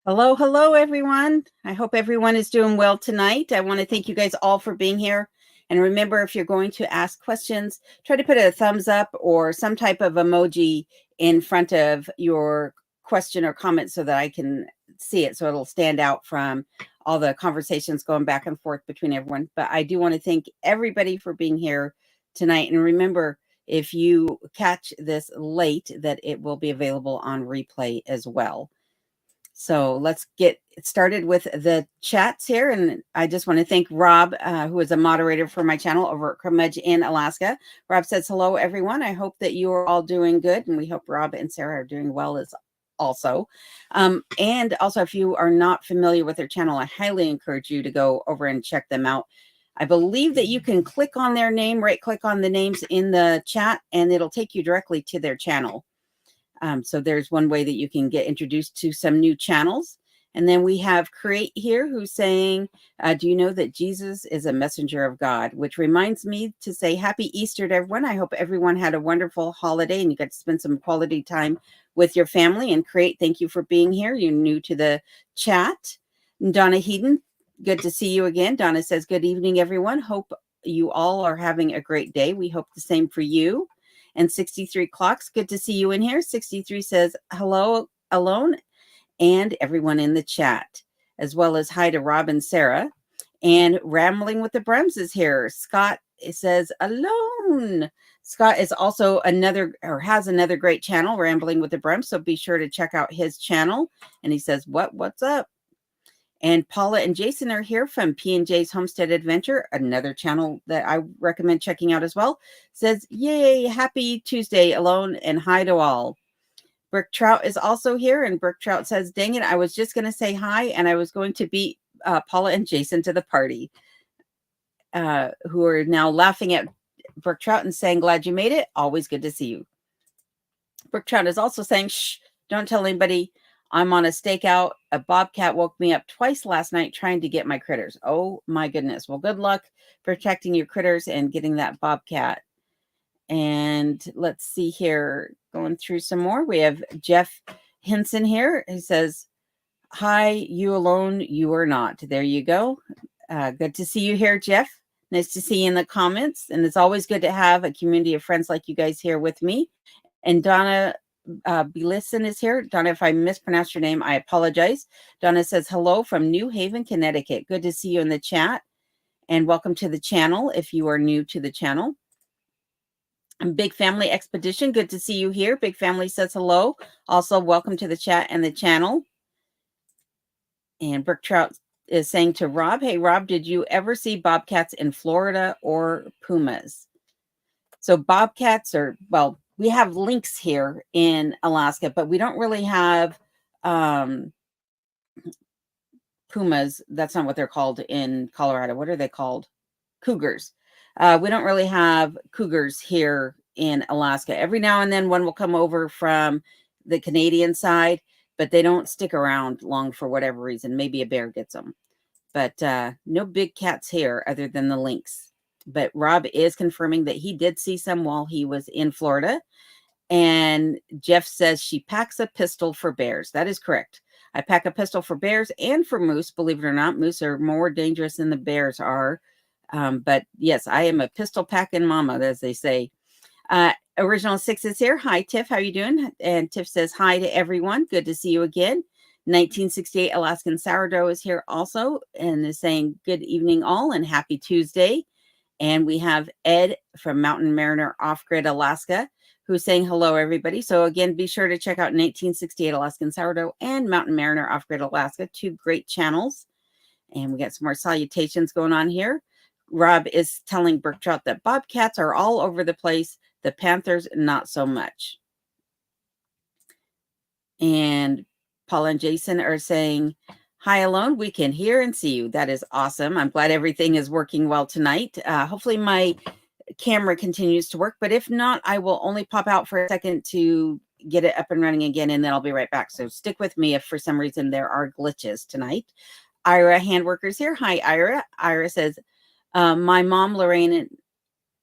Hello, hello, everyone. I hope everyone is doing well tonight. I want to thank you guys all for being here. And remember, if you're going to ask questions, try to put a thumbs up or some type of emoji in front of your question or comment so that I can see it, so it'll stand out from all the conversations going back and forth between everyone. But I do want to thank everybody for being here tonight. And remember, if you catch this late, that it will be available on replay as well. So let's get started with the chats here. And I just want to thank Rob, who is a moderator for my channel over at Curmudgeon in Alaska. Rob says, hello, everyone. I hope that you are all doing good. And we hope Rob and Sarah are doing well as also. And also, if you are not familiar with their channel, I highly encourage you to go over and check them out. I believe that you can click on their name, right click on the names in the chat, and it'll take you directly to their channel. So there's one way that you can get introduced to some new channels. And then we have Create here who's saying, do you know that Jesus is a messenger of God? Which reminds me to say happy Easter to everyone. I hope everyone had a wonderful holiday and you got to spend some quality time with your family. And Create, thank you for being here. You're new to the chat. And Donna Heaton, good to see you again. Donna says, good evening, everyone. Hope you all are having a great day. We hope the same for you. And 63 Clocks, good to see you in here. 63 says, hello, Alone, and everyone in the chat, as well as hi to Rob and Sarah. And Rambling with the Brems is here. Scott says, alone. Scott is also has another great channel, Rambling with the Brems, so be sure to check out his channel. And he says, what's up? And Paula and Jason are here from P&J's Homestead Adventure, another channel that I recommend checking out as well. Says, yay, happy Tuesday, Alone, and hi to all. Brick Trout is also here, and Brick Trout says, dang it, I was just going to say hi, and I was going to beat Paula and Jason to the party, who are now laughing at Brick Trout and saying, glad you made it. Always good to see you. Brick Trout is also saying, shh, don't tell anybody. I'm on a stakeout. A bobcat woke me up twice last night trying to get my critters. Oh my goodness. Well, good luck protecting your critters and getting that bobcat. And let's see here, going through some more. We have Jeff Henson here. He says, hi, you alone, you are not. There you go. Good to see you here, Jeff. Nice to see you in the comments. And it's always good to have a community of friends like you guys here with me. And Donna Belison is here. Donna, if I mispronounced your name, I apologize. Donna says, hello from New Haven, Connecticut. Good to see you in the chat. And welcome to the channel if you are new to the channel. Big Family Expedition, good to see you here. Big Family says hello. Also, welcome to the chat and the channel. And Brook Trout is saying to Rob, hey, Rob, did you ever see bobcats in Florida or pumas? So bobcats are, well, we have lynx here in Alaska, but we don't really have pumas. That's not what they're called in Colorado. What are they called? Cougars. We don't really have cougars here in Alaska. Every now and then one will come over from the Canadian side, but they don't stick around long for whatever reason. Maybe a bear gets them. But no big cats here other than the lynx. But Rob is confirming that he did see some while he was in Florida. And Jeff says she packs a pistol for bears. That is correct. I pack a pistol for bears and for moose. Believe it or not, moose are more dangerous than the bears are. But yes, I am a pistol packing mama, as they say. Original Six is here. Hi, Tiff. How are you doing? And Tiff says hi to everyone. Good to see you again. 1968 Alaskan Sourdough is here also and is saying good evening all and happy Tuesday. And we have Ed from Mountain Mariner Off-Grid Alaska who's saying hello, everybody. So again, be sure to check out 1968 Alaskan Sourdough and Mountain Mariner Off-Grid Alaska, two great channels. And we got some more salutations going on here. Rob is telling Brook Trout that bobcats are all over the place. The panthers, not so much. And Paul and Jason are saying, hi, Alone. We can hear and see you. That is awesome. I'm glad everything is working well tonight. Hopefully my camera continues to work, but if not, I will only pop out for a second to get it up and running again, and then I'll be right back. So stick with me if for some reason there are glitches tonight. Ira Handworkers here. Hi, Ira. Ira says, my mom, Lorraine,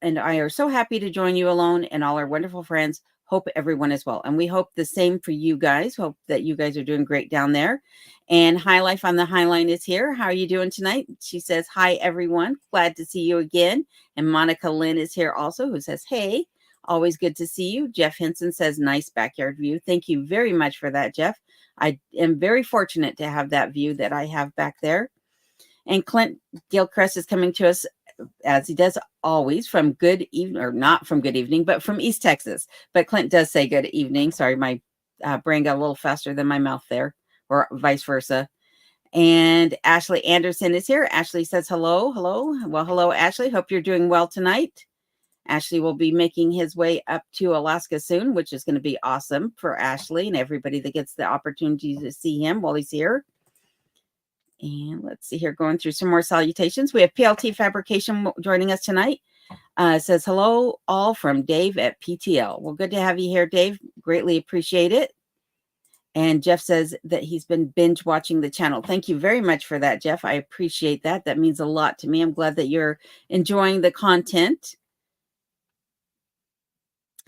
and I are so happy to join you, Alone, and all our wonderful friends. Hope everyone is well. And we hope the same for you guys. Hope that you guys are doing great down there. And High Life on the High Line is here. How are you doing tonight? She says, hi, everyone. Glad to see you again. And Monica Lynn is here also, who says, hey, always good to see you. Jeff Henson says, nice backyard view. Thank you very much for that, Jeff. I am very fortunate to have that view that I have back there. And Clint Gilchrist is coming to us, as he does always, from good evening, or not from good evening, but from East Texas. But Clint does say good evening. Sorry, my brain got a little faster than my mouth there, or vice versa. And Ashley Anderson is here. Ashley says hello. Hello. Well, hello, Ashley. Hope you're doing well tonight. Ashley will be making his way up to Alaska soon, which is going to be awesome for Ashley and everybody that gets the opportunity to see him while he's here. And let's see here, going through some more salutations. We have PLT Fabrication joining us tonight. Says, hello, all from Dave at PTL. Well, good to have you here, Dave. Greatly appreciate it. And Jeff says that he's been binge watching the channel. Thank you very much for that, Jeff. I appreciate that. That means a lot to me. I'm glad that you're enjoying the content.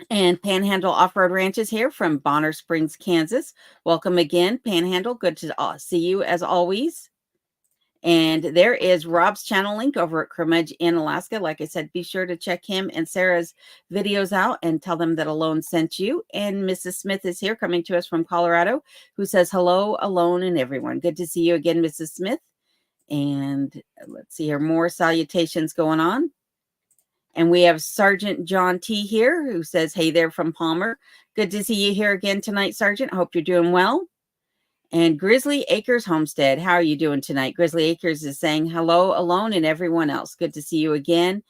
And Panhandle Off-Road Ranch is here from Bonner Springs, Kansas. Welcome again, Panhandle. Good to see you as always. And there is Rob's channel link over at Curmudge in Alaska. Like I said, be sure to check him and Sarah's videos out and tell them that Alone sent you. And Mrs. Smith is here coming to us from Colorado, who says, hello, Alone and everyone. Good to see you again, Mrs. Smith. And let's see here, more salutations going on. And we have Sergeant John T here, who says, hey there from Palmer. Good to see you here again tonight, Sergeant. Hope you're doing well. And Grizzly Acres Homestead, how are you doing tonight? Grizzly Acres is saying hello, Alone, and everyone else. Good to see you again.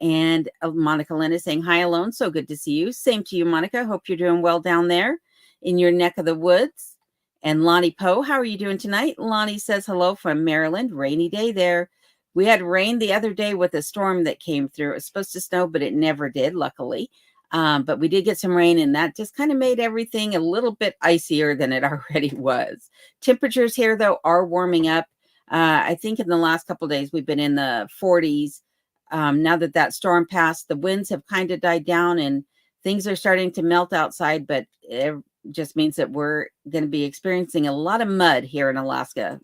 And Monica Lynn is saying hi, Alone. So good to see you. Same to you, Monica. Hope you're doing well down there in your neck of the woods. And Lonnie Poe, how are you doing tonight? Lonnie says hello from Maryland. Rainy day there. We had rain the other day with a storm that came through. It was supposed to snow, but it never did, luckily. But we did get some rain, and that just kind of made everything a little bit icier than it already was. Temperatures here, though, are warming up. I think in the last couple of days, we've been in the 40s. Now that storm passed, the winds have kind of died down, and things are starting to melt outside, but it just means that we're going to be experiencing a lot of mud here in Alaska.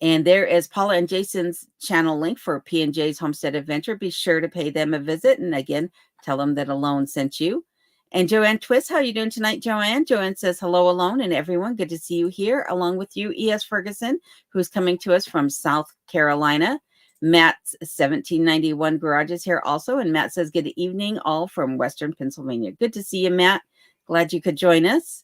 And there is Paula and Jason's channel link for P&J's Homestead Adventure. Be sure to pay them a visit. And again, tell them that Alone sent you. And Joanne Twist, how are you doing tonight, Joanne? Joanne says, hello, Alone, and everyone. Good to see you here, along with you, E.S. Ferguson, who's coming to us from South Carolina. Matt's 1791 Garage is here also. And Matt says, good evening, all from Western Pennsylvania. Good to see you, Matt. Glad you could join us.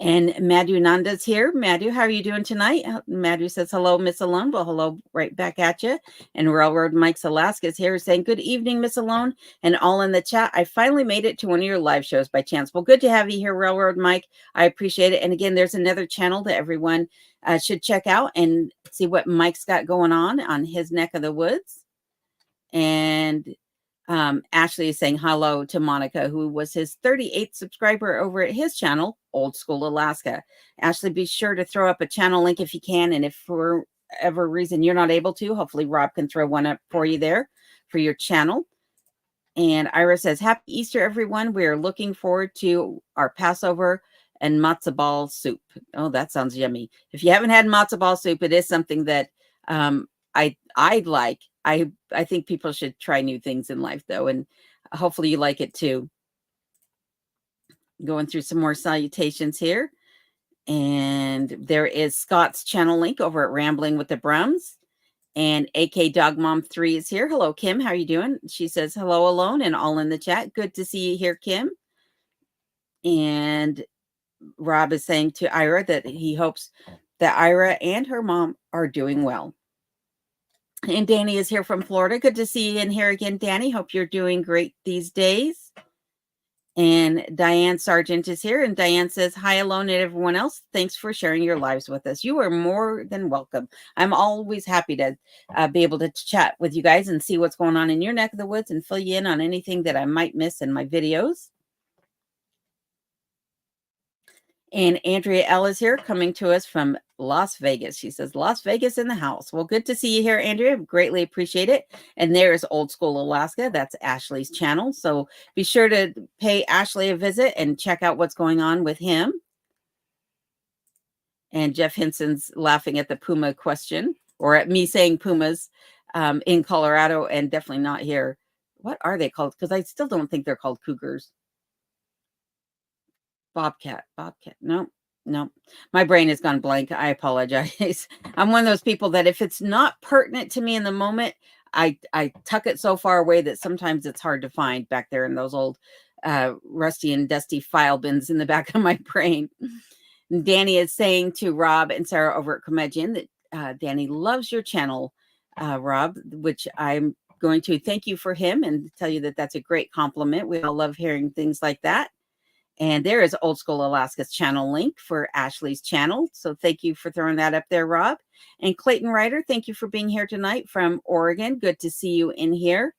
And Madhu Nanda's here. Madhu, how are you doing tonight? Madhu says, hello, Miss Alone. Well, hello right back at you. And Railroad Mike's Alaska is here saying, good evening, Miss Alone. And all in the chat, I finally made it to one of your live shows by chance. Well, good to have you here, Railroad Mike. I appreciate it. And again, there's another channel that everyone should check out and see what Mike's got going on his neck of the woods. And Ashley is saying hello to Monica, who was his 38th subscriber over at his channel, Old School Alaska. Ashley, be sure to throw up a channel link if you can. And if for whatever reason you're not able to, hopefully Rob can throw one up for you there for your channel. And Ira says, happy Easter, everyone. We are looking forward to our Passover and matzo ball soup. Oh, that sounds yummy. If you haven't had matzo ball soup, it is something that I'd like. I think people should try new things in life, though, and hopefully you like it too. Going through some more salutations here. And there is Scott's channel link over at Rambling with the Brums. And AK Dog Mom 3 is here. Hello, Kim. How are you doing? She says, hello, Alone, and all in the chat. Good to see you here, Kim. And Rob is saying to Ira that he hopes that Ira and her mom are doing well. And Danny is here from Florida. Good to see you in here again, Danny. Hope you're doing great these days. And Diane Sargent is here. And Diane says, hi, Alone, and everyone else. Thanks for sharing your lives with us. You are more than welcome. I'm always happy to be able to chat with you guys and see what's going on in your neck of the woods and fill you in on anything that I might miss in my videos. And Andrea L is here coming to us from Las Vegas. She says, Las Vegas in the house. Well, good to see you here, Andrea. Greatly appreciate it. And there's Old School Alaska. That's Ashley's channel. So be sure to pay Ashley a visit and check out what's going on with him. And Jeff Henson's laughing at the Puma question, or at me saying Pumas in Colorado and definitely not here. What are they called? Because I still don't think they're called cougars. Bobcat. No, no. My brain has gone blank. I apologize. I'm one of those people that if it's not pertinent to me in the moment, I tuck it so far away that sometimes it's hard to find back there in those old rusty and dusty file bins in the back of my brain. And Danny is saying to Rob and Sarah over at Comedian that Danny loves your channel, Rob, which I'm going to thank you for him and tell you that that's a great compliment. We all love hearing things like that. And there is Old School Alaska's channel link for Ashley's channel. So thank you for throwing that up there, Rob. And Clayton Ryder, thank you for being here tonight from Oregon. Good to see you in here.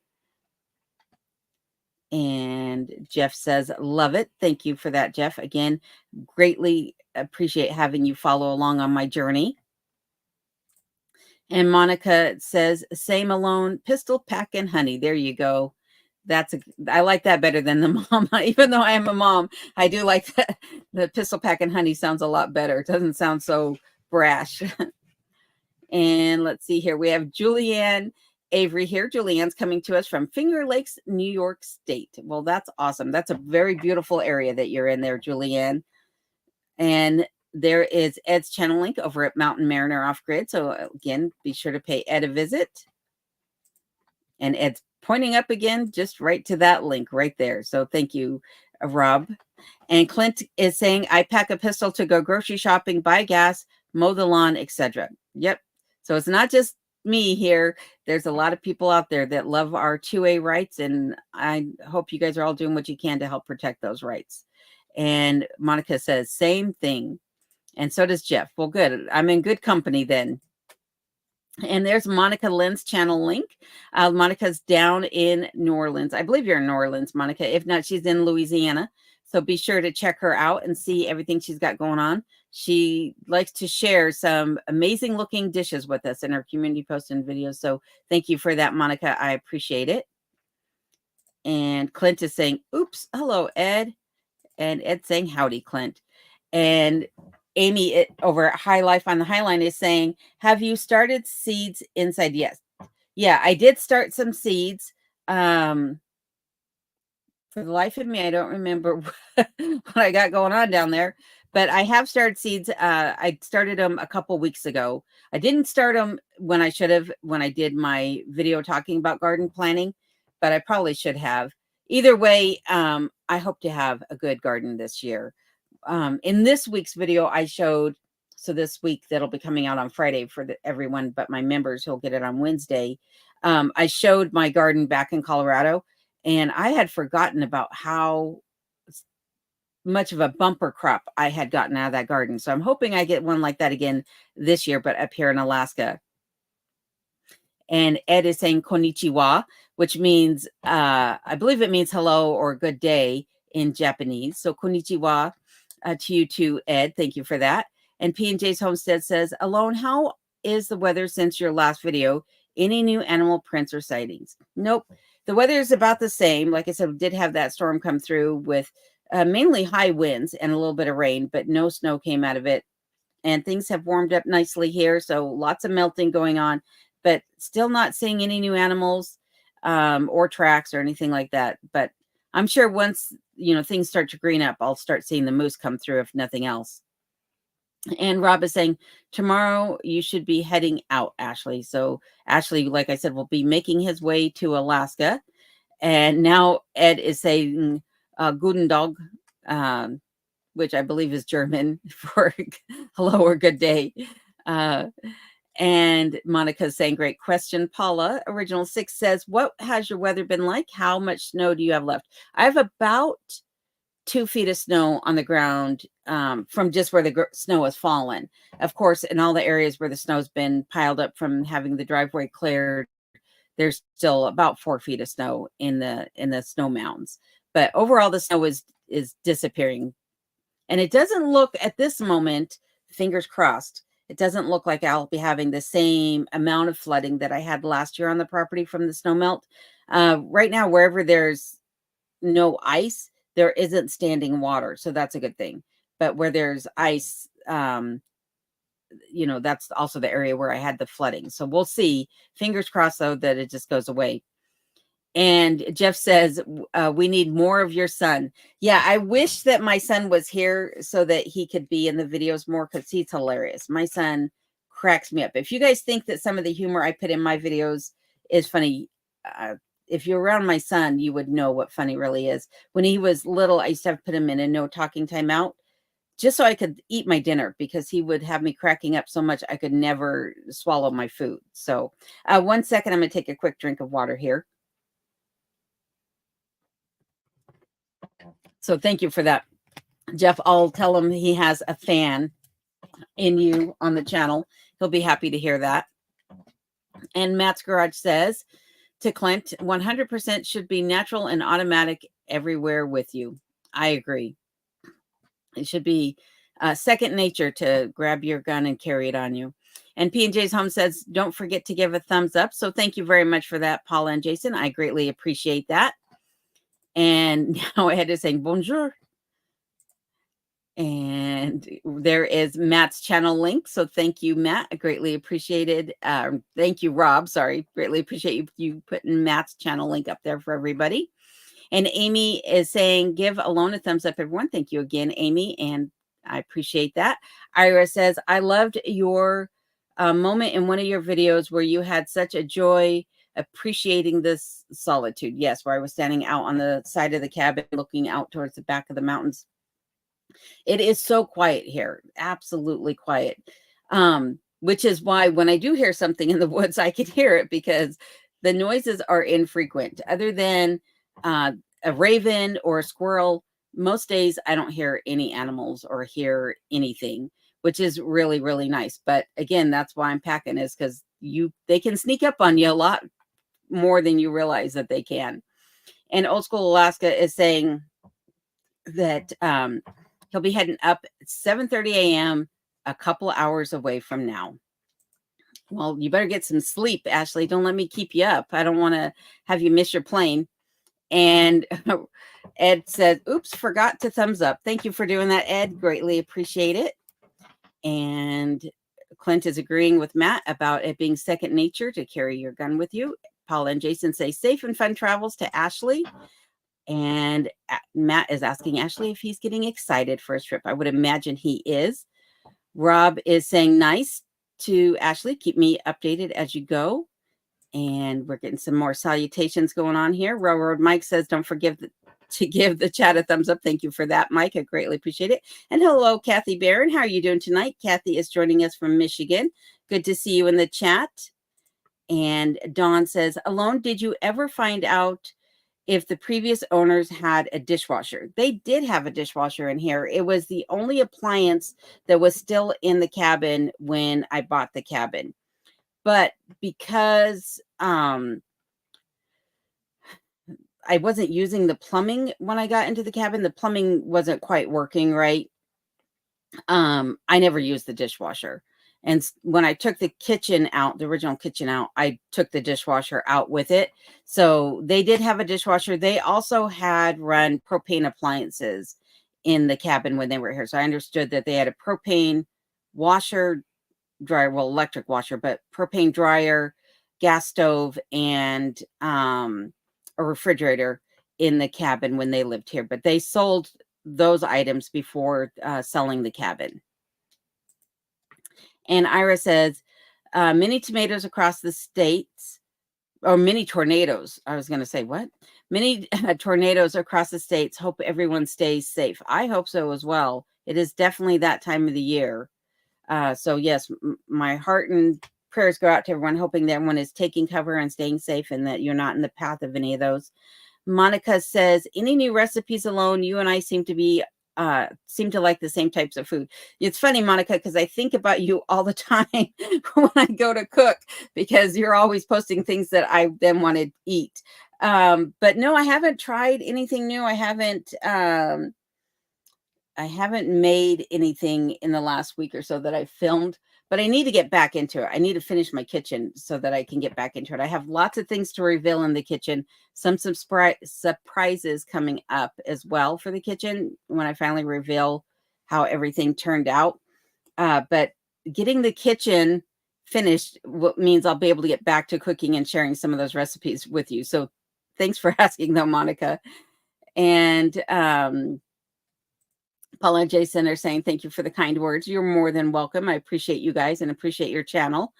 And Jeff says, love it. Thank you for that, Jeff. Again, greatly appreciate having you follow along on my journey. And Monica says, same alone, pistol, pack, and honey. There you go. I like that better than the mom. Even though I am a mom, I do like that. The pistol, pack, and honey sounds a lot better. It doesn't sound so brash. And let's see here. We have Julianne Avery here. Julianne's coming to us from Finger Lakes, New York State. Well, that's awesome. That's a very beautiful area that you're in there, Julianne. And there is Ed's channel link over at Mountain Mariner Off Grid. So again, be sure to pay Ed a visit. And Ed's pointing up again, just right to that link right there. So thank you, Rob. And Clint is saying, I pack a pistol to go grocery shopping, buy gas, mow the lawn, etc. Yep. So it's not just me here. There's a lot of people out there that love our 2A rights. And I hope you guys are all doing what you can to help protect those rights. And Monica says, same thing. And so does Jeff. Well, good. I'm in good company then. And there's Monica Lynn's channel link. Monica's down in New Orleans. I believe you're in New Orleans, Monica. If not, she's in Louisiana. So be sure to check her out and see everything she's got going on. She likes to share some amazing looking dishes with us in her community posts and videos. So thank you for that, Monica. I appreciate it. And Clint is saying, oops, hello, Ed. And Ed saying, howdy, Clint. And Amy over at High Life on the Highline is saying, have you started seeds inside? Yes. Yeah, I did start some seeds. For the life of me, I don't remember what I got going on down there, but I have started seeds. I started them a couple weeks ago. I didn't start them when I should have, when I did my video talking about garden planning, but I probably should have. Either way, I hope to have a good garden this year. In this week's video, I showed, so this week that'll be coming out on Friday for everyone but my members who'll get it on Wednesday. I showed my garden back in Colorado, and I had forgotten about how much of a bumper crop I had gotten out of that garden. So I'm hoping I get one like that again this year, but up here in Alaska. And Ed is saying konnichiwa, which means, I believe it means hello or good day in Japanese. So konnichiwa. To you too, Ed. Thank you for that. And P&J's Homestead says, Alone, how is the weather since your last video? Any new animal prints or sightings? Nope. The weather is about the same. Like I said, we did have that storm come through with mainly high winds and a little bit of rain, but no snow came out of it. And things have warmed up nicely here. So lots of melting going on, but still not seeing any new animals or tracks or anything like that. But I'm sure once, things start to green up, I'll start seeing the moose come through, if nothing else. And Rob is saying, tomorrow you should be heading out, Ashley. So Ashley, like I said, will be making his way to Alaska. And now Ed is saying, Guten Tag, which I believe is German for hello or good day. And Monica's saying, great question. Paula, Original 6 says, what has your weather been like? How much snow do you have left? I have about 2 feet of snow on the ground from just where the snow has fallen. Of course, in all the areas where the snow's been piled up from having the driveway cleared, there's still about 4 feet of snow in the snow mounds. But overall, the snow is disappearing. And it doesn't look at this moment, fingers crossed, it doesn't look like I'll be having the same amount of flooding that I had last year on the property from the snow melt. Right now, wherever there's no ice, there isn't standing water. So that's a good thing. But where there's ice, that's also the area where I had the flooding. So we'll see. Fingers crossed, though, that it just goes away. And Jeff says, we need more of your son. Yeah, I wish that my son was here so that he could be in the videos more, because he's hilarious. My son cracks me up. If you guys think that some of the humor I put in my videos is funny, if you're around my son, you would know what funny really is. When he was little, I used to have to put him in a no talking timeout just so I could eat my dinner, because he would have me cracking up so much I could never swallow my food. So 1 second, I'm going to take a quick drink of water here. So thank you for that, Jeff. I'll tell him he has a fan in you on the channel. He'll be happy to hear that. And Matt's Garage says to Clint, 100% should be natural and automatic everywhere with you. I agree. It should be second nature to grab your gun and carry it on you. And P&J's Home says, don't forget to give a thumbs up. So thank you very much for that, Paula and Jason. I greatly appreciate that. And now I had to say bonjour. And there is Matt's channel link. So thank you, Matt. I greatly appreciated. Thank you, Rob. Sorry. Greatly appreciate you putting Matt's channel link up there for everybody. And Amy is saying, give Alone a thumbs up, everyone. Thank you again, Amy. And I appreciate that. Ira says, I loved your moment in one of your videos where you had such a joy appreciating this solitude. Yes, where I was standing out on the side of the cabin looking out towards the back of the mountains. It is so quiet here, absolutely quiet, which is why when I do hear something in the woods, I can hear it, because the noises are infrequent. Other than a raven or a squirrel, most days I don't hear any animals or hear anything, which is really, really nice. But again, that's why I'm packing, is because they can sneak up on you a lot more than you realize that they can. And Old School Alaska is saying that he'll be heading up at 7:30 a.m. a couple hours away from now. Well, you better get some sleep, Ashley. Don't let me keep you up. I don't want to have you miss your plane. And Ed said, oops, forgot to thumbs up. Thank you for doing that, Ed. Greatly appreciate it. And Clint is agreeing with Matt about it being second nature to carry your gun with you. Paul and Jason say safe and fun travels to Ashley. And Matt is asking Ashley if he's getting excited for his trip. I would imagine he is. Rob is saying nice to Ashley. Keep me updated as you go. And we're getting some more salutations going on here. Railroad Mike says, don't forget to give the chat a thumbs up. Thank you for that, Mike. I greatly appreciate it. And hello, Kathy Barron. How are you doing tonight? Kathy is joining us from Michigan. Good to see you in the chat. And Dawn says, Alone, did you ever find out if the previous owners had a dishwasher? They did have a dishwasher in here. It was the only appliance that was still in the cabin when I bought the cabin. But because I wasn't using the plumbing when I got into the cabin, the plumbing wasn't quite working right. I never used the dishwasher. And when I took the kitchen out, the original kitchen out, I took the dishwasher out with it. So they did have a dishwasher. They also had run propane appliances in the cabin when they were here. So I understood that they had a propane washer, dryer, well, electric washer, but propane dryer, gas stove, and a refrigerator in the cabin when they lived here. But they sold those items before selling the cabin. And Ira says, many tomatoes across the states, or many tornadoes. I was going to say, what? Many tornadoes across the states. Hope everyone stays safe. I hope so as well. It is definitely that time of the year. So yes, my heart and prayers go out to everyone, hoping that everyone is taking cover and staying safe and that you're not in the path of any of those. Monica says, any new recipes? Alone, you and I seem to like the same types of food. It's funny, Monica, because I think about you all the time when I go to cook, because you're always posting things that I then want to eat. But no, I haven't tried anything new. I haven't made anything in the last week or so that I filmed, but I need to get back into it. I need to finish my kitchen so that I can get back into it. I have lots of things to reveal in the kitchen. Some surprises coming up as well for the kitchen when I finally reveal how everything turned out. But getting the kitchen finished means I'll be able to get back to cooking and sharing some of those recipes with you. So thanks for asking though, Monica. And Paula and Jason are saying, thank you for the kind words. You're more than welcome. I appreciate you guys and appreciate your channel.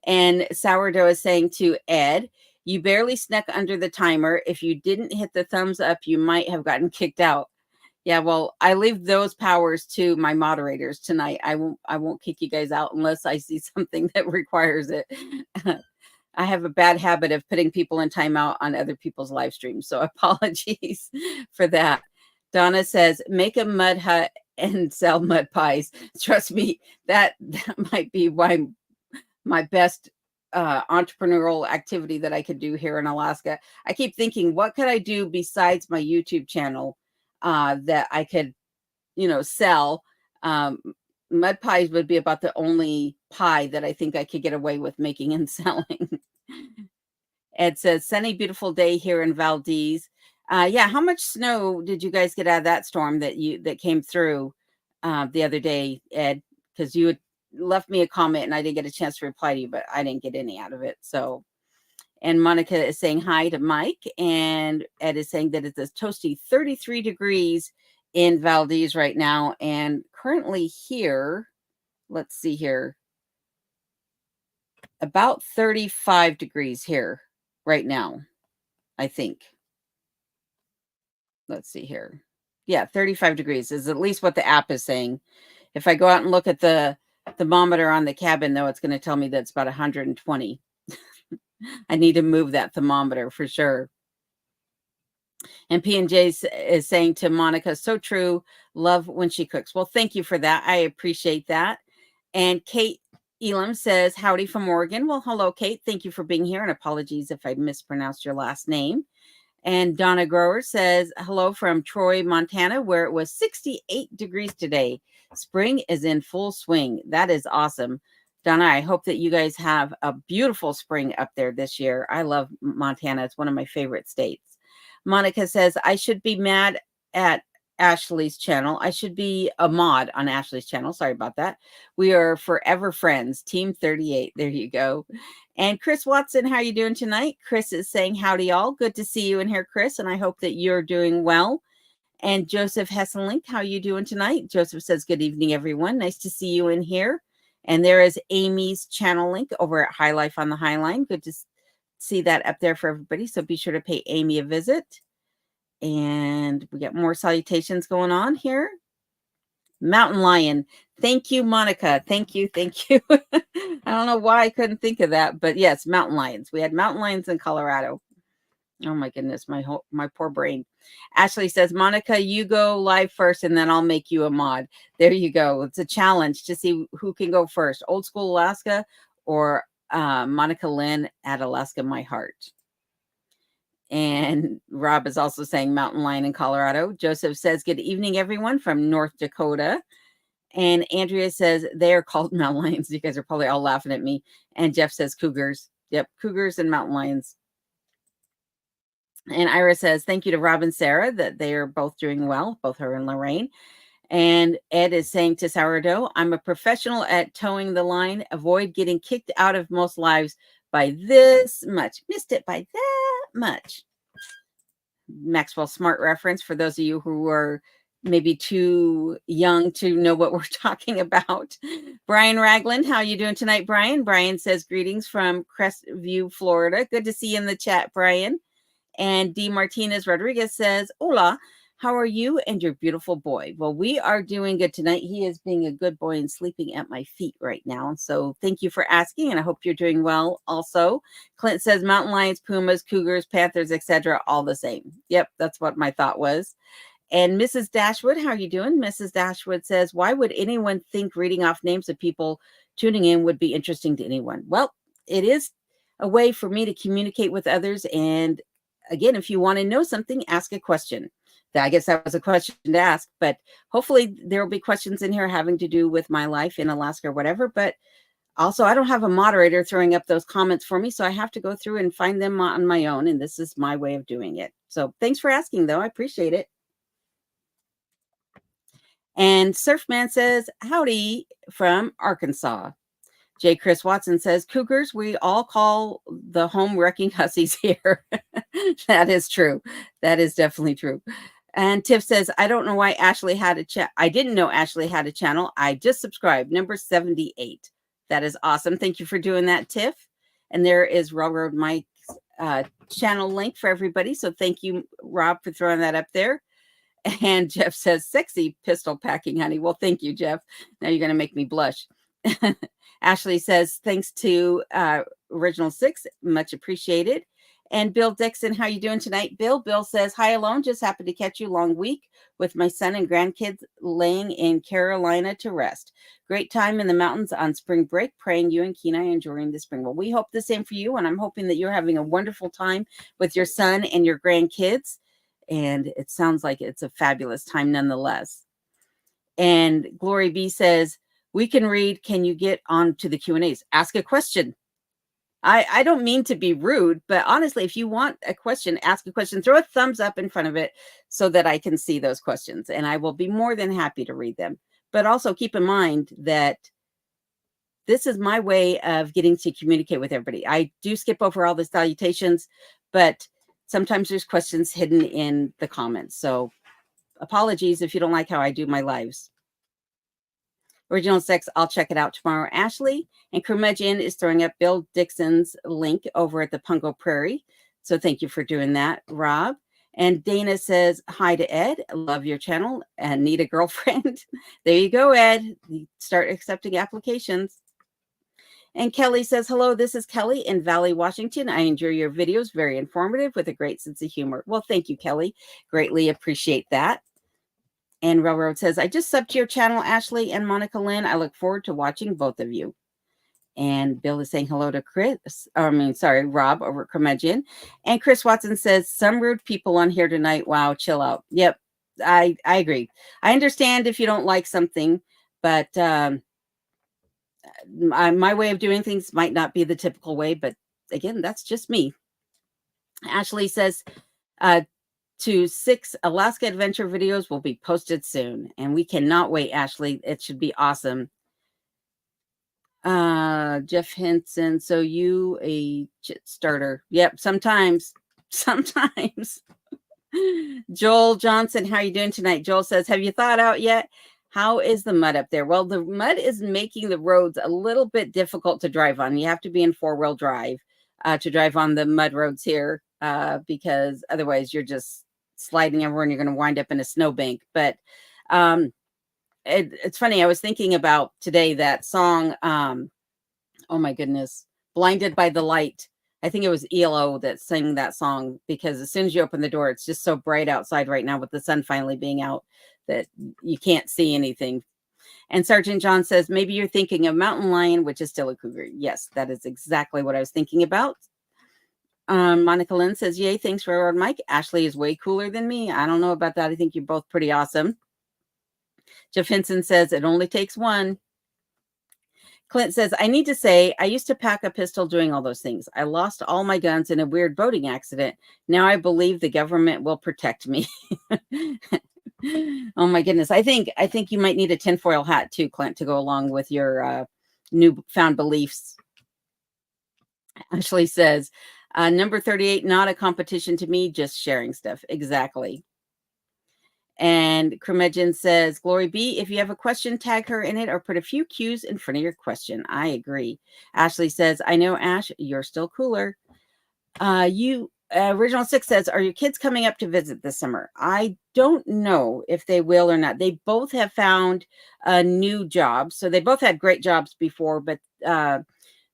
And Sourdough is saying to Ed, you barely snuck under the timer. If you didn't hit the thumbs up, you might have gotten kicked out. Yeah, well, I leave those powers to my moderators tonight. I won't kick you guys out unless I see something that requires it. I have a bad habit of putting people in timeout on other people's live streams, so apologies for that. Donna says, make a mud hut and sell mud pies. Trust me, that might be my best entrepreneurial activity that I could do here in Alaska. I keep thinking, what could I do besides my YouTube channel that I could, sell? Mud pies would be about the only pie that I think I could get away with making and selling. Ed says, sunny, beautiful day here in Valdez. Yeah, how much snow did you guys get out of that storm that came through the other day, Ed? Because you had left me a comment and I didn't get a chance to reply to you, but I didn't get any out of it. So, and Monica is saying hi to Mike, and Ed is saying that it's a toasty 33 degrees in Valdez right now, and currently here, let's see here, about 35 degrees here right now, I think. Let's see here. Yeah, 35 degrees is at least what the app is saying. If I go out and look at the thermometer on the cabin, though, it's going to tell me that's about 120. I need to move that thermometer for sure. And P&J is saying to Monica, so true. Love when she cooks. Well, thank you for that. I appreciate that. And Kate Elam says, howdy from Oregon. Well, hello, Kate. Thank you for being here. And apologies if I mispronounced your last name. And Donna Grower says, hello from Troy, Montana, where it was 68 degrees today. Spring is in full swing. That is awesome. Donna, I hope that you guys have a beautiful spring up there this year. I love Montana. It's one of my favorite states. Monica says, I should be mad at Ashley's channel. I should be a mod on Ashley's channel. Sorry about that. We are forever friends. Team 38. There you go. And Chris Watson, how are you doing tonight? Chris is saying, howdy, y'all. Good to see you in here, Chris. And I hope that you're doing well. And Joseph Hesselink, how are you doing tonight? Joseph says, good evening, everyone. Nice to see you in here. And there is Amy's channel link over at High Life on the High Line. Good to see that up there for everybody. So be sure to pay Amy a visit. And we got more salutations going on here. Mountain Lion. Thank you, Monica. Thank you. Thank you. I don't know why I couldn't think of that, but yes, mountain lions. We had mountain lions in Colorado. Oh my goodness, my poor brain. Ashley says, Monica, you go live first and then I'll make you a mod. There you go. It's a challenge to see who can go first. Old School Alaska or Monica Lynn at Alaska My Heart. And Rob is also saying mountain lion in Colorado. Joseph says, good evening, everyone from North Dakota. And Andrea says, they are called mountain lions. You guys are probably all laughing at me. And Jeff says cougars. Yep, cougars and mountain lions. And Ira says, thank you to Rob and Sarah that they are both doing well, both her and Lorraine. And Ed is saying to Sourdough, I'm a professional at towing the line. Avoid getting kicked out of most lives by this much. Missed it by that much. Maxwell Smart reference for those of you who are maybe too young to know what we're talking about. Brian Ragland, how are you doing tonight, Brian? Brian says, greetings from Crestview, Florida. Good to see you in the chat, Brian. And D. Martinez Rodriguez says, hola, how are you and your beautiful boy? Well, we are doing good tonight. He is being a good boy and sleeping at my feet right now. So thank you for asking, and I hope you're doing well also. Clint says mountain lions, pumas, cougars, panthers, etc., all the same. Yep, that's what my thought was. And Mrs. Dashwood, how are you doing? Mrs. Dashwood says, why would anyone think reading off names of people tuning in would be interesting to anyone? Well, it is a way for me to communicate with others. And again, if you want to know something, ask a question. I guess that was a question to ask, but hopefully there will be questions in here having to do with my life in Alaska or whatever. But Also, I don't have a moderator throwing up those comments for me, so I have to go through and find them on my own, and this is my way of doing it. So thanks for asking, though. I appreciate it. And Surfman says, howdy from Arkansas. J. Chris Watson says, Cougars, we all call the home wrecking hussies here. That is true. That is definitely true. And Tiff says, I don't know why Ashley had a chat. I didn't know Ashley had a channel. I just subscribed, number 78. That is awesome. Thank you for doing that, Tiff. And there is Railroad Mike's channel link for everybody. So thank you, Rob, for throwing that up there. And Jeff says, sexy pistol packing, honey. Well, thank you, Jeff. Now you're going to make me blush. Ashley says, thanks to Original Six, much appreciated. And Bill Dixon, how you doing tonight? Bill says, hi, alone. Just happened to catch you long week with my son and grandkids laying in Carolina to rest. Great time in the mountains on spring break. Praying you and Kenai enjoying the spring. Well, we hope the same for you. And I'm hoping that you're having a wonderful time with your son and your grandkids. And it sounds like it's a fabulous time nonetheless. And Glory B says, we can read. Can you get on to the Q&As? Ask a question. I don't mean to be rude, but honestly, if you want a question, ask a question. Throw a thumbs up in front of it so that I can see those questions. And I will be more than happy to read them. But also keep in mind that this is my way of getting to communicate with everybody. I do skip over all the salutations, but sometimes there's questions hidden in the comments. So apologies if you don't like how I do my lives. Original Sex, I'll check it out tomorrow. Ashley and Curmudgeon is throwing up Bill Dixon's link over at the Pungo Prairie. So thank you for doing that, Rob. And Dana says, hi to Ed. Love your channel and need a girlfriend. There you go, Ed. Start accepting applications. And Kelly says, hello, this is Kelly in Valley, Washington. I enjoy your videos. Very informative with a great sense of humor. Well, thank you, Kelly. Greatly appreciate that. And Railroad says, I just subbed to your channel, Ashley and Monica Lynn. I look forward to watching both of you. And Bill is saying hello to Rob over at Curmudgeon. And Chris Watson says, some rude people on here tonight. Wow, chill out. Yep, I agree. I understand if you don't like something, but my way of doing things might not be the typical way. But again, that's just me. Ashley says, to 6 Alaska adventure videos will be posted soon. And we cannot wait, Ashley. It should be awesome. Jeff Henson, so you a chit starter. Yep, sometimes. Joel Johnson, how are you doing tonight? Joel says, have you thought out yet? How is the mud up there? Well, the mud is making the roads a little bit difficult to drive on. You have to be in 4-wheel drive to drive on the mud roads here because otherwise you're just sliding everywhere and you're going to wind up in a snowbank. But it's funny. I was thinking about today that song. Oh my goodness, Blinded by the Light. I think it was ELO that sang that song because as soon as you open the door, it's just so bright outside right now with the sun finally being out that you can't see anything. And Sergeant John says, maybe you're thinking of Mountain Lion, which is still a cougar. Yes, that is exactly what I was thinking about. Monica Lynn says, yay, thanks for our Mike. Ashley is way cooler than me. I don't know about that. I think you're both pretty awesome. Jeff Henson says, it only takes one. Clint says, I need to say, I used to pack a pistol doing all those things. I lost all my guns in a weird boating accident. Now I believe the government will protect me. Oh my goodness. I think you might need a tinfoil hat too, Clint, to go along with your newfound beliefs. Ashley says, number 38, not a competition to me, just sharing stuff. Exactly. And Curmudgeon says, Glory B, if you have a question, tag her in it or put a few Q's in front of your question. I agree. Ashley says, I know, Ash, you're still cooler. Original Six says, are your kids coming up to visit this summer? I don't know if they will or not. They both have found new jobs. So they both had great jobs before, but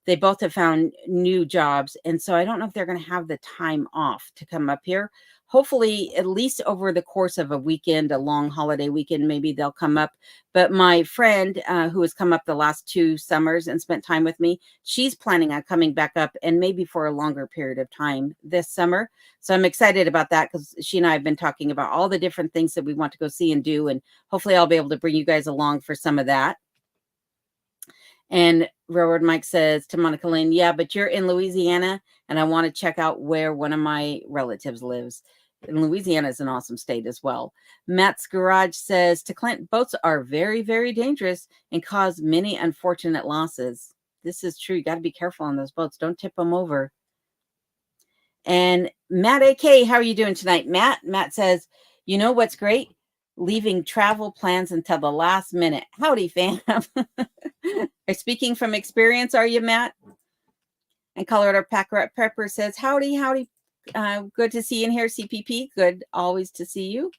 they both have found new jobs. And so I don't know if they're going to have the time off to come up here. Hopefully, at least over the course of a weekend, a long holiday weekend, maybe they'll come up. But my friend who has come up the last 2 summers and spent time with me, she's planning on coming back up and maybe for a longer period of time this summer. So I'm excited about that because she and I have been talking about all the different things that we want to go see and do. And hopefully I'll be able to bring you guys along for some of that. And Railroad Mike says to Monica Lynn, yeah, but you're in Louisiana and I want to check out where one of my relatives lives. And Louisiana is an awesome state as well. Matt's Garage says to Clint, boats are very, very dangerous and cause many unfortunate losses. This is true. You got to be careful on those boats. Don't tip them over. And Matt AK, how are you doing tonight, Matt? Matt says, you know what's great? Leaving travel plans until the last minute. Howdy, fam. Speaking from experience, are you, Matt? And Colorado Pack Rat Pepper says, howdy, howdy. Good to see you in here, CPP. Good always to see you.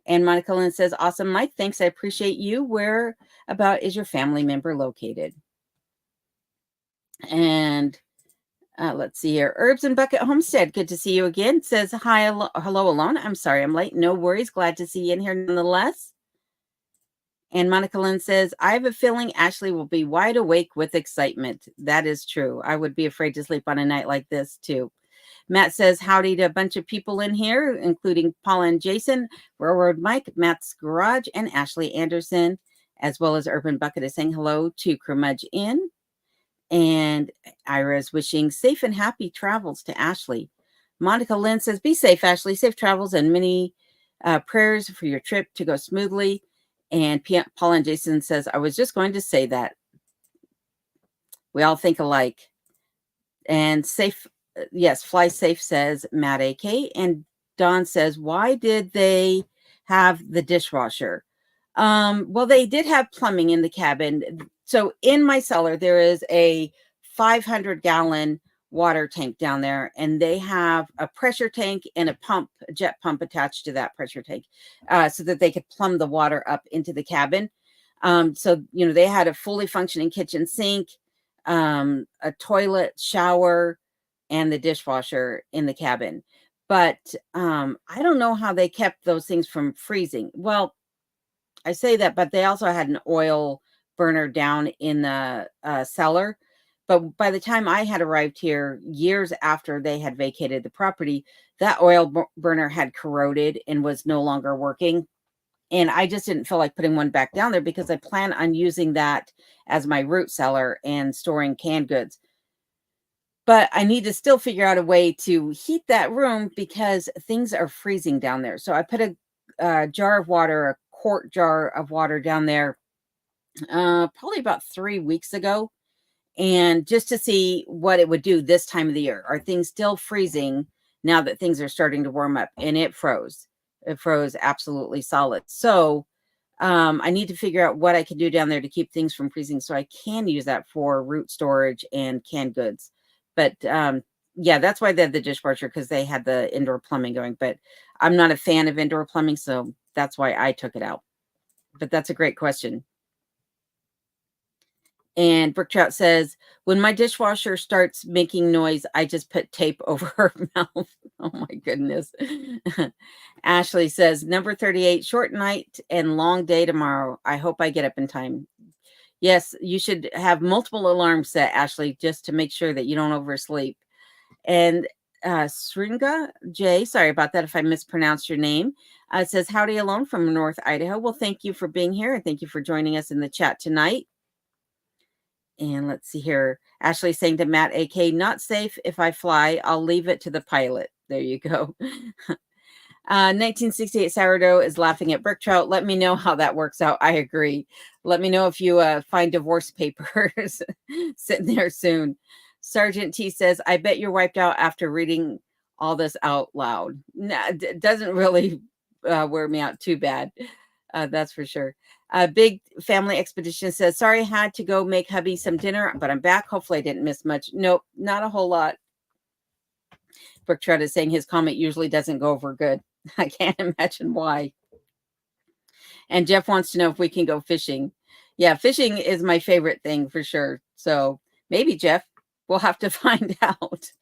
And Monica Lynn says, awesome, Mike. Thanks. I appreciate you. Where about is your family member located? And let's see here. Herbs and Bucket Homestead. Good to see you again. Says, hi, hello alone. I'm sorry I'm late. No worries. Glad to see you in here nonetheless. And Monica Lynn says, I have a feeling Ashley will be wide awake with excitement. That is true. I would be afraid to sleep on a night like this, too. Matt says, howdy to a bunch of people in here, including Paula and Jason, Railroad Mike, Matt's Garage, and Ashley Anderson, as well as Urban Bucket is saying hello to Curmudge Inn. And Ira is wishing safe and happy travels to Ashley. Monica Lynn says, be safe, Ashley. Safe travels and many prayers for your trip to go smoothly. And Paul and Jason says, I was just going to say that. We all think alike. And safe, yes, fly safe, says Matt AK. And Don says, why did they have the dishwasher? Well, they did have plumbing in the cabin. So in my cellar, there is a 500-gallon water tank down there, and they have a pressure tank and a pump, a jet pump attached to that pressure tank, so that they could plumb the water up into the cabin. So, you know, they had a fully functioning kitchen sink, a toilet, shower, and the dishwasher in the cabin. But I don't know how they kept those things from freezing. Well, I say that, but they also had an oil burner down in the cellar. But by the time I had arrived here, years after they had vacated the property, that oil burner had corroded and was no longer working. And I just didn't feel like putting one back down there because I plan on using that as my root cellar and storing canned goods. But I need to still figure out a way to heat that room because things are freezing down there. So I put a jar of water, a quart jar of water down there probably about 3 weeks ago. And just to see what it would do this time of the year. Are things still freezing now that things are starting to warm up? And it froze. It froze absolutely solid. So I need to figure out what I can do down there to keep things from freezing so I can use that for root storage and canned goods. But yeah, that's why they had the dishwasher, because they had the indoor plumbing going. But I'm not a fan of indoor plumbing, so that's why I took it out. But that's a great question. And Brook Trout says, when my dishwasher starts making noise, I just put tape over her mouth. Oh my goodness. Ashley says, number 38, short night and long day tomorrow. I hope I get up in time. Yes, you should have multiple alarms set, Ashley, just to make sure that you don't oversleep. And Sringa J, sorry about that if I mispronounced your name, says, howdy alone from North Idaho. Well, thank you for being here and thank you for joining us in the chat tonight. And let's see here. Ashley saying to Matt AK, not safe if I fly. I'll leave it to the pilot. There you go. 1968 Sourdough is laughing at Brook Trout. Let me know how that works out. I agree. Let me know if you find divorce papers sitting there soon. Sergeant T says, I bet you're wiped out after reading all this out loud. Nah, it doesn't really wear me out too bad. That's for sure. Big Family Expedition says, sorry, I had to go make hubby some dinner, but I'm back. Hopefully I didn't miss much. Nope, not a whole lot. Brook Trout is saying his comment usually doesn't go over good. I can't imagine why. And Jeff wants to know if we can go fishing. Yeah, fishing is my favorite thing for sure. So maybe, Jeff, we'll have to find out.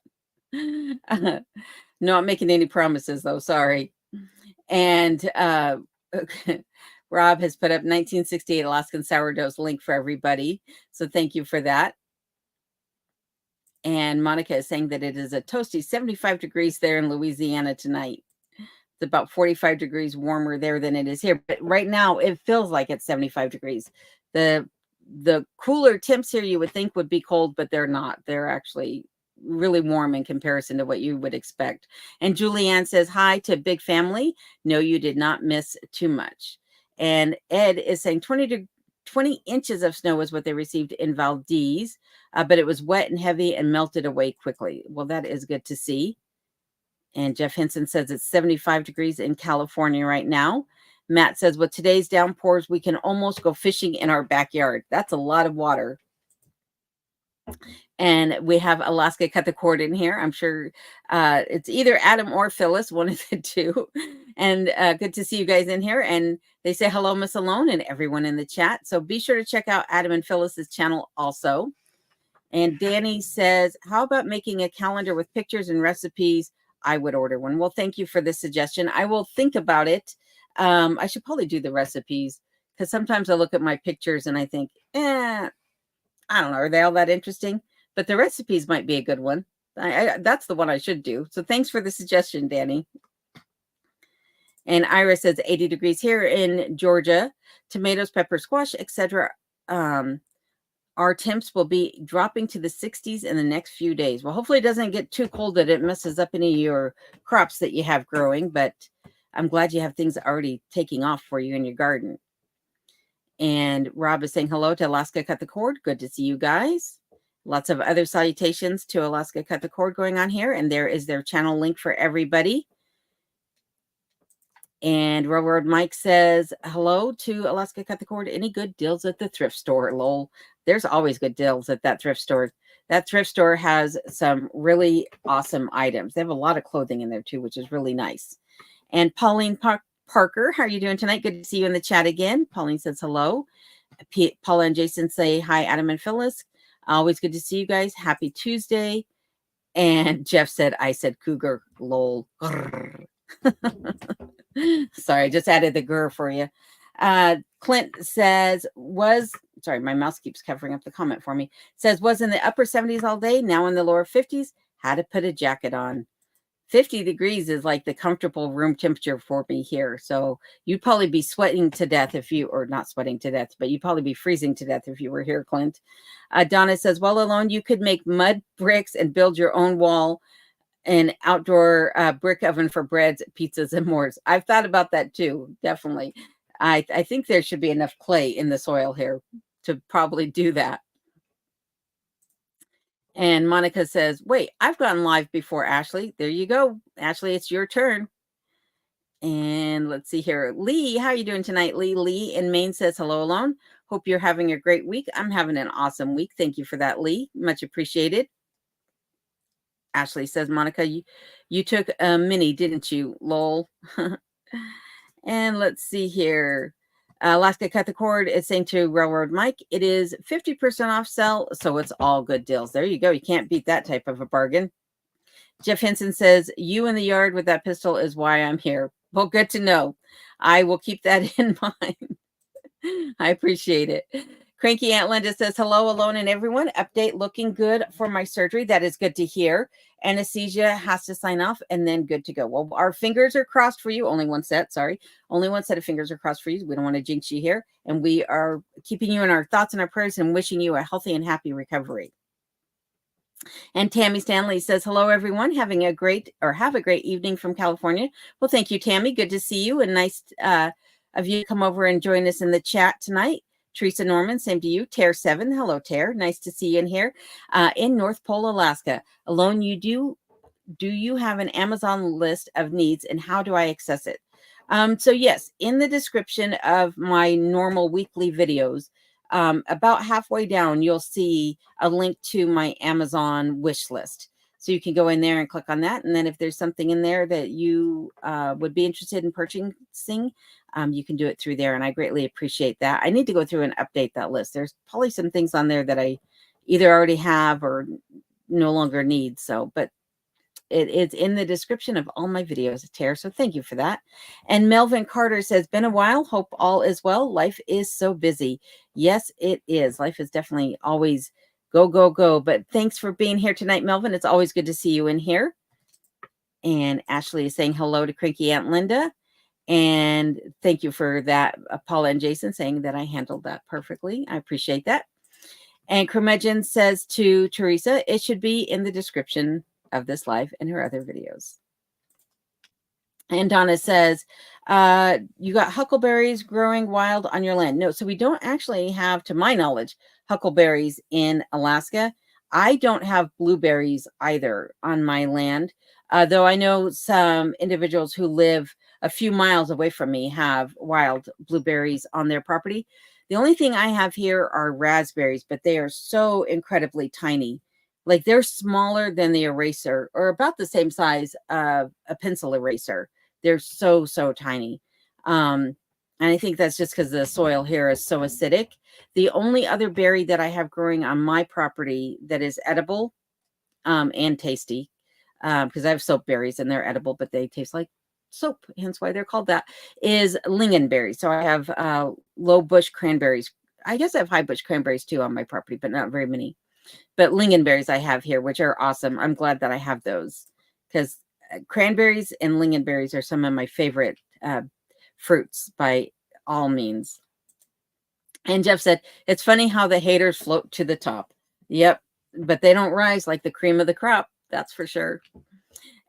No, I'm making any promises, though. Sorry. And Rob has put up 1968 Alaskan Sourdough's link for everybody. So thank you for that. And Monica is saying that it is a toasty 75 degrees there in Louisiana tonight. It's about 45 degrees warmer there than it is here. But right now, it feels like it's 75 degrees. The the cooler temps here you would think would be cold, but they're not. They're actually really warm in comparison to what you would expect. And Julianne says, hi to big family. No, you did not miss too much. And Ed is saying 20 inches of snow was what they received in Valdez, but it was wet and heavy and melted away quickly. Well, that is good to see. And Jeff Henson says it's 75 degrees in California right now. Matt says, with today's downpours, we can almost go fishing in our backyard. That's a lot of water. And we have Alaska Cut the Cord in here. I'm sure it's either Adam or Phyllis, one of the two. And good to see you guys in here. And they say hello, Miss Alone, and everyone in the chat. So be sure to check out Adam and Phyllis's channel also. And Danny says, how about making a calendar with pictures and recipes? I would order one. Well, thank you for this suggestion. I will think about it. I should probably do the recipes because sometimes I look at my pictures and I think, I don't know, are they all that interesting? But the recipes might be a good one. That's the one I should do. So thanks for the suggestion, Danny. And Ira says 80 degrees here in Georgia. Tomatoes, pepper, squash, etc. Our temps will be dropping to the 60s in the next few days. Well, hopefully it doesn't get too cold that it messes up any of your crops that you have growing. But I'm glad you have things already taking off for you in your garden. And Rob is saying hello to Alaska Cut the Cord. Good to see you guys. Lots of other salutations to Alaska Cut the Cord going on here. And there is their channel link for everybody. And Railroad Mike says, hello to Alaska Cut the Cord. Any good deals at the thrift store? Lol. There's always good deals at that thrift store. That thrift store has some really awesome items. They have a lot of clothing in there too, which is really nice. And Pauline Parker, how are you doing tonight? Good to see you in the chat again. Pauline says hello. Paula and Jason say hi, Adam and Phyllis. Always good to see you guys. Happy Tuesday. And Jeff said, I said cougar, lol. Sorry, I just added the grr for you. Clint says, sorry, my mouse keeps covering up the comment for me. Says, was in the upper 70s all day, now in the lower 50s. Had to put a jacket on. 50 degrees is like the comfortable room temperature for me here. So you'd probably be sweating to death or not sweating to death, but you'd probably be freezing to death if you were here, Clint. Donna says, well, Alone, you could make mud bricks and build your own wall and outdoor brick oven for breads, pizzas, and more. I've thought about that too, definitely. I think there should be enough clay in the soil here to probably do that. And Monica says, wait, I've gone live before, Ashley. There you go. Ashley, it's your turn. And let's see here. Lee, how are you doing tonight, Lee? Lee in Maine says, hello, Alone. Hope you're having a great week. I'm having an awesome week. Thank you for that, Lee. Much appreciated. Ashley says, Monica, you took a mini, didn't you? Lol. And let's see here. Alaska Cut the Cord is saying to Railroad Mike, it is 50% off sale, so it's all good deals. There you go. You can't beat that type of a bargain. Jeff Henson says, you in the yard with that pistol is why I'm here. Well, good to know. I will keep that in mind. I appreciate it. Cranky Aunt Linda says, hello, Alone and everyone. Update looking good for my surgery. That is good to hear. Anesthesia has to sign off and then good to go. Well, our fingers are crossed for you. Only one set, sorry. Only one set of fingers are crossed for you. We don't want to jinx you here. And we are keeping you in our thoughts and our prayers and wishing you a healthy and happy recovery. And Tammy Stanley says, hello, everyone. Have a great evening from California. Well, thank you, Tammy. Good to see you. And nice of you to come over and join us in the chat tonight. Teresa Norman, same to you. Tear 7. Hello, Tear. Nice to see you in here. In North Pole, Alaska. Alone, do you have an Amazon list of needs and how do I access it? So yes, in the description of my normal weekly videos, about halfway down, you'll see a link to my Amazon wish list. So you can go in there and click on that. And then if there's something in there that you would be interested in purchasing, you can do it through there. And I greatly appreciate that. I need to go through and update that list. There's probably some things on there that I either already have or no longer need. So, but it is in the description of all my videos, Tara. So thank you for that. And Melvin Carter says, been a while. Hope all is well. Life is so busy. Yes, it is. Life is definitely always go, go, go. But thanks for being here tonight, Melvin. It's always good to see you in here. And Ashley is saying hello to Cranky Aunt Linda. And thank you for that, Paula and Jason, saying that I handled that perfectly. I appreciate that. And Curmudgeon says to Teresa, it should be in the description of this live and her other videos. And Donna says, you got huckleberries growing wild on your land. No, so we don't actually have, to my knowledge, huckleberries in Alaska. I don't have blueberries either on my land, though I know some individuals who live a few miles away from me have wild blueberries on their property. The only thing I have here are raspberries, but they are so incredibly tiny. Like they're smaller than the eraser, or about the same size of a pencil eraser. They're so, so tiny. And I think that's just because the soil here is so acidic. The only other berry that I have growing on my property that is edible and tasty, because I have soap berries and they're edible, but they taste like soap, hence why they're called that, is lingonberry. So I have low bush cranberries. I guess I have high bush cranberries too on my property, but not very many. But lingonberries I have here, which are awesome. I'm glad that I have those because cranberries and lingonberries are some of my favorite fruits by all means. And Jeff said, it's funny how the haters float to the top. Yep, but they don't rise like the cream of the crop. That's for sure.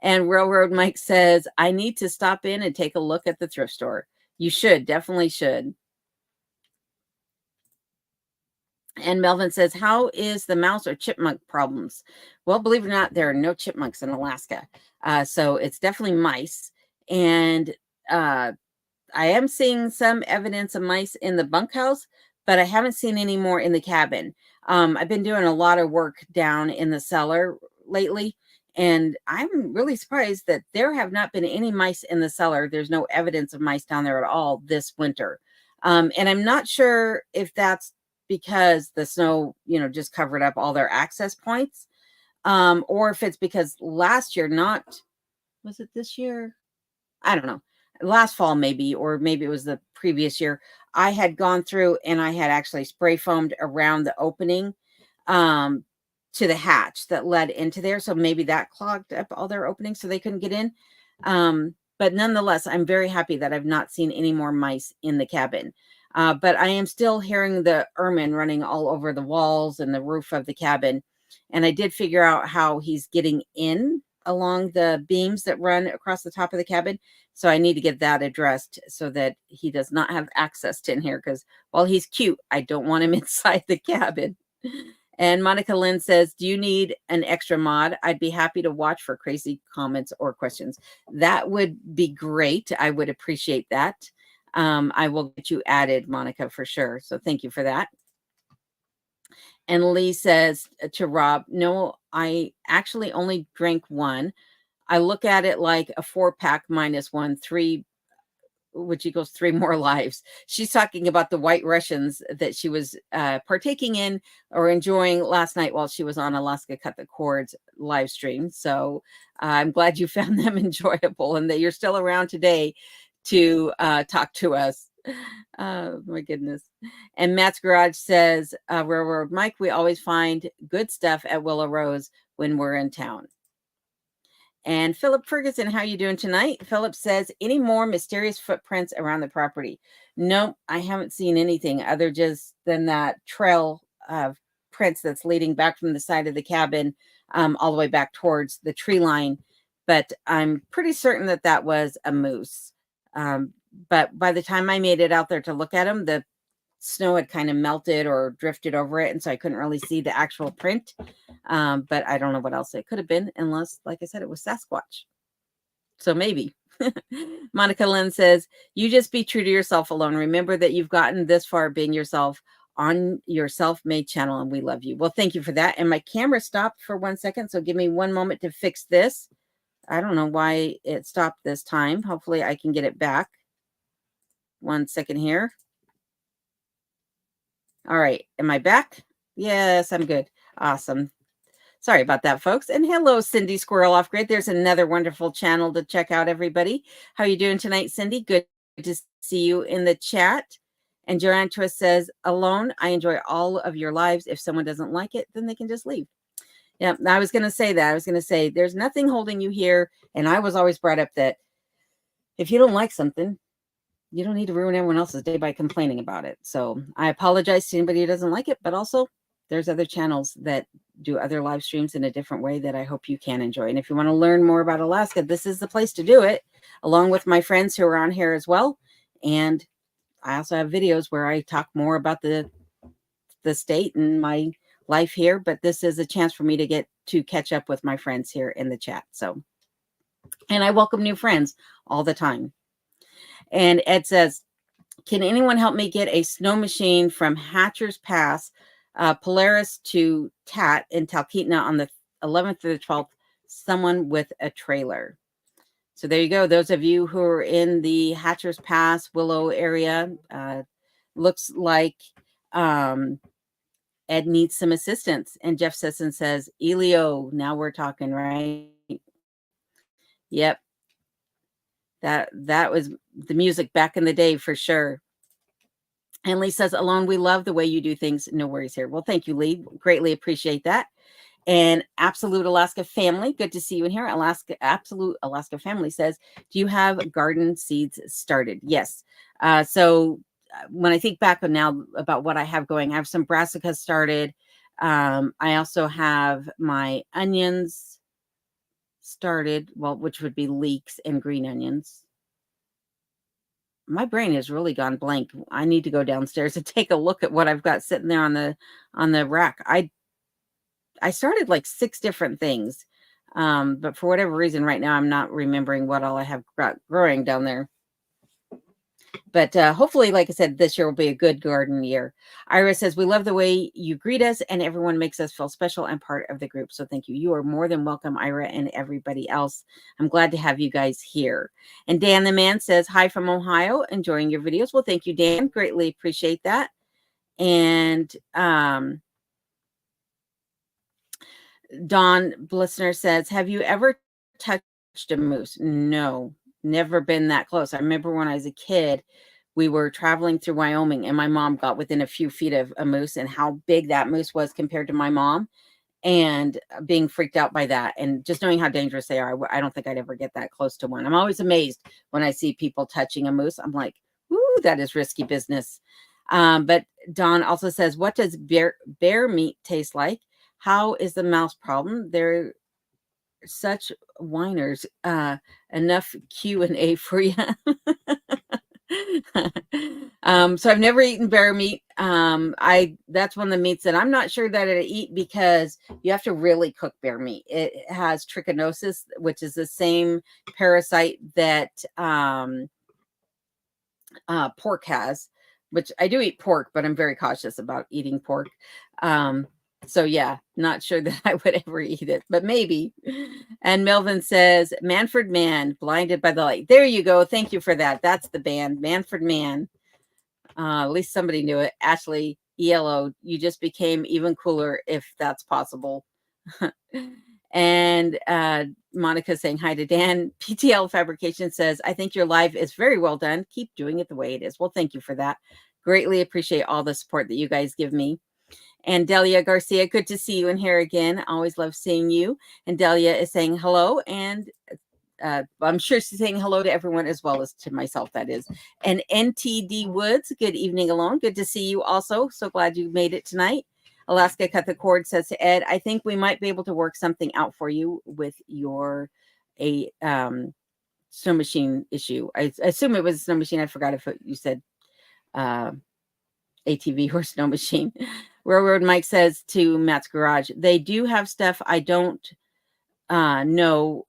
And Railroad Mike says, I need to stop in and take a look at the thrift store. You should, definitely should. And Melvin says, how is the mouse or chipmunk problems? Well, believe it or not, there are no chipmunks in Alaska. So it's definitely mice. And I am seeing some evidence of mice in the bunkhouse, but I haven't seen any more in the cabin. I've been doing a lot of work down in the cellar lately, and I'm really surprised that there have not been any mice in the cellar. There's no evidence of mice down there at all this winter. And I'm not sure if that's because the snow, just covered up all their access points, or if it's because last year, was it this year? I don't know. Last fall, maybe, or maybe it was the previous year. I had gone through and I had actually spray foamed around the opening to the hatch that led into there. So maybe that clogged up all their openings so they couldn't get in. But nonetheless, I'm very happy that I've not seen any more mice in the cabin. But I am still hearing the ermine running all over the walls and the roof of the cabin. And I did figure out how he's getting in along the beams that run across the top of the cabin. So I need to get that addressed so that he does not have access to in here, because while he's cute, I don't want him inside the cabin. And Monica Lynn says, do you need an extra mod? I'd be happy to watch for crazy comments or questions. That would be great. I would appreciate that. I will get you added, Monica, for sure. So thank you for that. And Lee says to Rob, no, I actually only drank one. I look at it like a 4-pack minus 1, 3, which equals 3 more lives. She's talking about the White Russians that she was partaking in or enjoying last night while she was on Alaska Cut the Cords live stream. So I'm glad you found them enjoyable and that you're still around today to talk to us. Oh my goodness. And Matt's Garage says, Railroad Mike, we always find good stuff at Willow Rose when we're in town. And Philip Ferguson, how you doing tonight? Philip says, any more mysterious footprints around the property? Nope, I haven't seen anything other just than that trail of prints that's leading back from the side of the cabin all the way back towards the tree line. But I'm pretty certain that that was a moose. But by the time I made it out there to look at him, the snow had kind of melted or drifted over it, and so I couldn't really see the actual print. But I don't know what else it could have been, unless, like I said, it was Sasquatch. So maybe. Monica Lynn says, you just be true to yourself alone. Remember that you've gotten this far being yourself on your self-made channel, and we love you. Well, thank you for that. And my camera stopped for 1 second, so give me 1 moment to fix this. I don't know why it stopped this time. Hopefully I can get it back. 1 second here. All right. Am I back? Yes, I'm good. Awesome. Sorry about that, folks. And hello, Cindy Squirrel Off Grid. There's another wonderful channel to check out, everybody. How are you doing tonight, Cindy? Good to see you in the chat. And Joanne Twist says, alone, I enjoy all of your lives. If someone doesn't like it, then they can just leave. Yeah, I was going to say that. I was going to say there's nothing holding you here. And I was always brought up that if you don't like something, you don't need to ruin everyone else's day by complaining about it. So I apologize to anybody who doesn't like it, but also there's other channels that do other live streams in a different way that I hope you can enjoy. And if you want to learn more about Alaska, this is the place to do it, along with my friends who are on here as well. And I also have videos where I talk more about the state and my life here, but this is a chance for me to get to catch up with my friends here in the chat. So, and I welcome new friends all the time. And Ed says, can anyone help me get a snow machine from Hatcher's Pass, Polaris to Tat in Talkeetna on the 11th or the 12th? Someone with a trailer. So there you go. Those of you who are in the Hatcher's Pass, Willow area, looks like Ed needs some assistance. And Jeff Sisson says, Elio, now we're talking, right? Yep. That was the music back in the day for sure. And Lee says, Alone, we love the way you do things. No worries here. Well, thank you, Lee. Greatly appreciate that. And Absolute Alaska Family, good to see you in here. Absolute Alaska Family says, do you have garden seeds started? Yes. So when I think back on now about what I have going, I have some brassicas started. I also have my onions started, well, which would be leeks and green onions. My brain has really gone blank. I need to go downstairs and take a look at what I've got sitting there on the rack. I started like 6 different things. But for whatever reason right now I'm not remembering what all I have got growing down there. But hopefully, like I said, this year will be a good garden year. Ira says, we love the way you greet us and everyone makes us feel special and part of the group. So thank you. You are more than welcome, Ira, and everybody else. I'm glad to have you guys here. And Dan the Man says, hi from Ohio, enjoying your videos. Well, thank you, Dan. Greatly appreciate that. And Don Blissner says, have you ever touched a moose? No, never been that close. I remember when I was a kid, we were traveling through Wyoming and my mom got within a few feet of a moose and how big that moose was compared to my mom and being freaked out by that and just knowing how dangerous they are. I don't think I'd ever get that close to one. I'm always amazed when I see people touching a moose. I'm like, ooh, that is risky business. But Don also says, what does bear meat taste like? How is the mouse problem? They're such whiners. Enough Q&A for you. So I've never eaten bear meat. That's one of the meats that I'm not sure that I eat because you have to really cook bear meat. It has trichinosis, which is the same parasite that pork has, which I do eat pork, but I'm very cautious about eating pork. So yeah, not sure that I would ever eat it, but maybe. And Melvin says, Manfred Mann, Blinded by the Light. There you go. Thank you for that. That's the band, Manfred Mann. At least somebody knew it. Ashley, ELO, you just became even cooler if that's possible. And Monica saying hi to Dan. PTL Fabrication says, I think your live is very well done. Keep doing it the way it is. Well, thank you for that. Greatly appreciate all the support that you guys give me. And Delia Garcia, good to see you in here again. Always love seeing you. And Delia is saying hello. And I'm sure she's saying hello to everyone as well as to myself, that is. And NTD Woods, good evening alone. Good to see you also. So glad you made it tonight. Alaska Cut the Cord says to Ed, I think we might be able to work something out for you with your snow machine issue. I assume it was a snow machine. I forgot if you said ATV or snow machine. Railroad Mike says to Matt's Garage, they do have stuff I don't know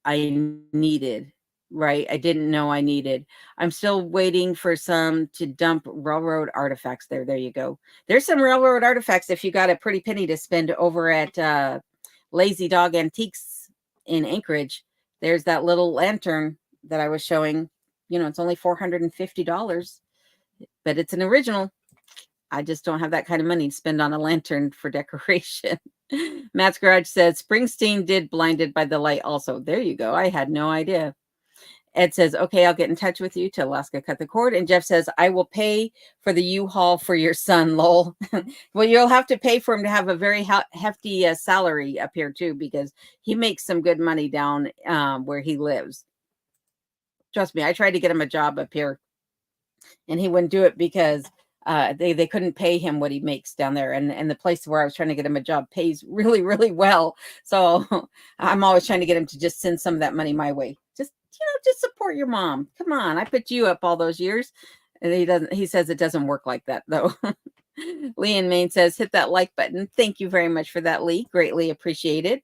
I needed, right? I didn't know I needed. I'm still waiting for some to dump railroad artifacts there. There you go. There's some railroad artifacts if you got a pretty penny to spend over at Lazy Dog Antiques in Anchorage. There's that little lantern that I was showing. You know, it's only $450, but it's an original. I just don't have that kind of money to spend on a lantern for decoration. Matt's Garage says Springsteen did Blinded by the Light also. There you go. I had no idea. Ed says, okay, I'll get in touch with you to Alaska Cut the Cord. And Jeff says, I will pay for the U-Haul for your son, lol. Well, you'll have to pay for him to have a very hefty salary up here too, because he makes some good money down where he lives. Trust me, I tried to get him a job up here. and he wouldn't do it because they couldn't pay him what he makes down there, and the place where I was trying to get him a job pays really, really well. So I'm always trying to get him to just send some of that money my way. Just support your mom. Come on, I put you up all those years. And he doesn't. He says it doesn't work like that though. Lee in Maine says, hit that like button. Thank you very much for that, Lee. Greatly appreciated.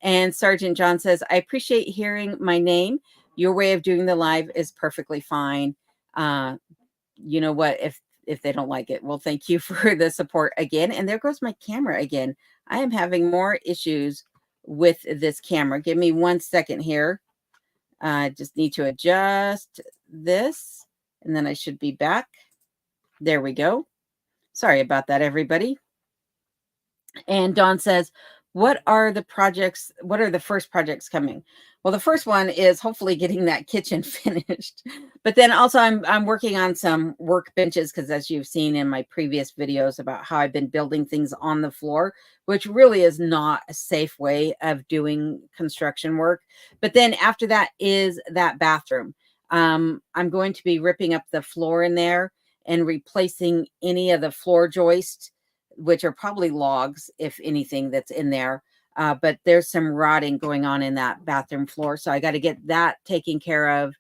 And Sergeant John says, I appreciate hearing my name. Your way of doing the live is perfectly fine. You know what? If they don't like it, well, thank you for the support again. And there goes my camera again. I am having more issues with this camera. Give me 1 second here. I just need to adjust this, and then I should be back. There we go. Sorry about that, everybody. And Dawn says, what are the first projects coming? Well, the first one is hopefully getting that kitchen finished. But then also I'm working on some workbenches, because as you've seen in my previous videos about how I've been building things on the floor, which really is not a safe way of doing construction work. But then after that is that bathroom. I'm going to be ripping up the floor in there and replacing any of the floor joists, which are probably logs, if anything, that's in there. But there's some rotting going on in that bathroom floor. So I got to get that taken care of.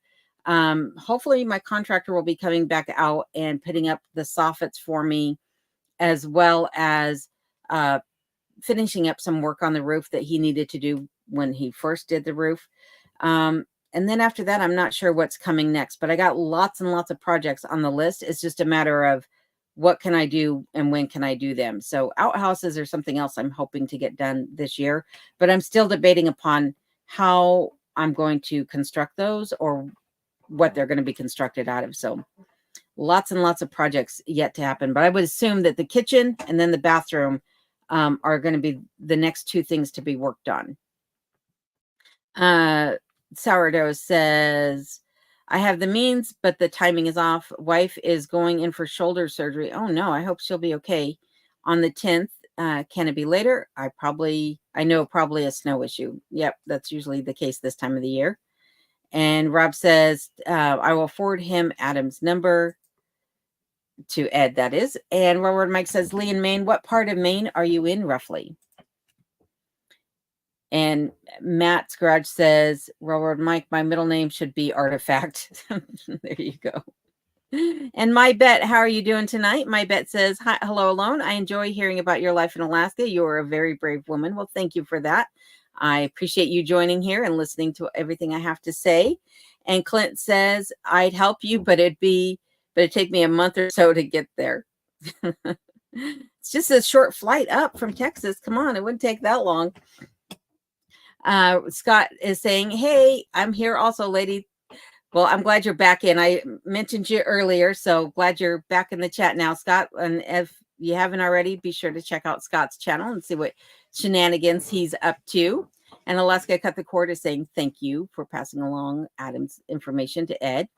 Hopefully my contractor will be coming back out and putting up the soffits for me, as well as finishing up some work on the roof that he needed to do when he first did the roof. And then after that, I'm not sure what's coming next, but I got lots and lots of projects on the list. It's just a matter of what can I do and when can I do them? So outhouses are something else I'm hoping to get done this year, but I'm still debating upon how I'm going to construct those or what they're going to be constructed out of. So lots and lots of projects yet to happen, but I would assume that the kitchen and then the bathroom are going to be the next two things to be worked on. Sourdough says, I have the means, but the timing is off. Wife is going in for shoulder surgery. Oh no, I hope she'll be okay on the 10th. Can it be later? I know probably a snow issue. Yep, that's usually the case this time of the year. And Rob says, I will forward him Adam's number to Ed, that is. And Robert Mike says, Lee in Maine, what part of Maine are you in roughly? And Matt's Garage says, Robert Mike, my middle name should be Artifact. There you go. And My Bet, how are you doing tonight? My Bet says, hi, hello alone. I enjoy hearing about your life in Alaska. You are a very brave woman. Well, thank you for that. I appreciate you joining here and listening to everything I have to say. And Clint says, I'd help you, but it'd take me a month or so to get there. It's just a short flight up from Texas. Come on, it wouldn't take that long. Scott is saying, hey, I'm here also, lady. Well, I'm glad you're back in. I mentioned you earlier, so glad you're back in the chat now, Scott. And if you haven't already, be sure to check out Scott's channel and see what shenanigans he's up to. And Alaska Cut the Cord is saying thank you for passing along Adam's information to Ed.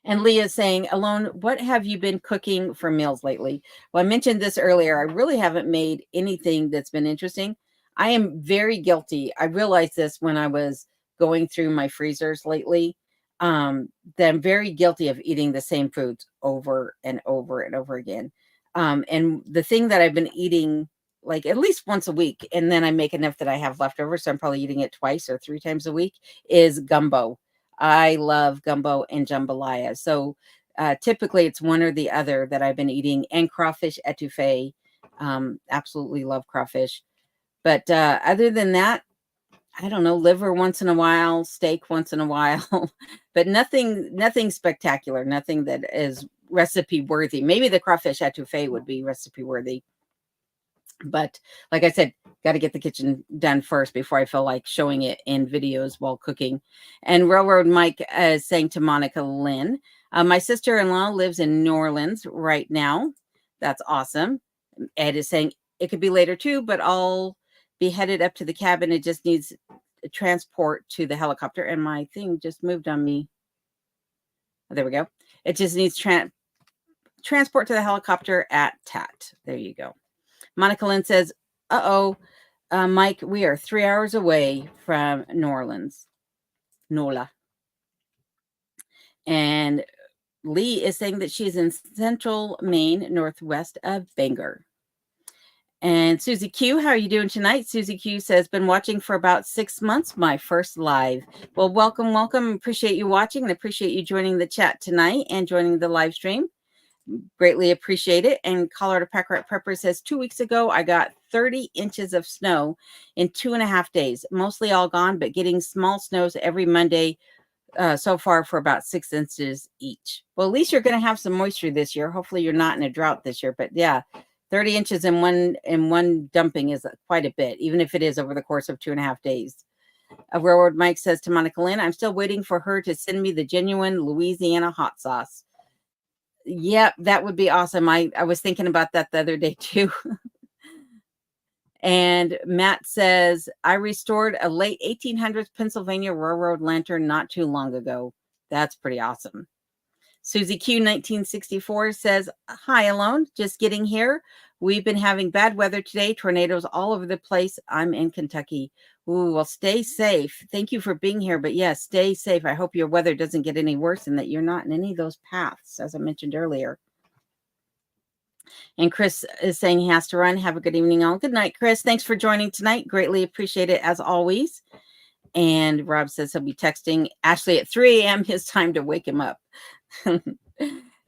And Leah is saying, Alone, what have you been cooking for meals lately? Well, I mentioned this earlier. I really haven't made anything that's been interesting. I am very guilty. I realized this when I was going through my freezers lately, that I'm very guilty of eating the same foods over and over and over again. And the thing that I've been eating like at least once a week, and then I make enough that I have leftover, so I'm probably eating it 2 or 3 times a week, is gumbo. I love gumbo and jambalaya. So typically it's one or the other that I've been eating, and crawfish etouffee. Absolutely love crawfish. But other than that, I don't know, liver once in a while, steak once in a while, but nothing spectacular, nothing that is recipe worthy. Maybe the crawfish etouffee would be recipe worthy. But like I said, got to get the kitchen done first before I feel like showing it in videos while cooking. And Railroad Mike is saying to Monica Lynn, my sister-in-law lives in New Orleans right now. That's awesome. Ed is saying it could be later too, but I'll be headed up to the cabin. It just needs transport to the helicopter. And my thing just moved on me. Oh, there we go. It just needs transport to the helicopter at TAT. There you go. Monica Lynn says, Mike, we are 3 hours away from New Orleans. NOLA. And Lee is saying that she's in central Maine, northwest of Bangor. And Susie Q, how are you doing tonight? Susie Q says, been watching for about 6 months, my first live. Well, welcome, welcome. Appreciate you watching and appreciate you joining the chat tonight and joining the live stream. Greatly appreciate it. And Colorado Pack Rat Prepper says, 2 weeks ago, I got 30 inches of snow in 2.5 days, mostly all gone, but getting small snows every Monday so far for about 6 inches each. Well, at least you're going to have some moisture this year. Hopefully you're not in a drought this year, but yeah, 30 inches in one dumping is quite a bit, even if it is over the course of 2.5 days. Railroad Mike says to Monica Lynn, I'm still waiting for her to send me the genuine Louisiana hot sauce. Yep, that would be awesome. I was thinking about that the other day too. And Matt says, I restored a late 1800s Pennsylvania Railroad lantern not too long ago. That's pretty awesome. Susie Q 1964 says, hi, Alone. Just getting here. We've been having bad weather today. Tornadoes all over the place. I'm in Kentucky. Ooh, well, stay safe. Thank you for being here. But yes, stay safe. I hope your weather doesn't get any worse and that you're not in any of those paths, as I mentioned earlier. And Chris is saying he has to run. Have a good evening all. Good night, Chris. Thanks for joining tonight. Greatly appreciate it as always. And Rob says he'll be texting Ashley at 3 a.m. his time to wake him up.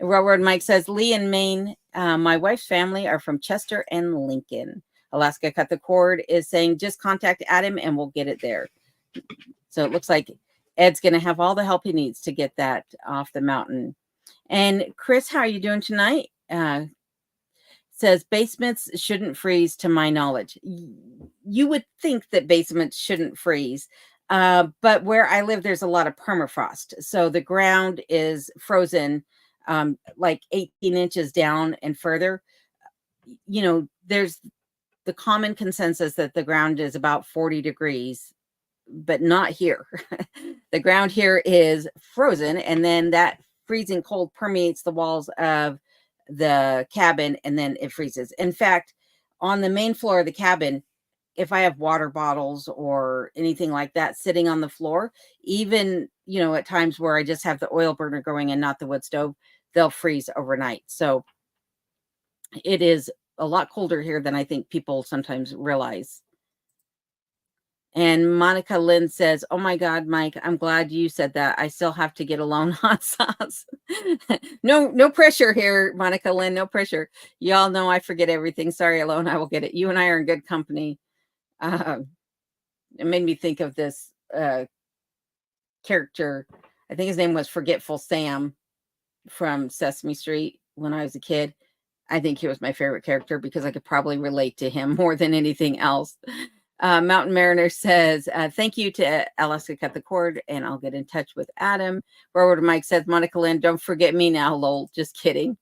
Railroad Mike says, Lee and Maine, my wife's family are from Chester and Lincoln. Alaska Cut the Cord is saying, just contact Adam and we'll get it there. So it looks like Ed's going to have all the help he needs to get that off the mountain. And Chris, how are you doing tonight? Says basements shouldn't freeze to my knowledge. You would think that basements shouldn't freeze. But where I live, there's a lot of permafrost. So the ground is frozen like 18 inches down and further. You know, there's the common consensus that the ground is about 40 degrees, but not here. The ground here is frozen, and then that freezing cold permeates the walls of the cabin, and then it freezes. In fact, on the main floor of the cabin, if I have water bottles or anything like that sitting on the floor, even, you know, at times where I just have the oil burner going and not the wood stove, they'll freeze overnight. So it is a lot colder here than I think people sometimes realize. And Monica Lynn says, oh my God, Mike, I'm glad you said that. I still have to get Alone hot sauce. No pressure here, Monica Lynn, no pressure. Y'all know I forget everything. Sorry, Alone, I will get it. You and I are in good company. It made me think of this character. I think his name was Forgetful Sam from Sesame Street when I was a kid. I think he was my favorite character because I could probably relate to him more than anything else. Mountain Mariner says, thank you to Alaska Cut the Cord, and I'll get in touch with Adam. Railroad Mike says, Monica Lynn, don't forget me now, lol. Just kidding.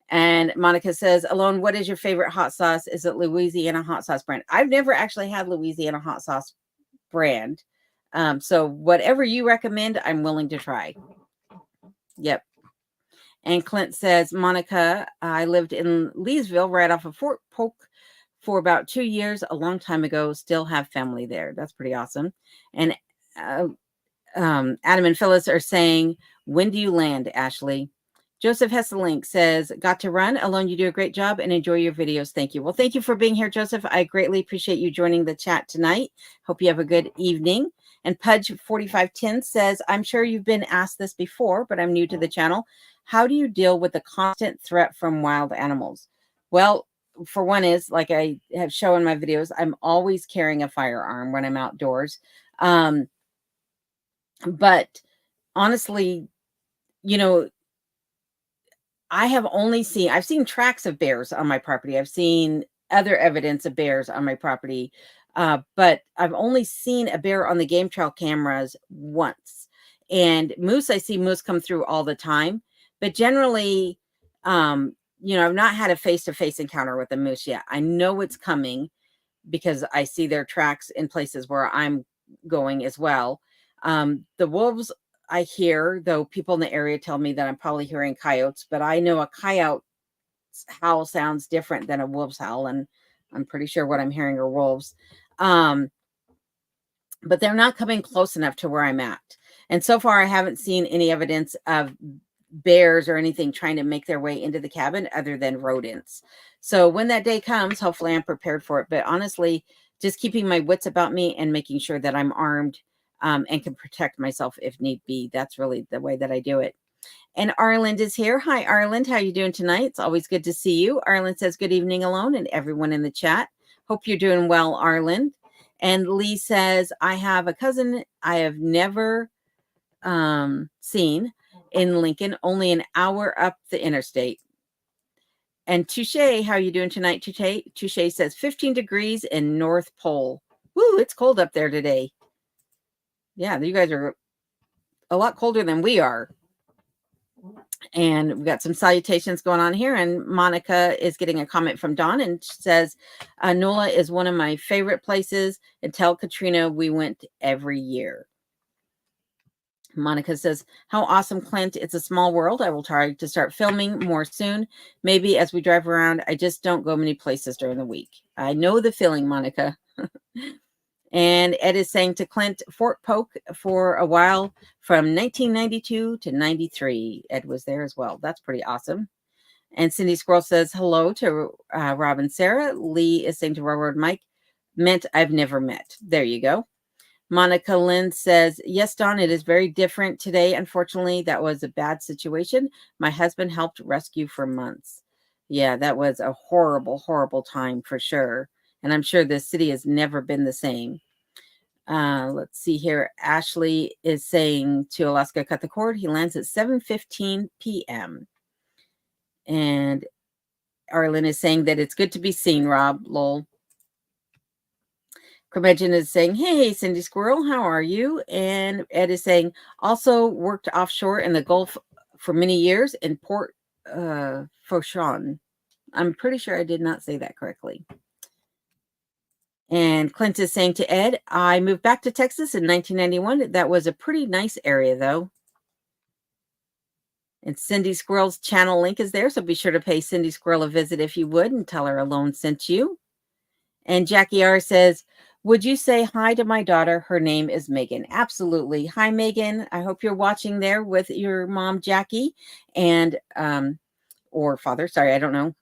And Monica says, Alone, what is your favorite hot sauce? Is it Louisiana hot sauce brand? I've never actually had Louisiana hot sauce brand. So whatever you recommend, I'm willing to try. Yep. And Clint says, Monica, I lived in Leesville right off of Fort Polk for about 2 years, a long time ago, still have family there. That's pretty awesome. And Adam and Phyllis are saying, when do you land, Ashley? Joseph Hesselink says, got to run. Alone, you do a great job and enjoy your videos. Thank you. Well, thank you for being here, Joseph. I greatly appreciate you joining the chat tonight. Hope you have a good evening. And Pudge4510 says, I'm sure you've been asked this before, but I'm new to the channel. How do you deal with the constant threat from wild animals? Well, for one is, like I have shown in my videos, I'm always carrying a firearm when I'm outdoors. But honestly, you know, I've seen tracks of bears on my property. I've seen other evidence of bears on my property. But I've only seen a bear on the game trail cameras once. And moose, I see moose come through all the time. But generally, you know, I've not had a face-to-face encounter with a moose yet. I know it's coming because I see their tracks in places where I'm going as well. The wolves I hear, though people in the area tell me that I'm probably hearing coyotes, but I know a coyote's howl sounds different than a wolf's howl, and I'm pretty sure what I'm hearing are wolves. But they're not coming close enough to where I'm at. And so far, I haven't seen any evidence of bears or anything trying to make their way into the cabin other than rodents. So when that day comes, hopefully I'm prepared for it. But honestly, just keeping my wits about me and making sure that I'm armed and can protect myself if need be. That's really the way that I do it. And Arland is here. Hi, Arland. How you doing tonight? It's always good to see you. Arland says good evening alone and everyone in the chat. Hope you're doing well, Arland. And Lee says, I have a cousin I have never seen in Lincoln, only an hour up the interstate. And Touche, how are you doing tonight? Touche says 15 degrees in North Pole. Woo, it's cold up there today. Yeah, you guys are a lot colder than we are. And we've got some salutations going on here. And Monica is getting a comment from Dawn and says, NOLA is one of my favorite places. Until Katrina, we went every year. Monica says, how awesome, Clint. It's a small world. I will try to start filming more soon. Maybe as we drive around. I just don't go many places during the week. I know the feeling, Monica. And Ed is saying to Clint, Fort Polk for a while from 1992 to 93. Ed was there as well. That's pretty awesome. And Cindy Squirrel says hello to Rob and Sarah. Lee is saying to Railroad Mike, meant I've never met. There you go. Monica Lynn says, yes, Dawn, it is very different today. Unfortunately, that was a bad situation. My husband helped rescue for months. Yeah, that was a horrible, horrible time for sure. And I'm sure the city has never been the same. Let's see here. Ashley is saying to Alaska Cut the Cord. He lands at 7:15 p.m. And Arlen is saying that it's good to be seen, Rob. Lol. Curmudgeon is saying, hey, Cindy Squirrel, how are you? And Ed is saying, also worked offshore in the Gulf for many years in Port Fourchon. I'm pretty sure I did not say that correctly. And Clint is saying to Ed, I moved back to Texas in 1991. That was a pretty nice area, though. And Cindy Squirrel's channel link is there, so be sure to pay Cindy Squirrel a visit if you would and tell her Alone sent you. And Jackie R says, would you say hi to my daughter? Her name is Megan. Absolutely. Hi, Megan. I hope you're watching there with your mom, Jackie, and or father. Sorry, I don't know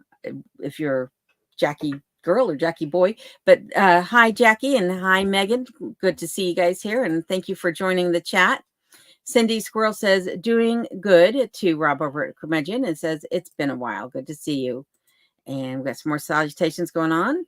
if you're Jackie girl or Jackie boy, but hi, Jackie, and hi, Megan. Good to see you guys here, and thank you for joining the chat. Cindy Squirrel says, doing good to Rob over at Curmudgeon and says, it's been a while. Good to see you. And we've got some more salutations going on.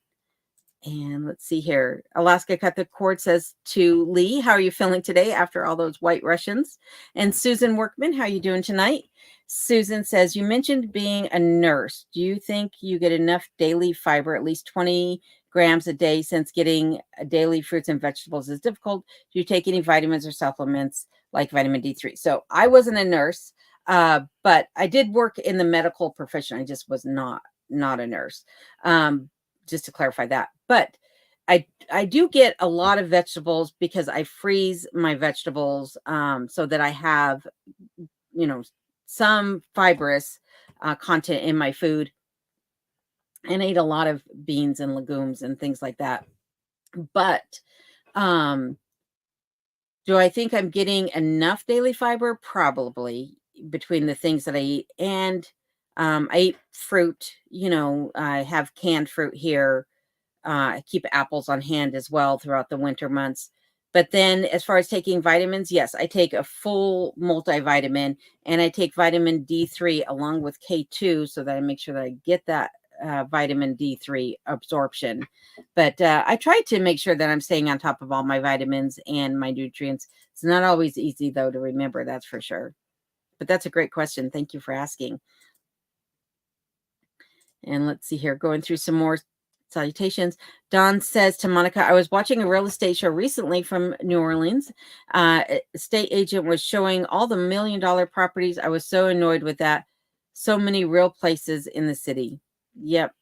And let's see here. Alaska Cut the Cord says to Lee, how are you feeling today after all those white Russians? And Susan Workman, how are you doing tonight? Susan says, you mentioned being a nurse. Do you think you get enough daily fiber, at least 20 grams a day, since getting daily fruits and vegetables is difficult? Do you take any vitamins or supplements like vitamin D3? So I wasn't a nurse, but I did work in the medical profession. I just was not a nurse. Just to clarify that. But I do get a lot of vegetables because I freeze my vegetables so that I have, some fibrous content in my food. And I eat a lot of beans and legumes and things like that. But do I think I'm getting enough daily fiber? Probably, between the things that I eat. And I eat fruit, I have canned fruit here. I keep apples on hand as well throughout the winter months. But then as far as taking vitamins, yes, I take a full multivitamin and I take vitamin D3 along with K2 so that I make sure that I get that vitamin D3 absorption. But I try to make sure that I'm staying on top of all my vitamins and my nutrients. It's not always easy, though, to remember, that's for sure. But that's a great question. Thank you for asking. And let's see here, going through some more salutations. Don says to Monica, I was watching a real estate show recently from New Orleans. Estate agent was showing all the $1 million properties. I was so annoyed with that. So many real places in the city. Yep.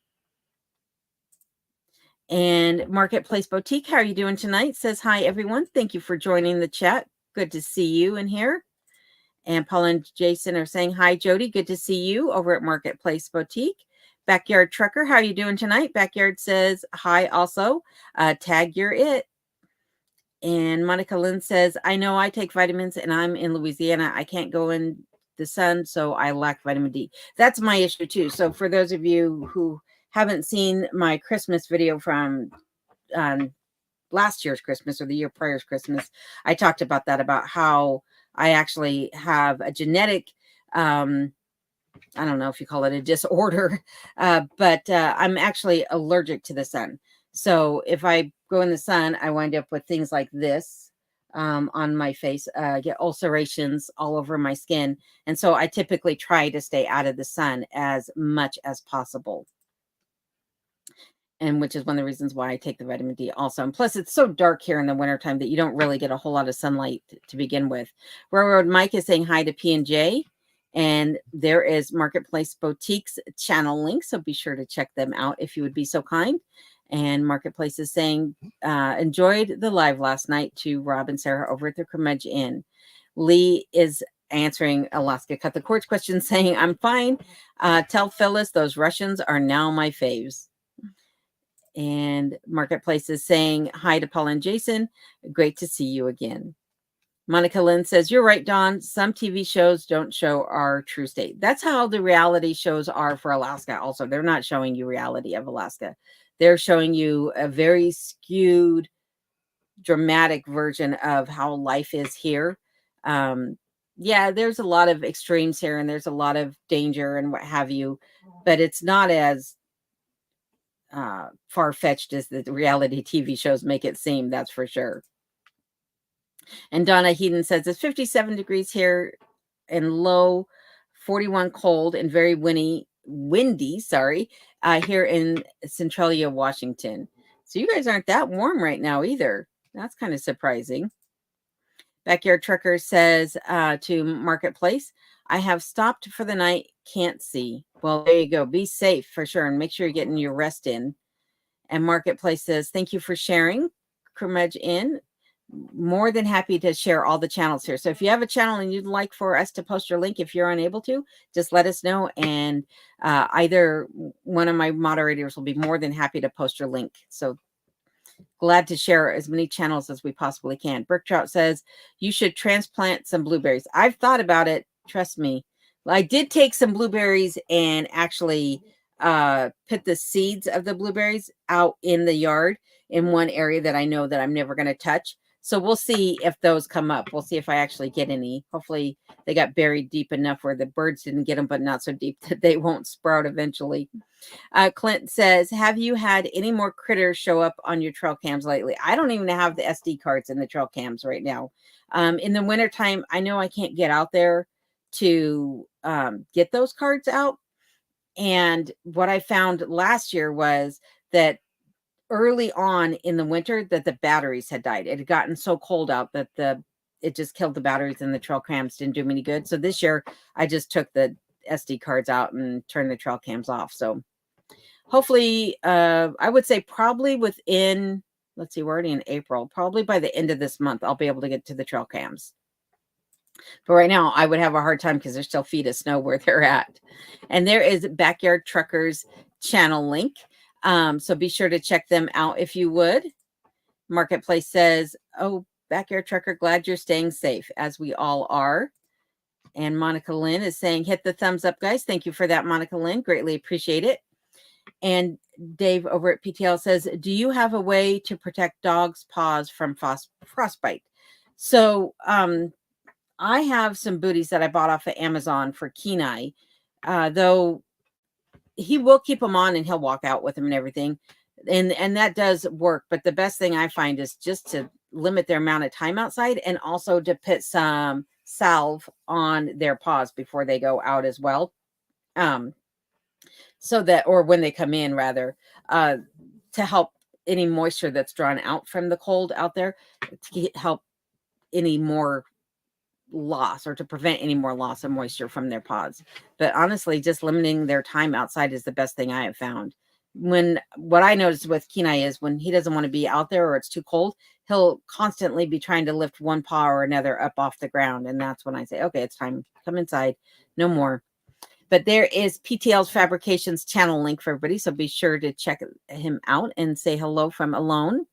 And Marketplace Boutique, how are you doing tonight? Says, hi, everyone. Thank you for joining the chat. Good to see you in here. And Paul and Jason are saying, hi, Jody. Good to see you over at Marketplace Boutique. Backyard Trucker, how are you doing tonight? Backyard says, hi also. Tag, you're it. And Monica Lynn says, I know I take vitamins and I'm in Louisiana. I can't go in the sun, so I lack vitamin D. That's my issue too. So for those of you who haven't seen my Christmas video from last year's Christmas or the year prior's Christmas, I talked about that, about how I actually have a genetic, I don't know if you call it a disorder, but I'm actually allergic to the sun. So if I go in the sun, I wind up with things like this on my face, get ulcerations all over my skin. And so I typically try to stay out of the sun as much as possible. And which is one of the reasons why I take the vitamin D also. And plus, it's so dark here in the wintertime that you don't really get a whole lot of sunlight to begin with. Railroad Mike is saying hi to P&J. And there is Marketplace Boutiques channel link, so be sure to check them out if you would be so kind. And Marketplace is saying, enjoyed the live last night to Rob and Sarah over at the Cremage Inn. Lee is answering Alaska Cut the Cords question, saying, I'm fine. Tell Phyllis those Russians are now my faves. And Marketplace is saying hi to Paul and Jason. Great to see you again. Monica Lynn says, you're right, Dawn. Some TV shows don't show our true state. That's how the reality shows are for Alaska. Also, they're not showing you reality of Alaska. They're showing you a very skewed, dramatic version of how life is here. Yeah, there's a lot of extremes here and there's a lot of danger and what have you, but it's not as far-fetched as the reality TV shows make it seem, that's for sure. And Donna Heaton says it's 57 degrees here and low, 41 cold and very windy, here in Centralia, Washington. So you guys aren't that warm right now either. That's kind of surprising. Backyard Trucker says to Marketplace, I have stopped for the night, can't see. Well, there you go. Be safe for sure and make sure you're getting your rest in. And Marketplace says, thank you for sharing. Cremage Inn. More than happy to share all the channels here. So if you have a channel and you'd like for us to post your link, if you're unable to, just let us know. And either one of my moderators will be more than happy to post your link. So glad to share as many channels as we possibly can. Brick Trout says, you should transplant some blueberries. I've thought about it. Trust me. I did take some blueberries and actually put the seeds of the blueberries out in the yard in one area that I know that I'm never going to touch. So we'll see if those come up. We'll see if I actually get any. Hopefully they got buried deep enough where the birds didn't get them, but not so deep that they won't sprout eventually. Clint says, have you had any more critters show up on your trail cams lately? I don't even have the SD cards in the trail cams right now. In the wintertime, I know I can't get out there to get those cards out. And what I found last year was that early on in the winter that the batteries had died. It had gotten so cold out that it just killed the batteries and the trail cams didn't do me any good. So this year I just took the SD cards out and turned the trail cams off. So hopefully I would say probably within, let's see, we're already in April, probably by the end of this month, I'll be able to get to the trail cams. But right now I would have a hard time because there's still feet of snow where they're at. And there is Backyard Truckers channel link. So be sure to check them out if you would. Marketplace says, oh, Backyard Trucker, glad you're staying safe, as we all are. And Monica Lynn is saying, hit the thumbs up, guys. Thank you for that, Monica Lynn. Greatly appreciate it. And Dave over at PTL says, do you have a way to protect dogs' paws from frostbite? So I have some booties that I bought off of Amazon for Kenai, though he will keep them on and he'll walk out with them and everything. And that does work. But the best thing I find is just to limit their amount of time outside and also to put some salve on their paws before they go out as well. So that, or when they come in rather, to help any moisture that's drawn out from the cold out there, to help any more loss or to prevent any more loss of moisture from their pods. But honestly, just limiting their time outside is the best thing I have found. What I noticed with Kenai is when he doesn't want to be out there or it's too cold, he'll constantly be trying to lift one paw or another up off the ground. And that's when I say, okay, it's time, come inside, no more. But there is PTL's Fabrications channel link for everybody. So be sure to check him out and say hello from Alone.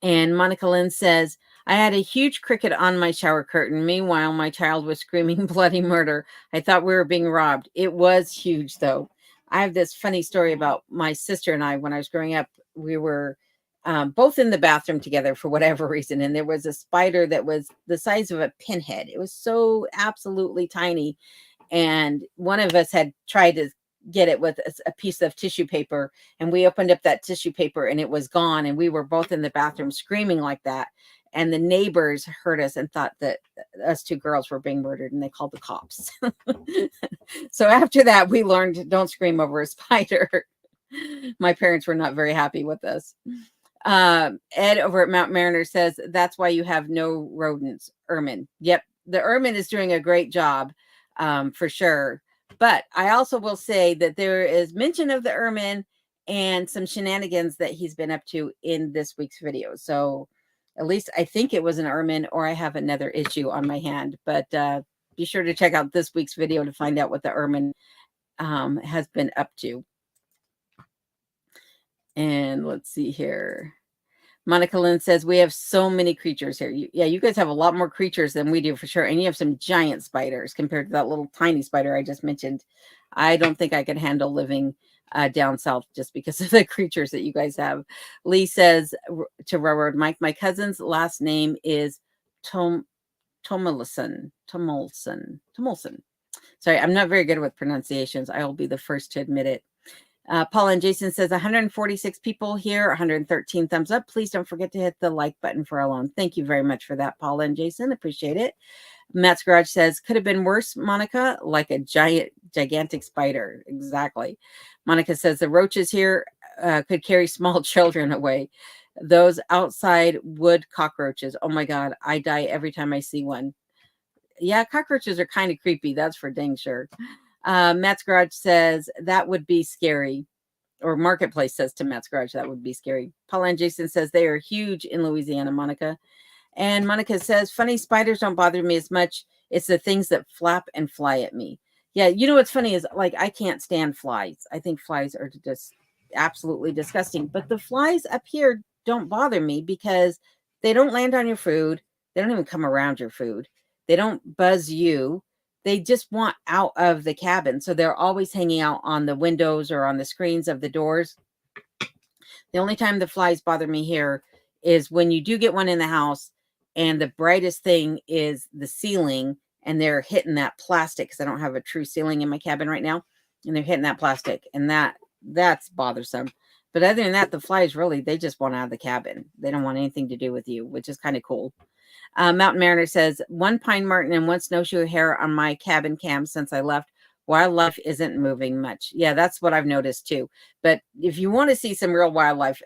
And Monica Lynn says, I had a huge cricket on my shower curtain. Meanwhile, my child was screaming bloody murder. I thought we were being robbed. It was huge, though. I have this funny story about my sister and I. When I was growing up, we were both in the bathroom together for whatever reason. And there was a spider that was the size of a pinhead. It was so absolutely tiny. And one of us had tried to get it with a piece of tissue paper, and we opened up that tissue paper and it was gone, and we were both in the bathroom screaming like that, and the neighbors heard us and thought that us two girls were being murdered, and they called the cops. So after that we learned, don't scream over a spider. My parents were not very happy with us. Ed over at Mount Mariner says, that's why you have no rodents, ermine. Yep, the ermine is doing a great job, for sure. But I also will say that there is mention of the ermine and some shenanigans that he's been up to in this week's video. So at least I think it was an ermine, or I have another issue on my hand. But be sure to check out this week's video to find out what the ermine has been up to. And let's see here. Monica Lynn says, we have so many creatures here. Yeah, you guys have a lot more creatures than we do for sure. And you have some giant spiders compared to that little tiny spider I just mentioned. I don't think I could handle living down south just because of the creatures that you guys have. Lee says to Railroad Mike, my cousin's last name is Tomulson. Sorry, I'm not very good with pronunciations. I will be the first to admit it. Paula and Jason says 146 people here, 113 thumbs up. Please don't forget to hit the like button for Alone. Thank you very much for that, Paula and Jason. Appreciate it. Matt's Garage says, could have been worse, Monica, like a gigantic spider. Exactly. Monica says the roaches here could carry small children away. Those outside wood cockroaches. Oh my God, I die every time I see one. Yeah, cockroaches are kind of creepy. That's for dang sure. Matt's Garage says that would be scary, or Marketplace says to Matt's Garage that would be scary. Paula and Jason says they are huge in Louisiana, Monica. And Monica says funny spiders don't bother me as much. It's the things that flap and fly at me. Yeah, you know what's funny is like I can't stand flies. I think flies are just absolutely disgusting. But the flies up here don't bother me because they don't land on your food. They don't even come around your food. They don't buzz you. They just want out of the cabin. So they're always hanging out on the windows or on the screens of the doors. The only time the flies bother me here is when you do get one in the house and the brightest thing is the ceiling and they're hitting that plastic, because I don't have a true ceiling in my cabin right now, and they're hitting that plastic, and that's bothersome. But other than that, the flies really, they just want out of the cabin. They don't want anything to do with you, which is kind of cool. Mountain Mariner says, one pine marten and one snowshoe hare on my cabin cam since I left. Wildlife isn't moving much. Yeah, that's what I've noticed too. But if you want to see some real wildlife,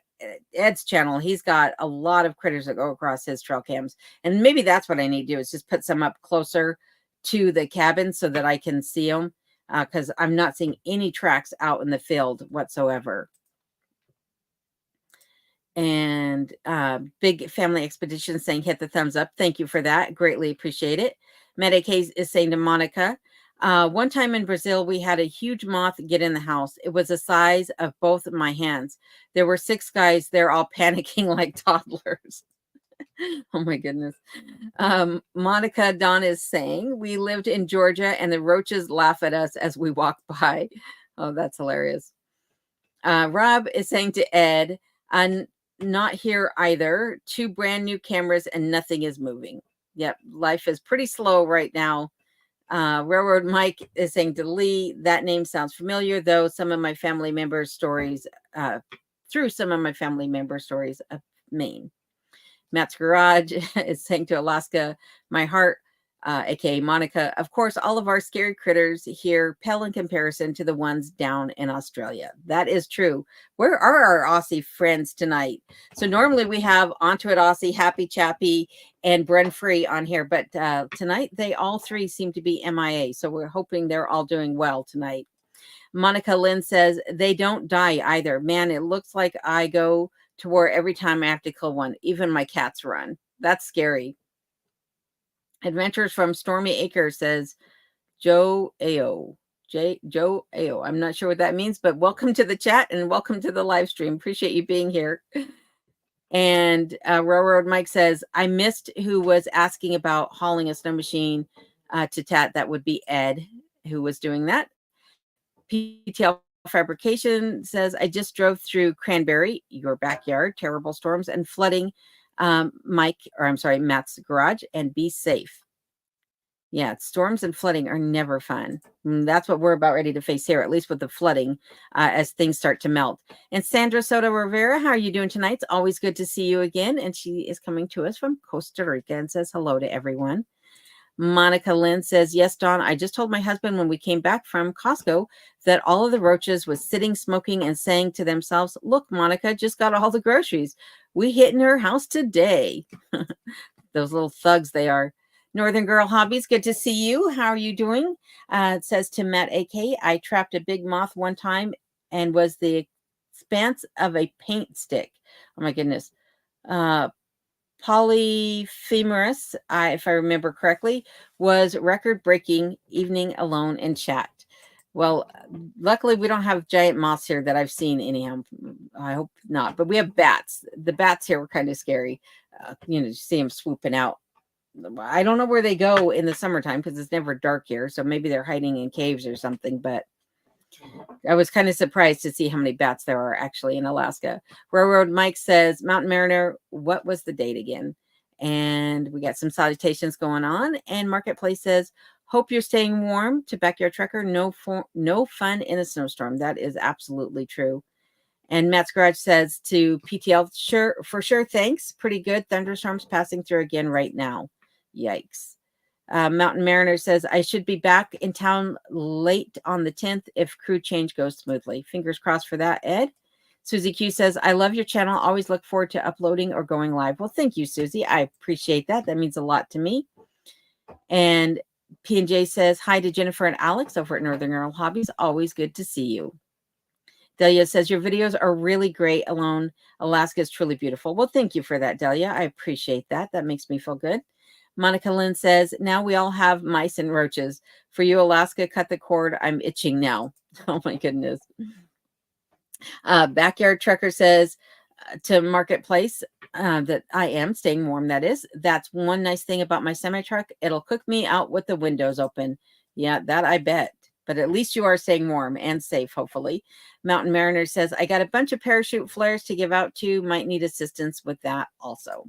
Ed's channel, he's got a lot of critters that go across his trail cams. And maybe that's what I need to do, is just put some up closer to the cabin so that I can see them. Because I'm not seeing any tracks out in the field whatsoever. And Big Family Expedition saying hit the thumbs up. Thank you for that. Greatly appreciate it. Medic is saying to Monica, one time in Brazil, we had a huge moth get in the house. It was the size of both of my hands. There were 6 guys there all panicking like toddlers. Oh my goodness. Monica Don is saying, we lived in Georgia and the roaches laugh at us as we walk by. Oh, that's hilarious. Rob is saying to Ed, not here either. 2 brand new cameras and nothing is moving. Yep, life is pretty slow right now. Railroad Mike is saying to Lee, that name sounds familiar, though some of my family members' stories, through some of my family member stories of Maine. Matt's Garage is saying to Alaska, my heart, aka Monica, of course, all of our scary critters here pale in comparison to the ones down in Australia. That is true. Where are our Aussie friends tonight? So normally we have Onto It Aussie, Happy Chappy, and Bren Free on here, but tonight they all 3 seem to be MIA. So we're hoping they're all doing well tonight. Monica Lynn says they don't die either. Man, it looks like I go to war every time I have to kill one. Even my cats run. That's scary. Adventures from Stormy Acres says Joe Ao. Joe Ao. I'm not sure what that means, but welcome to the chat and welcome to the live stream. Appreciate you being here. And Railroad Mike says, I missed who was asking about hauling a snow machine to Tat. That would be Ed who was doing that. PTL Fabrication says, I just drove through Cranberry, your backyard, terrible storms and flooding. Matt's garage, and be safe. Yeah, storms and flooding are never fun. That's what we're about ready to face here, at least with the flooding as things start to melt. And Sandra Soto Rivera, how are you doing tonight? It's always good to see you again. And she is coming to us from Costa Rica and says hello to everyone. Monica Lynn says, yes, Dawn, I just told my husband when we came back from Costco that all of the roaches was sitting smoking and saying to themselves, look, Monica just got all the groceries. We hit in her house today. Those little thugs they are. Northern Girl Hobbies, good to see you. How are you doing? It says to Matt AK, I trapped a big moth one time and was the expanse of a paint stick. Oh my goodness. Polyphemerus, if I remember correctly, was record-breaking evening alone in chat. Well, luckily we don't have giant moths here that I've seen anyhow. I hope not, but we have bats. The bats here were kind of scary. You see them swooping out. I don't know where they go in the summertime because it's never dark here. So maybe they're hiding in caves or something, but I was kind of surprised to see how many bats there are actually in Alaska. Railroad Mike says, Mountain Mariner, what was the date again? And we got some salutations going on. And Marketplace says, hope you're staying warm. To Backyard Trucker, no fun in a snowstorm. That is absolutely true. And Matt's Garage says to PTL, for sure, thanks. Pretty good. Thunderstorms passing through again right now. Yikes. Mountain Mariner says, I should be back in town late on the 10th if crew change goes smoothly. Fingers crossed for that, Ed. Susie Q says, I love your channel. Always look forward to uploading or going live. Well, thank you, Susie. I appreciate that. That means a lot to me. And P&J says, hi to Jennifer and Alex over at Northern Girl Hobbies. Always good to see you. Delia says, your videos are really great alone. Alaska is truly beautiful. Well, thank you for that, Delia. I appreciate that. That makes me feel good. Monica Lynn says, now we all have mice and roaches. For you, Alaska, cut the cord. I'm itching now. Oh, my goodness. Backyard Trucker says to Marketplace that I am staying warm, that is. That's one nice thing about my semi-truck. It'll cook me out with the windows open. Yeah, that I bet. But at least you are staying warm and safe, hopefully. Mountain Mariner says, I got a bunch of parachute flares to give out to. Might need assistance with that also.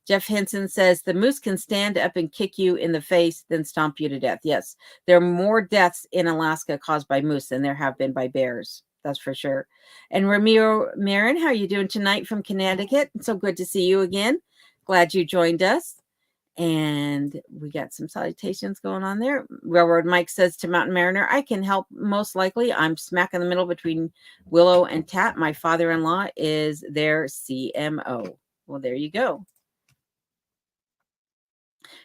Jeff Henson says, the moose can stand up and kick you in the face, then stomp you to death. Yes, there are more deaths in Alaska caused by moose than there have been by bears. That's for sure. And Ramiro Marin, how are you doing tonight from Connecticut? It's so good to see you again. Glad you joined us. And we got some salutations going on there. Railroad Mike says to Mountain Mariner, I can help most likely. I'm smack in the middle between Willow and Tat. My father-in-law is their CMO. Well, there you go.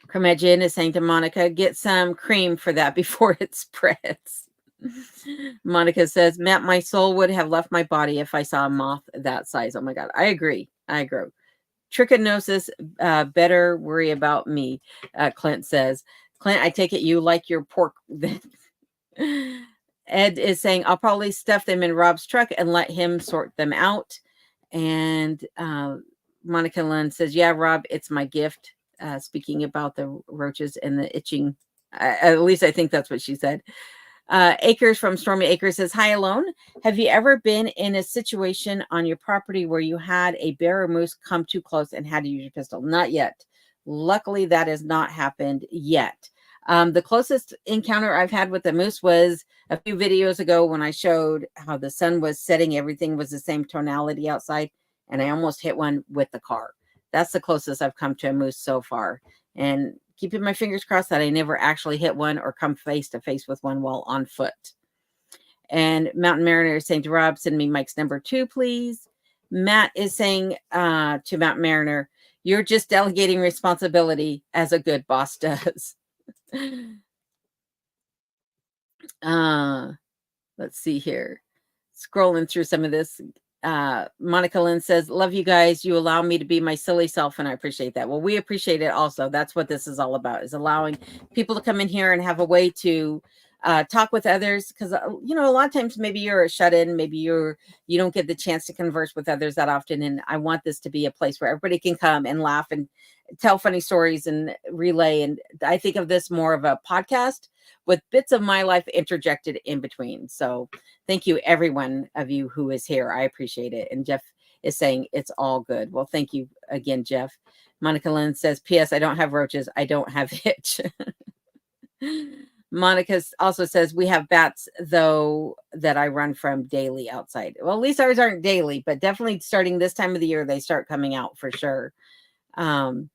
Curmudgeon is saying to Monica, get some cream for that before it spreads. Monica says, Matt, my soul would have left my body if I saw a moth that size. Oh my God. I agree. Trichinosis, better worry about me, Clint says. Clint, I take it you like your pork. Ed is saying, I'll probably stuff them in Rob's truck and let him sort them out. And Monica Lynn says, yeah, Rob, it's my gift. Speaking about the roaches and the itching. At least I think that's what she said. Acres from Stormy Acres says, hi, Alone. Have you ever been in a situation on your property where you had a bear or moose come too close and had to use your pistol? Not yet. Luckily, that has not happened yet. The closest encounter I've had with a moose was a few videos ago when I showed how the sun was setting. Everything was the same tonality outside, and I almost hit one with the car. That's the closest I've come to a moose so far. And keeping my fingers crossed that I never actually hit one or come face to face with one while on foot. And Mountain Mariner is saying to Rob, send me Mike's number 2, please. Matt is saying to Mountain Mariner, you're just delegating responsibility as a good boss does. Let's see here. Scrolling through some of this. Monica Lynn says, love you guys. You allow me to be my silly self, and I appreciate that. Well, we appreciate it also. That's what this is all about, is allowing people to come in here and have a way to talk with others, because you know, a lot of times maybe you're a shut-in, maybe you don't get the chance to converse with others that often, and I want this to be a place where everybody can come and laugh and tell funny stories and relay. And I think of this more of a podcast with bits of my life interjected in between. So thank you, every one of you who is here. I appreciate it. And Jeff is saying it's all good. Well, thank you again, Jeff. Monica Lynn says, P.S. I don't have roaches. I don't have itch. Monica also says, we have bats, though, that I run from daily outside. Well, at least ours aren't daily, but definitely starting this time of the year, they start coming out for sure. And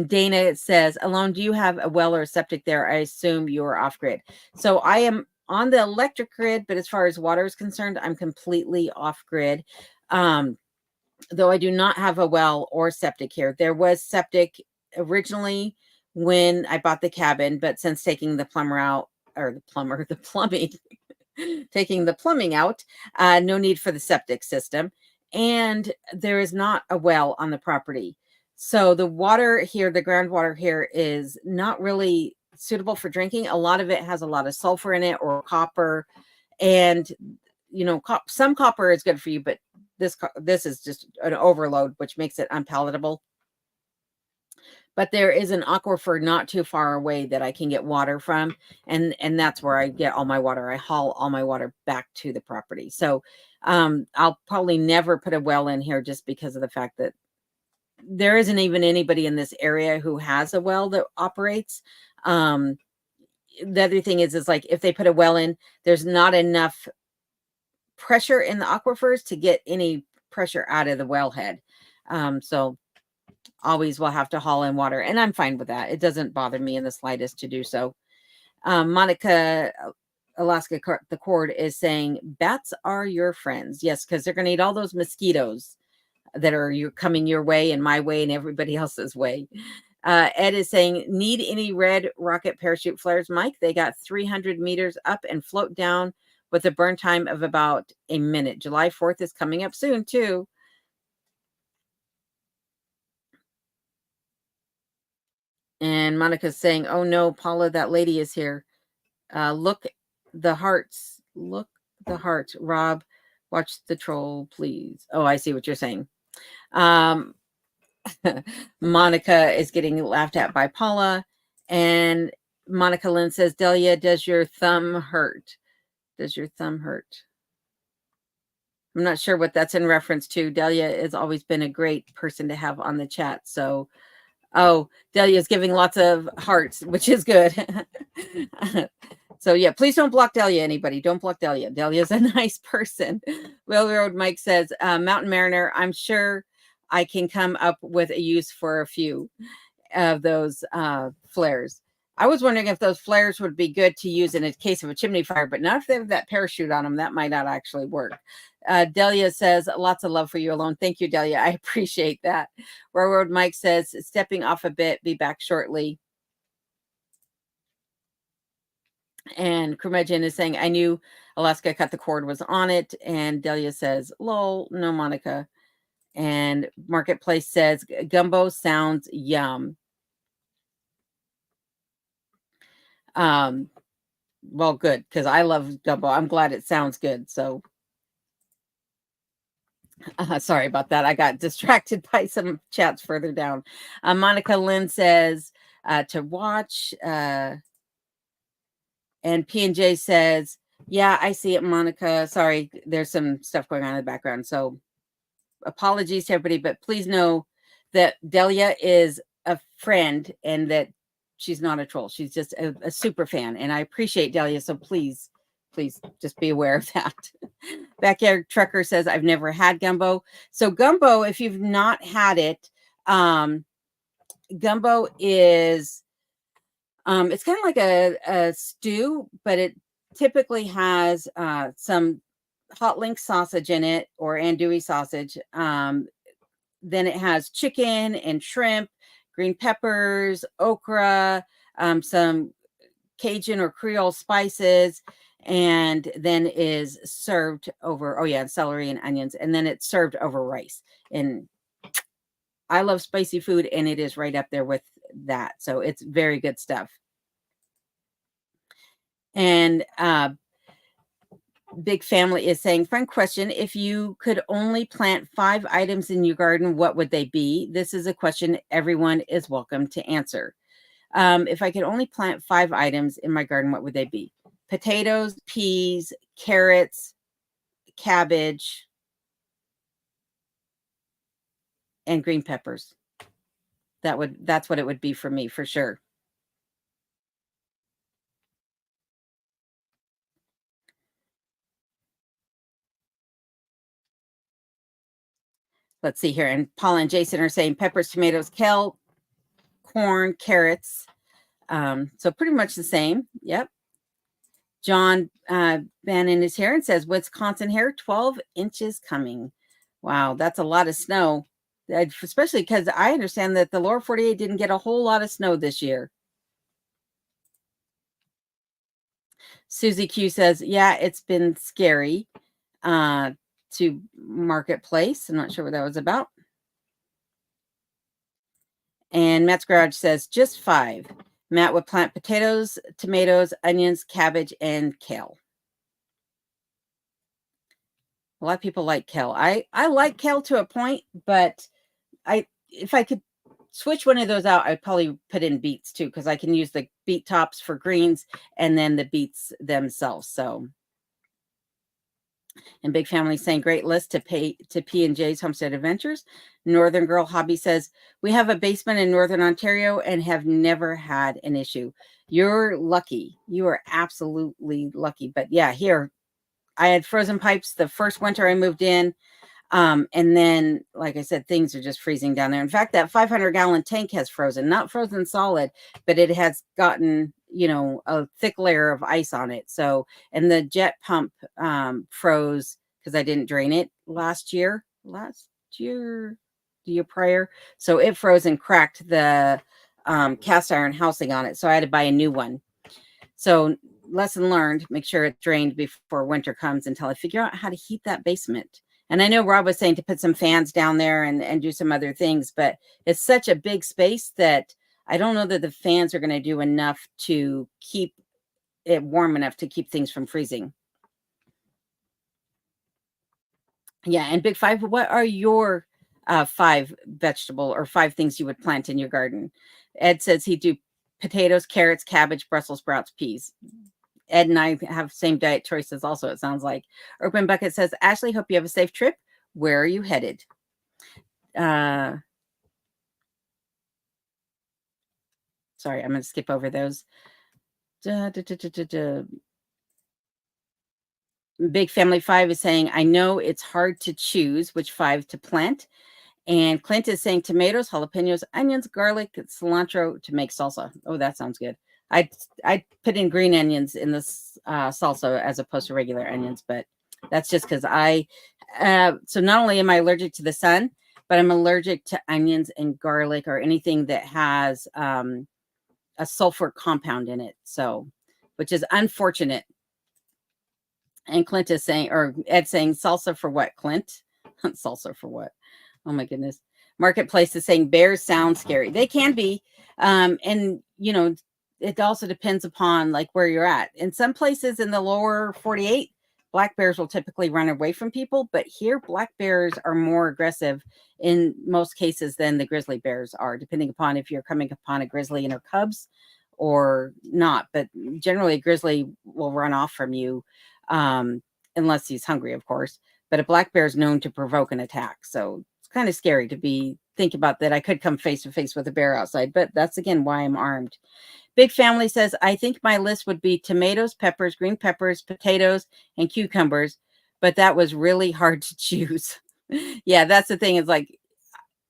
Dana says, Alone, do you have a well or a septic there? I assume you're off grid. So I am on the electric grid, but as far as water is concerned, I'm completely off grid. Though I do not have a well or septic here. There was septic originally when I bought the cabin, but since taking the plumber out, or the plumbing, taking the plumbing out, no need for the septic system. And there is not a well on the property. So the water here, the groundwater here, is not really suitable for drinking. A lot of it has a lot of sulfur in it, or copper. And, you know, some copper is good for you, but this is just an overload, which makes it unpalatable. But there is an aquifer not too far away that I can get water from, and that's where I get all my water. I haul all my water back to the property. So I'll probably never put a well in here, just because of the fact that there isn't even anybody in this area who has a well that operates. The other thing is like, if they put a well in, there's not enough pressure in the aquifers to get any pressure out of the wellhead. So always will have to haul in water, and I'm fine with that. It doesn't bother me in the slightest to do so. Monica Alaska the Cord is saying, bats are your friends. Yes, because they're going to eat all those mosquitoes that are coming your way and my way and everybody else's way. Ed is saying, need any red rocket parachute flares, Mike? They got 300 meters up and float down with a burn time of about a minute. July 4th is coming up soon, too. And Monica's saying, oh no, Paula, that lady is here. Look the hearts. Look the heart. Rob, watch the troll, please. Oh, I see what you're saying. Monica is getting laughed at by Paula. And Monica Lynn says, Delia, does your thumb hurt? Does your thumb hurt? I'm not sure what that's in reference to. Delia has always been a great person to have on the chat. So, oh, Delia's giving lots of hearts, which is good. So yeah, please don't block Delia, anybody. Don't block Delia. Delia's a nice person. Railroad Mike says, Mountain Mariner, I'm sure I can come up with a use for a few of those flares. I was wondering if those flares would be good to use in a case of a chimney fire, but not if they have that parachute on them. That might not actually work. Delia says, lots of love for you, Alone. Thank you, Delia. I appreciate that. Railroad Mike says, stepping off a bit, be back shortly. And Curmudgeon is saying, I knew Alaska Cut the Cord was on it. And Delia says, lol, no, Monica. And Marketplace says, gumbo sounds yum. Well, good, because I love gumbo. I'm glad it sounds good. So sorry about that. I got distracted by some chats further down. Monica Lynn says to watch. And P&J says, yeah, I see it, Monica. Sorry, there's some stuff going on in the background. So apologies to everybody, but please know that Delia is a friend and that she's not a troll. She's just a super fan. And I appreciate Delia. So please just be aware of that. Backyard Trucker says, I've never had gumbo. So gumbo, if you've not had it, gumbo is, it's kind of like a stew, but it typically has some hot link sausage in it, or andouille sausage. Then it has chicken and shrimp, green peppers, okra, some Cajun or Creole spices, and then is served over, celery and onions, and then it's served over rice. And I love spicy food, and it is right up there with that. So it's very good stuff. And Big Family is saying, friend question, if you could only plant 5 items in your garden, what would they be? This is a question everyone is welcome to answer. If I could only plant 5 items in my garden, what would they be? Potatoes, peas, carrots, cabbage, and green peppers. That's what it would be for me, for sure. Let's see here. And Paula and Jason are saying peppers, tomatoes, kale, corn, carrots. So pretty much the same. Yep. John Bannon is here and says, Wisconsin here, 12 inches coming. Wow, that's a lot of snow. Especially because I understand that the lower 48 didn't get a whole lot of snow this year. Susie Q says, yeah, it's been scary to Marketplace. I'm not sure what that was about. And Matt's Garage says, just 5. Matt would plant potatoes, tomatoes, onions, cabbage, and kale. A lot of people like kale. I like kale to a point, but if I could switch one of those out, I'd probably put in beets too, because I can use the beet tops for greens and then the beets themselves. So, and Big Family saying great list to P&J's Homestead Adventures. Northern Girl Hobby says we have a basement in Northern Ontario and have never had an issue. You're lucky. You are absolutely lucky. But yeah, here I had frozen pipes the first winter I moved in. And then, like I said, things are just freezing down there. In fact, that 500-gallon tank has frozen, not frozen solid, but it has gotten, a thick layer of ice on it. So, and the jet pump froze because I didn't drain it last year, the year prior. So it froze and cracked the cast iron housing on it. So I had to buy a new one. So lesson learned, make sure it's drained before winter comes until I figure out how to heat that basement. And I know Rob was saying to put some fans down there and do some other things, but it's such a big space that I don't know that the fans are going to do enough to keep it warm enough to keep things from freezing. Yeah. And Big Five, what are your 5 vegetable or 5 things you would plant in your garden? Ed says he'd do potatoes, carrots, cabbage, Brussels sprouts, peas. Ed and I have same diet choices also, it sounds like. Urban Bucket says, Ashley, hope you have a safe trip. Where are you headed? Sorry, I'm going to skip over those. Big Family 5 is saying, I know it's hard to choose which 5 to plant. And Clint is saying tomatoes, jalapenos, onions, garlic, cilantro to make salsa. Oh, that sounds good. I put in green onions in this salsa as opposed to regular onions, but that's just because so not only am I allergic to the sun, but I'm allergic to onions and garlic or anything that has a sulfur compound in it. So, which is unfortunate. And Clint is saying, or Ed saying, salsa for what, Clint? Salsa for what? Oh my goodness. Marketplace is saying bears sound scary. They can be. And it also depends upon like where you're at. In some places in the lower 48, black bears will typically run away from people, but here black bears are more aggressive in most cases than the grizzly bears are, depending upon if you're coming upon a grizzly and her cubs or not. But generally a grizzly will run off from you unless he's hungry, of course. But a black bear is known to provoke an attack. So it's kind of scary to think about that. I could come face to face with a bear outside, but that's again why I'm armed. Big Family says, I think my list would be tomatoes, peppers, green peppers, potatoes, and cucumbers, but that was really hard to choose. Yeah, that's the thing. Is like,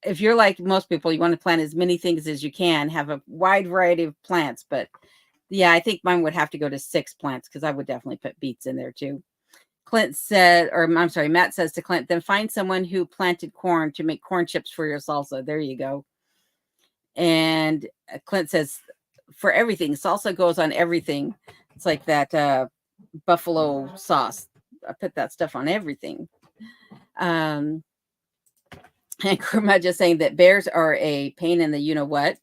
if you're like most people, you want to plant as many things as you can, have a wide variety of plants. But yeah, I think mine would have to go to 6 plants because I would definitely put beets in there too. Clint said, or I'm sorry, Matt says to Clint, then find someone who planted corn to make corn chips for your salsa. There you go. And Clint says, for everything, salsa goes on everything. It's like that buffalo sauce. I put that stuff on everything. And Kurma just saying that bears are a pain in the you-know-what.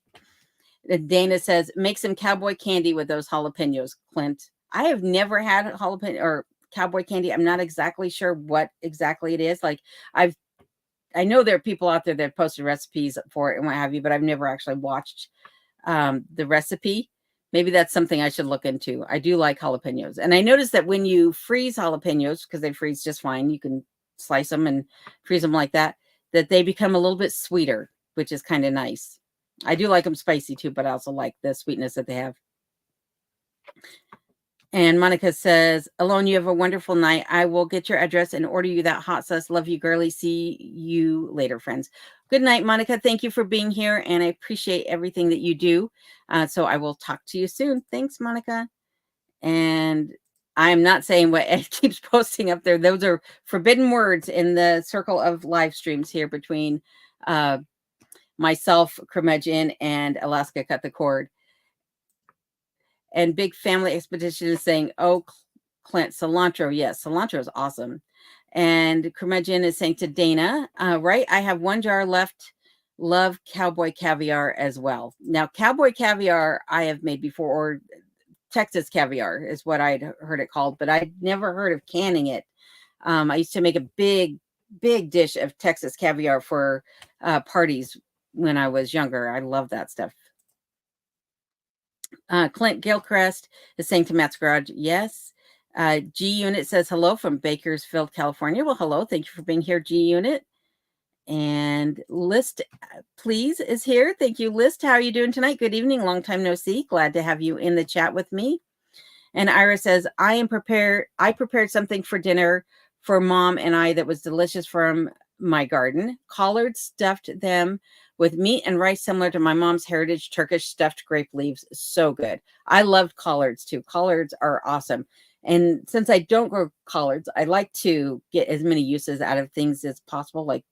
Dana says, make some cowboy candy with those jalapenos, Clint. I have never had jalapeno or cowboy candy. I'm not exactly sure what exactly it is. Like I know there are people out there that have posted recipes for it and what have you, but I've never actually watched the recipe. Maybe that's something I should look into. I do like jalapenos. And I noticed that when you freeze jalapenos, because they freeze just fine, you can slice them and freeze them like that, that they become a little bit sweeter, which is kind of nice. I do like them spicy too, but I also like the sweetness that they have. And Monica says, Alone, you have a wonderful night. I will get your address and order you that hot sauce. Love you, girly. See you later, friends. Good night, Monica. Thank you for being here, and I appreciate everything that you do. So I will talk to you soon. Thanks, Monica. And I'm not saying what Ed keeps posting up there. Those are forbidden words in the circle of live streams here between myself, Curmudgeon, and Alaska Cut the Cord. And Big Family Expedition is saying, oh, Clint, cilantro. Yes, cilantro is awesome. And Curmudgeon is saying to Dana, right, I have one jar left. Love cowboy caviar as well. Now, cowboy caviar I have made before, or Texas caviar is what I'd heard it called, but I'd never heard of canning it. I used to make a big dish of Texas caviar for parties when I was younger. I love that stuff. Clint Gilchrist is saying to Matt's Garage, yes. G Unit says hello from Bakersfield, California. Well, hello. Thank you for being here, G Unit. And List, please, is here. Thank you, List. How are you doing tonight? Good evening. Long time no see. Glad to have you in the chat with me. And Ira says, I prepared something for dinner for Mom and I that was delicious from my garden. Collards, stuffed them with meat and rice similar to my mom's heritage Turkish stuffed grape leaves. So good. I loved collards too. Collards are awesome. And since I don't grow collards, I like to get as many uses out of things as possible. Like,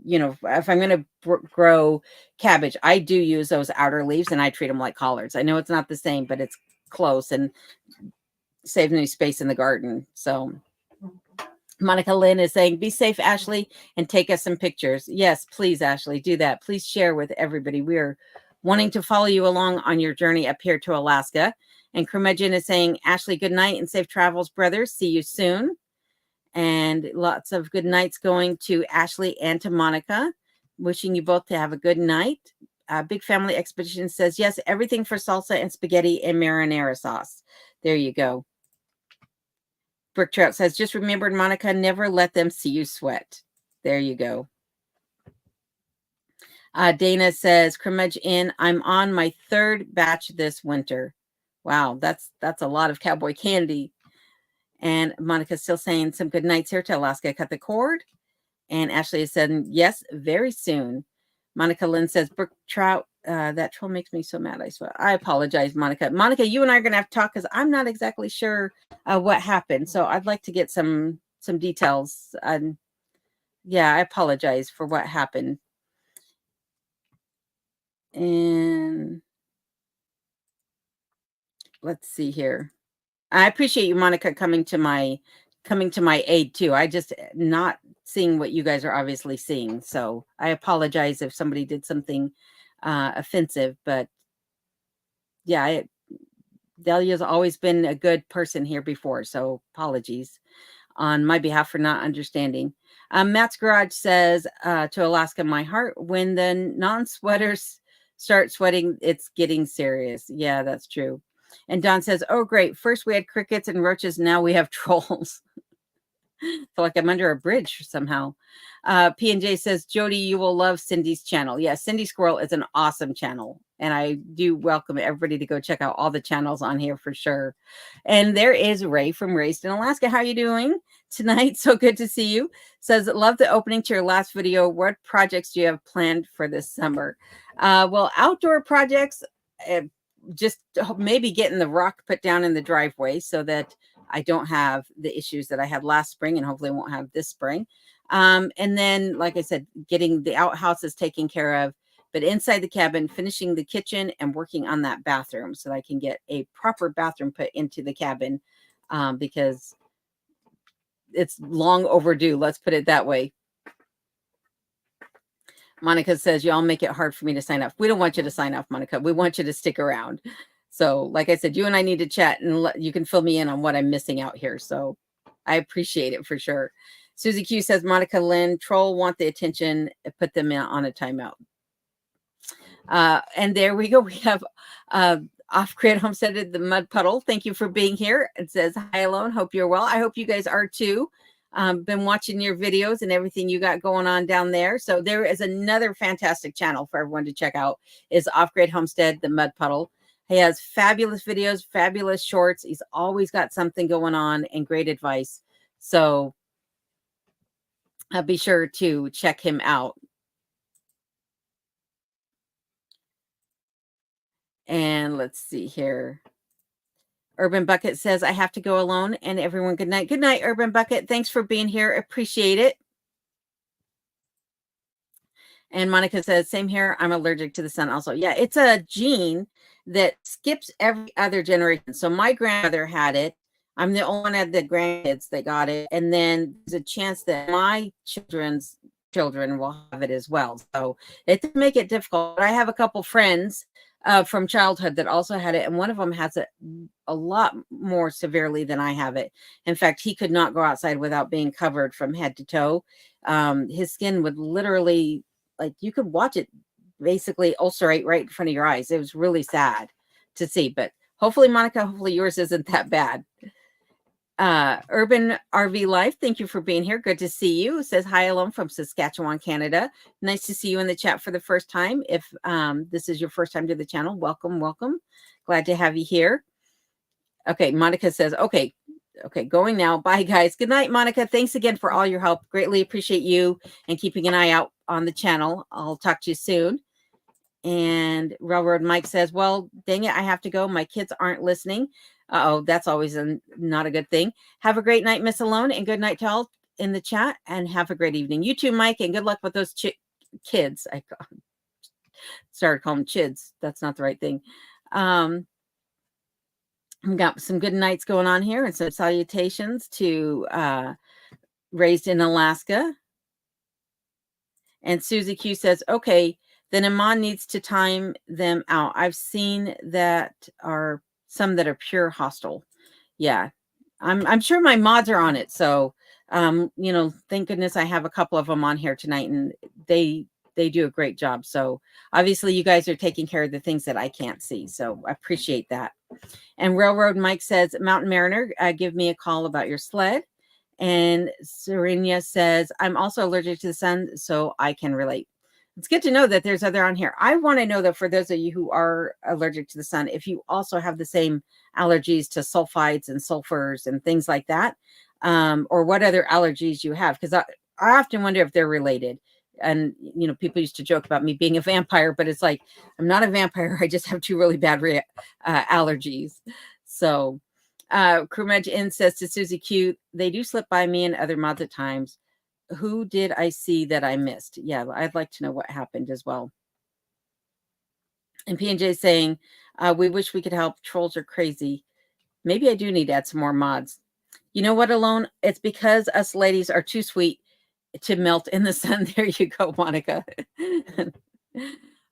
you know, if I'm going to grow cabbage, I do use those outer leaves and I treat them like collards. I know it's not the same, but it's close and save me space in the garden. So Monica Lynn is saying, be safe, Ashley, and take us some pictures. Yes, please, Ashley, do that. Please share with everybody. We are wanting to follow you along on your journey up here to Alaska. And Curmudgeon is saying, Ashley, good night and safe travels, brothers. See you soon. And lots of good nights going to Ashley and to Monica. Wishing you both to have a good night. Big Family Expedition says, yes, everything for salsa and spaghetti and marinara sauce. There you go. Brick Trout says, just remembered, Monica, never let them see you sweat. There you go. Dana says, Curmudgeon, I'm on my third batch this winter. Wow, that's a lot of cowboy candy. And Monica's still saying some good nights here to Alaska Cut the Cord. And Ashley has said, yes, very soon. Monica Lynn says, Brook Trout, that troll makes me so mad. I swear. I apologize, Monica. Monica, you and I are going to have to talk because I'm not exactly sure what happened. So I'd like to get some details. Yeah, I apologize for what happened. And let's see here. I appreciate you, Monica, coming to my aid too. I just not seeing what you guys are obviously seeing. So I apologize if somebody did something offensive, but yeah, Delia's always been a good person here before. So apologies on my behalf for not understanding. Matt's Garage says to Alaska, my heart, when the non-sweaters start sweating, it's getting serious. Yeah, that's true. And Don says, oh, great. First we had crickets and roaches. Now we have trolls. Feel like I'm under a bridge somehow. P&J says, Jody, you will love Cindy's channel. Yeah, Cindy Squirrel is an awesome channel. And I do welcome everybody to go check out all the channels on here for sure. And there is Ray from Raised in Alaska. How are you doing tonight? So good to see you. Says, love the opening to your last video. What projects do you have planned for this summer? Well, outdoor projects, just maybe getting the rock put down in the driveway so that I don't have the issues that I had last spring and hopefully won't have this spring. And then, like I said, getting the outhouses taken care of, but inside the cabin, finishing the kitchen and working on that bathroom so that I can get a proper bathroom put into the cabin because it's long overdue. Let's put it that way. Monica says, y'all make it hard for me to sign up. We don't want you to sign off, Monica. We want you to stick around. So like I said, you and I need to chat and you can fill me in on what I'm missing out here. So I appreciate it for sure. Susie Q says, Monica Lynn, troll want the attention, put them on a timeout. And there we go. We have Off-Grid Homesteaded the Mud Puddle. Thank you for being here. It says, hi, Alone. Hope you're well. I hope you guys are too. Been watching your videos and everything you got going on down there. So there is another fantastic channel for everyone to check out is Off-Grid Homestead, the Mud Puddle. He has fabulous videos, fabulous shorts. He's always got something going on and great advice. So be sure to check him out. And let's see here. Urban Bucket says, I have to go alone. And everyone, good night. Good night, Urban Bucket. Thanks for being here. Appreciate it. And Monica says, same here. I'm allergic to the sun also. Yeah, it's a gene that skips every other generation. So my grandmother had it. I'm the only one of the grandkids that got it. And then there's a chance that my children's children will have it as well. So it does make it difficult. I have a couple friends from childhood that also had it. And one of them has it a lot more severely than I have it. In fact, he could not go outside without being covered from head to toe. His skin would literally, like, you could watch it basically ulcerate right in front of your eyes. It was really sad to see, but hopefully, Monica, hopefully yours isn't that bad. Urban RV Life, thank you for being here. Good to see you. It says, hi, Alone from Saskatchewan, Canada. Nice to see you in the chat for the first time. If this is your first time to the channel, welcome, welcome. Glad to have you here. Okay, Monica says, okay, going now. Bye, guys. Good night, Monica. Thanks again for all your help. Greatly appreciate you and keeping an eye out on the channel. I'll talk to you soon. And Railroad Mike says, well, dang it, I have to go. My kids aren't listening. Uh-oh, that's always not a good thing. Have a great night, Miss Alone, and good night to all in the chat, and have a great evening. You too, Mike, and good luck with those kids. I started calling them chids. That's not the right thing. We've got some good nights going on here, and some salutations to Raised in Alaska. And Susie Q says, okay, then Iman needs to time them out. I've seen that are some that are pure hostile. Yeah, I'm sure my mods are on it. So, you know, thank goodness I have a couple of them on here tonight, and they do a great job. So obviously you guys are taking care of the things that I can't see. So I appreciate that. And Railroad Mike says, Mountain Mariner, give me a call about your sled. And Serena says, I'm also allergic to the sun, so I can relate. It's good to know that there's other on here. I want to know that for those of you who are allergic to the sun, if you also have the same allergies to sulfides and sulfurs and things like that, or what other allergies you have, because I often wonder if they're related. And, you know, people used to joke about me being a vampire, but it's like, I'm not a vampire. I just have two really bad allergies. So Crewmedge Inn says to Susie Q, they do slip by me and other mods at times. Who did I see that I missed? Yeah, I'd like to know what happened as well. And P&J saying, we wish we could help. Trolls are crazy. Maybe I do need to add some more mods. You know what, Alone? It's because us ladies are too sweet to melt in the sun. There you go, Monica.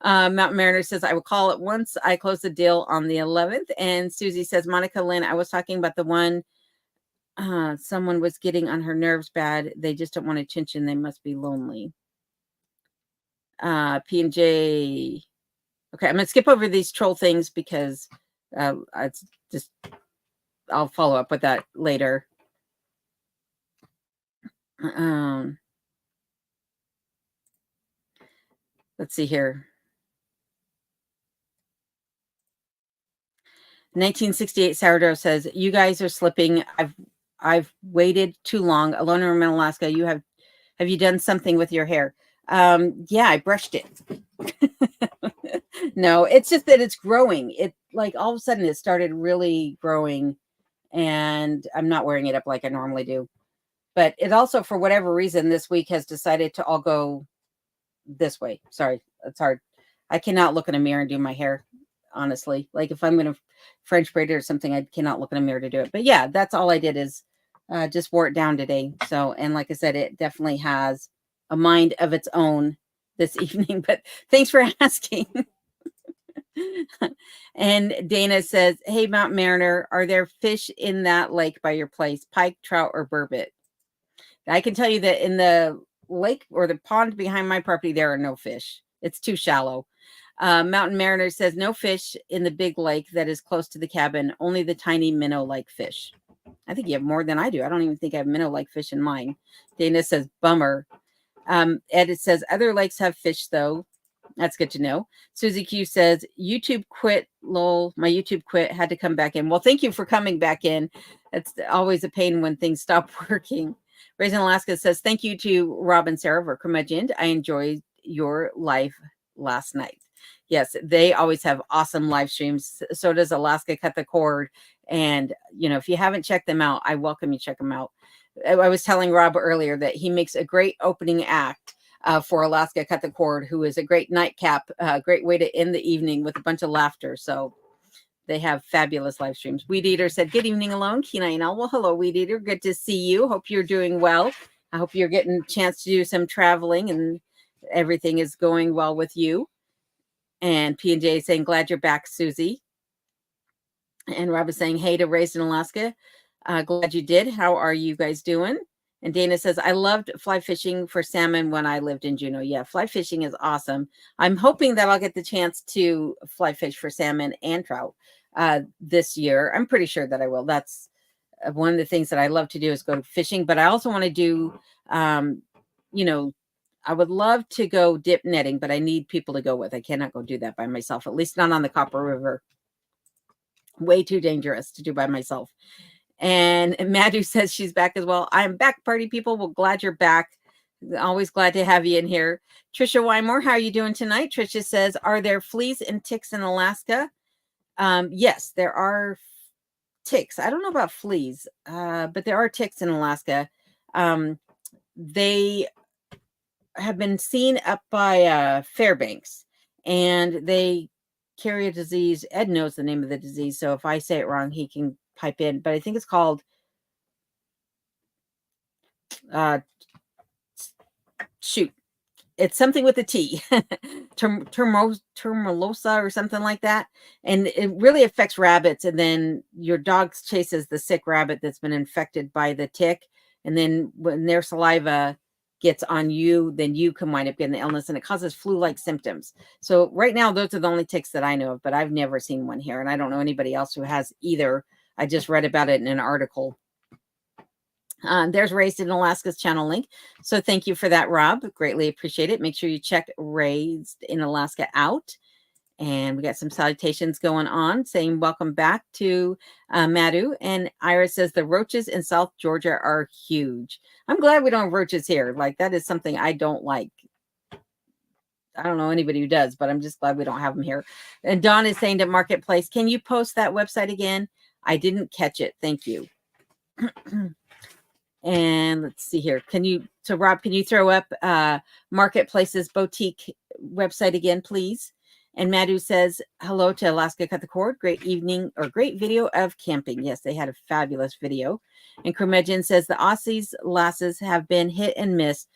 Mountain Mariner says, I will call it once I close the deal on the 11th. And Susie says, Monica Lynn, I was talking about the one someone was getting on her nerves bad. They just don't want attention. They must be lonely. P&J. Okay, I'm going to skip over these troll things because it's just, I'll follow up with that later. Let's see here. 1968 Sourdough says, you guys are slipping. I've waited too long. Alone in Alaska, have you done something with your hair? Yeah, I brushed it. No, it's just that it's growing. It, like, all of a sudden it started really growing, and I'm not wearing it up like I normally do. But it also, for whatever reason, this week has decided to all go this way. Sorry, it's hard. I cannot look in a mirror and do my hair, honestly. Like, if I'm going to French braid it or something, I cannot look in a mirror to do it. But yeah, that's all I did, is just wore it down today. So, and like I said, it definitely has a mind of its own this evening. But thanks for asking. And Dana says, hey, Mount Mariner, are there fish in that lake by your place? Pike, trout, or burbot? I can tell you that in the lake or the pond behind my property, there are no fish. It's too shallow. Mountain Mariner says, no fish in the big lake that is close to the cabin, only the tiny minnow-like fish. I think you have more than I do. I don't even think I have minnow-like fish in mine. Dana says, bummer. Ed says, other lakes have fish, though. That's good to know. Susie Q says, YouTube quit, lol. My YouTube quit, had to come back in. Well, thank you for coming back in. It's always a pain when things stop working. Raisin Alaska says, thank you to Rob and Sarah for curmudgeon. I enjoyed your live last night. Yes, they always have awesome live streams. So does Alaska Cut the Cord. And, you know, if you haven't checked them out, I welcome you check them out. I was telling Rob earlier that he makes a great opening act for Alaska Cut the Cord, who is a great nightcap, great way to end the evening with a bunch of laughter. So they have fabulous live streams. Weed Eater said, good evening alone. Kenai well, hello, Weed Eater. Good to see you. Hope you're doing well. I hope you're getting a chance to do some traveling and everything is going well with you. And P&J is saying, glad you're back, Susie. And Rob is saying, hey to Raised in Alaska. Glad you did. How are you guys doing? And Dana says, I loved fly fishing for salmon when I lived in Juneau. Yeah, fly fishing is awesome. I'm hoping that I'll get the chance to fly fish for salmon and trout this year. I'm pretty sure that I will. That's one of the things that I love to do is go fishing. But I also want to do, you know, I would love to go dip netting, but I need people to go with. I cannot go do that by myself, at least not on the Copper River. Way too dangerous to do by myself. And Madhu says she's back as well. I'm back, party people. Well, glad you're back. Always glad to have you in here. Trisha Wymore, how are you doing tonight? Trisha says, are there fleas and ticks in Alaska? Yes, there are ticks. I don't know about fleas, but there are ticks in Alaska. They have been seen up by Fairbanks, and they carry a disease. Ed knows the name of the disease, so if I say it wrong, he can pipe in. But I think it's called shoot. It's something with a T, Termalosa or something like that. And it really affects rabbits. And then your dog chases the sick rabbit that's been infected by the tick. And then when their saliva gets on you, then you can wind up getting the illness, and it causes flu-like symptoms. So right now, those are the only ticks that I know of, but I've never seen one here. And I don't know anybody else who has either. I just read about it in an article. There's Raised in Alaska's channel link. So thank you for that, Rob. Greatly appreciate it. Make sure you check Raised in Alaska out. And we got some salutations going on saying welcome back to Madhu. And Ira says the roaches in South Georgia are huge. I'm glad we don't have roaches here. Like, that is something I don't like. I don't know anybody who does, but I'm just glad we don't have them here. And Dawn is saying to Marketplace, can you post that website again? I didn't catch it. Thank you. And let's see here. So Rob, can you throw up Marketplace's boutique website again, please? And Madhu says, hello to Alaska Cut the Cord. Great evening, or great video of camping. Yes, they had a fabulous video. And Curmudgeon says the Aussies lasses have been hit and miss.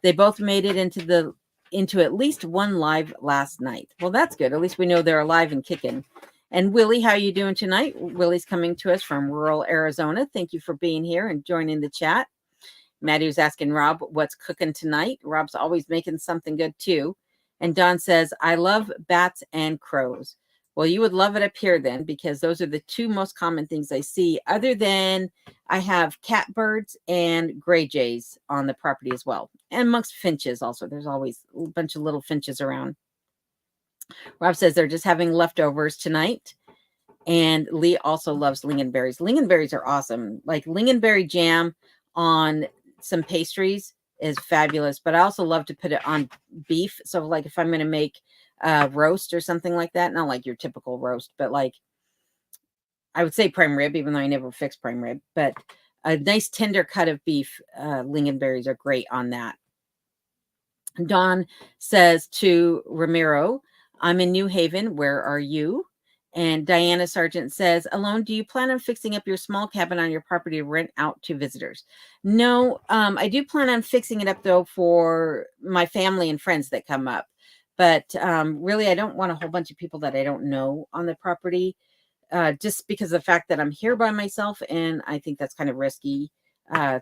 They both made it into at least one live last night. Well, that's good. At least we know they're alive and kicking. And Willie, how are you doing tonight? Willie's coming to us from rural Arizona. Thank you for being here and joining the chat. Madhu's asking Rob what's cooking tonight. Rob's always making something good too. And Don says, I love bats and crows. Well, you would love it up here then, because those are the two most common things I see, other than I have catbirds and gray jays on the property as well. And amongst finches also. There's always a bunch of little finches around. Rob says they're just having leftovers tonight. And Lee also loves lingonberries. Lingonberries are awesome. Like lingonberry jam on some pastries is fabulous. But I also love to put it on beef. So like if I'm going to make roast or something like that, not like your typical roast, but like I would say prime rib, even though I never fix prime rib. But a nice tender cut of beef, lingonberries are great on that. Don says to Ramiro, I'm in New Haven. Where are you? And Diana Sargent says, Alone, do you plan on fixing up your small cabin on your property to rent out to visitors? No, I do plan on fixing it up, though, for my family and friends that come up. But really, I don't want a whole bunch of people that I don't know on the property, just because of the fact that I'm here by myself, and I think that's kind of risky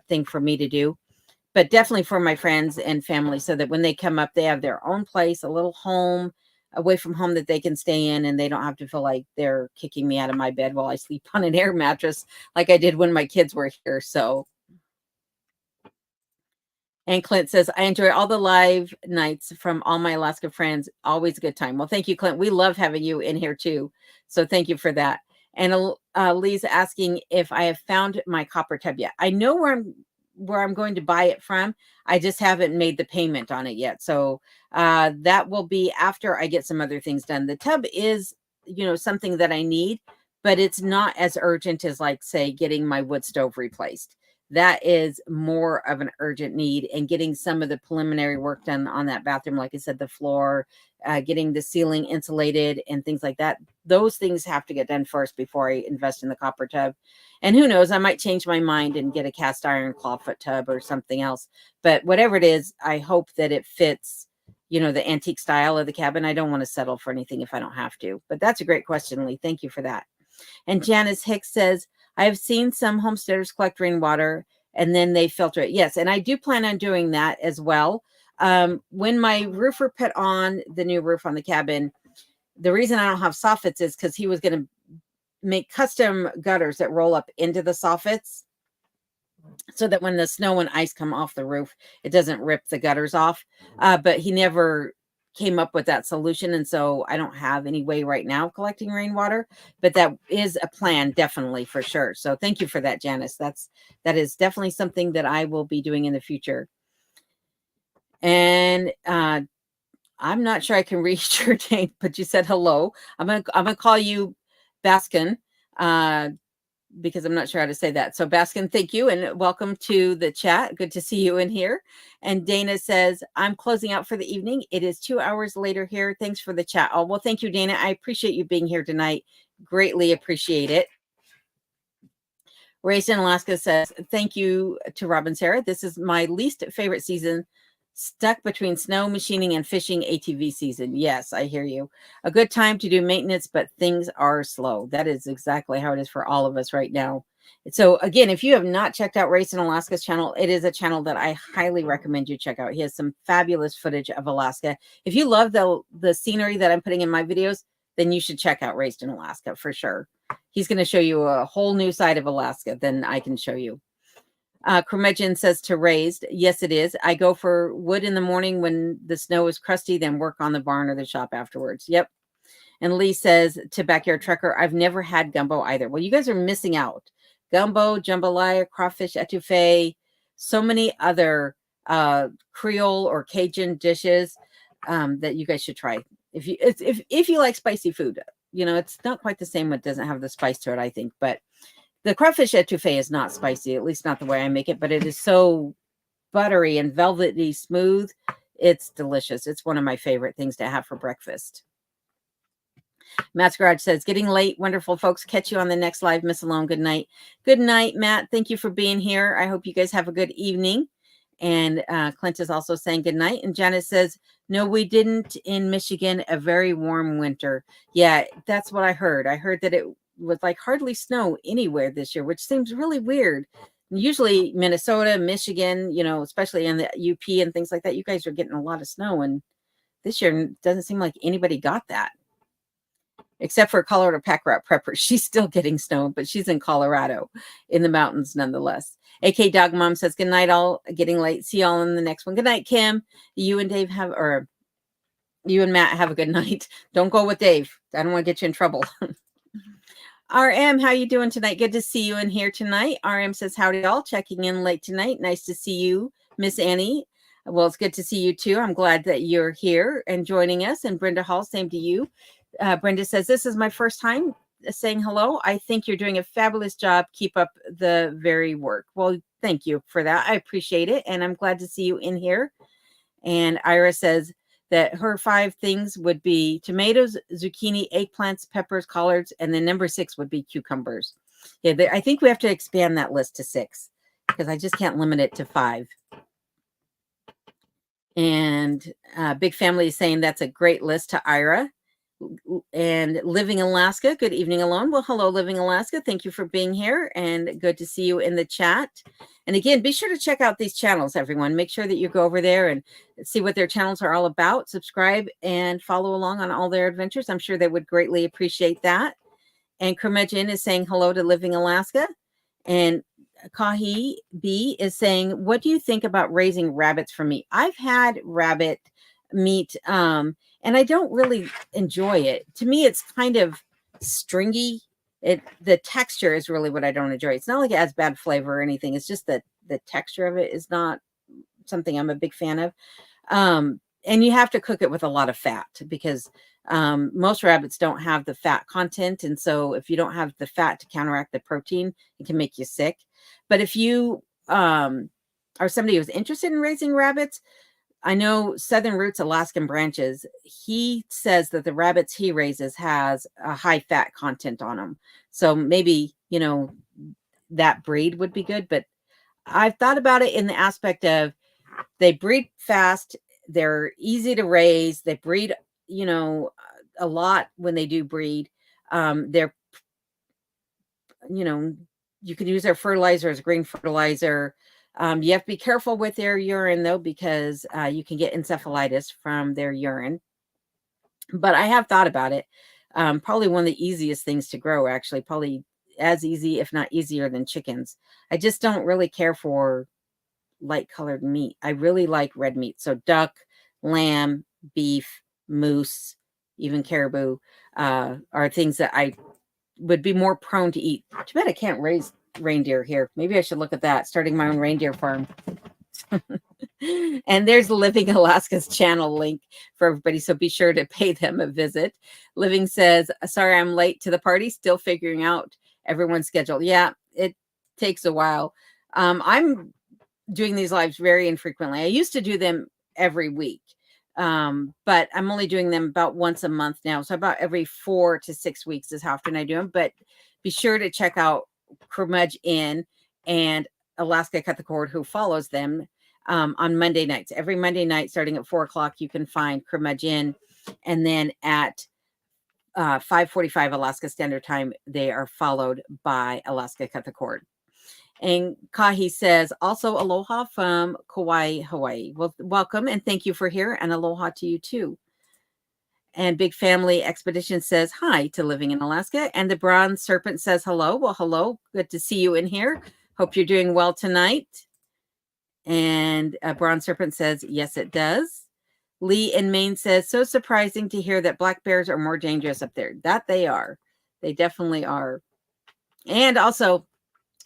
thing for me to do. But definitely for my friends and family, so that when they come up, they have their own place, a little home away from home that they can stay in, and they don't have to feel like they're kicking me out of my bed while I sleep on an air mattress like I did when my kids were here. So, and Clint says, I enjoy all the live nights from all my Alaska friends. Always a good time. Well, thank you, Clint. We love having you in here too. So thank you for that. And Lee's asking if I have found my copper tub yet. I know where I'm going to buy it from. I just haven't made the payment on it yet. So that will be after I get some other things done. The tub is, something that I need, but it's not as urgent as, like, say, getting my wood stove replaced. That is more of an urgent need, and getting some of the preliminary work done on that bathroom. Like I said, the floor, getting the ceiling insulated and things like that. Those things have to get done first before I invest in the copper tub. And who knows, I might change my mind and get a cast iron clawfoot tub or something else. But whatever it is, I hope that it fits, the antique style of the cabin. I don't want to settle for anything if I don't have to. But that's a great question, Lee. Thank you for that. And Janice Hicks says, I have seen some homesteaders collect rainwater and then they filter it. Yes, and I do plan on doing that as well. When my roofer put on the new roof on the cabin, the reason I don't have soffits is because he was going to make custom gutters that roll up into the soffits, so that when the snow and ice come off the roof, it doesn't rip the gutters off. But he never came up with that solution. And so I don't have any way right now of collecting rainwater, but that is a plan, definitely, for sure. So thank you for that, Janice. That is definitely something that I will be doing in the future. And I'm not sure I can read your name, but you said hello. I'm gonna call you Baskin. Because I'm not sure how to say that. So Baskin, thank you and welcome to the chat. Good to see you in here. And Dana says, I'm closing out for the evening. It is 2 hours later here. Thanks for the chat. Oh, well, thank you, Dana. I appreciate you being here tonight. Greatly appreciate it. Raised in Alaska says, thank you to Rob and Sarah. This is my least favorite season, stuck between snow machining and fishing ATV season. Yes, I hear you. A good time to do maintenance, but things are slow. That is exactly how it is for all of us right now. So again, if you have not checked out Race in Alaska's channel, it is a channel that I highly recommend you check out. He has some fabulous footage of Alaska. If you love the scenery that I'm putting in my videos, then you should check out Raised in Alaska for sure. He's going to show you a whole new side of Alaska than I can show you. Curmudgeon says to Raised, yes, it is. I go for wood in the morning when the snow is crusty, then work on the barn or the shop afterwards. Yep. And Lee says to Backyard Trucker, I've never had gumbo either. Well, you guys are missing out. Gumbo, jambalaya, crawfish etouffee, so many other Creole or Cajun dishes that you guys should try. If you like spicy food, it's not quite the same. It doesn't have the spice to it, I think, but the crawfish etouffee is not spicy, at least not the way I make it, but it is so buttery and velvety smooth. It's delicious. It's one of my favorite things to have for breakfast. Matt's Garage says, getting late. Wonderful, folks. Catch you on the next live. Miss Alone, good night. Good night, Matt. Thank you for being here. I hope you guys have a good evening. And Clint is also saying good night. And Janice says, no, we didn't in Michigan, a very warm winter. Yeah, that's what I heard. I heard that it was like hardly snow anywhere this year, which seems really weird. Usually Minnesota, Michigan, especially in the UP and things like that, you guys are getting a lot of snow. And this year it doesn't seem like anybody got that. Except for Colorado Pack Rat Prepper. She's still getting snow, but she's in Colorado in the mountains nonetheless. AK Dog Mom says, good night, all. Getting late. See y'all in the next one. Good night, Kim. You and Matt have a good night. Don't go with Dave. I don't want to get you in trouble. RM, how you doing tonight? Good to see you in here tonight. RM says, howdy all. Checking in late tonight. Nice to see you, Miss Annie. Well, it's good to see you too. I'm glad that you're here and joining us. And Brenda Hall, same to you. Brenda says, this is my first time saying hello. I think you're doing a fabulous job. Keep up the very work. Well, thank you for that. I appreciate it. And I'm glad to see you in here. And Ira says that her 5 things would be tomatoes, zucchini, eggplants, peppers, collards, and then number 6 would be cucumbers. Yeah, I think we have to expand that list to 6 because I just can't limit it to 5. And Big Family is saying that's a great list to Ira. And Living Alaska, good evening alone. Well, hello, Living Alaska. Thank you for being here and good to see you in the chat. And again, be sure to check out these channels, everyone. Make sure that you go over there and see what their channels are all about. Subscribe and follow along on all their adventures. I'm sure they would greatly appreciate that. And Curmudgeon is saying hello to Living Alaska. And Kahi B is saying, what do you think about raising rabbits for meat? I've had rabbit meat, and I don't really enjoy it. To me, it's kind of stringy. The texture is really what I don't enjoy. It's not like it has bad flavor or anything. It's just that the texture of it is not something I'm a big fan of. And you have to cook it with a lot of fat because most rabbits don't have the fat content. And so if you don't have the fat to counteract the protein, it can make you sick. But if you are somebody who's interested in raising rabbits, I know Southern Roots Alaskan Branches, he says that the rabbits he raises has a high fat content on them. So maybe, that breed would be good. But I've thought about it in the aspect of they breed fast. They're easy to raise. They breed, a lot when they do breed. They're, you can use their fertilizer as green fertilizer. You have to be careful with their urine, though, because you can get encephalitis from their urine. But I have thought about it. Probably one of the easiest things to grow, actually, probably as easy, if not easier than chickens. I just don't really care for light colored meat. I really like red meat. So duck, lamb, beef, moose, even caribou are things that I would be more prone to eat. Too bad I can't raise reindeer here. Maybe I should look at that, starting my own reindeer farm. And there's Living Alaska's channel link for everybody. So be sure to pay them a visit. Living says, sorry, I'm late to the party. Still figuring out everyone's schedule. Yeah, it takes a while. I'm doing these lives very infrequently. I used to do them every week. But I'm only doing them about once a month now. So about every 4 to 6 weeks is how often I do them. But be sure to check out Curmudgeon and Alaska Cut the Cord, who follows them on Monday nights. Every Monday night, starting at 4 o'clock, you can find Curmudgeon. And then at 5:45 Alaska Standard Time, they are followed by Alaska Cut the Cord. And Kahi says, also aloha from Kauai, Hawaii. Well, welcome and thank you for here, and aloha to you too. And Big Family Expedition says hi to Living in Alaska. And the Bronze Serpent says hello. Well, hello. Good to see you in here. Hope you're doing well tonight. And Bronze Serpent says, yes, it does. Lee in Maine says, so surprising to hear that black bears are more dangerous up there. That they are. They definitely are. And also,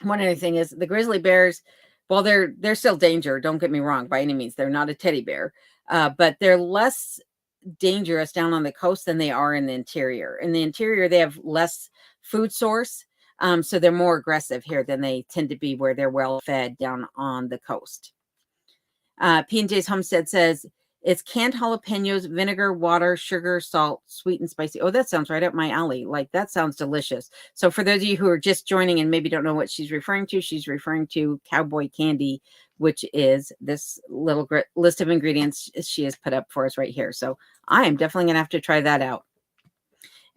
one other thing is the grizzly bears, well, they're still danger. Don't get me wrong, by any means. They're not a teddy bear, but they're less dangerous down on the coast than they are in the interior. In the interior, they have less food source, so they're more aggressive here than they tend to be where they're well fed down on the coast. P&J's Homestead says, it's canned jalapenos, vinegar, water, sugar, salt, sweet and spicy. Oh, that sounds right up my alley. Like, that sounds delicious. So for those of you who are just joining and maybe don't know what she's referring to cowboy candy, which is this little list of ingredients she has put up for us right here. So I am definitely going to have to try that out.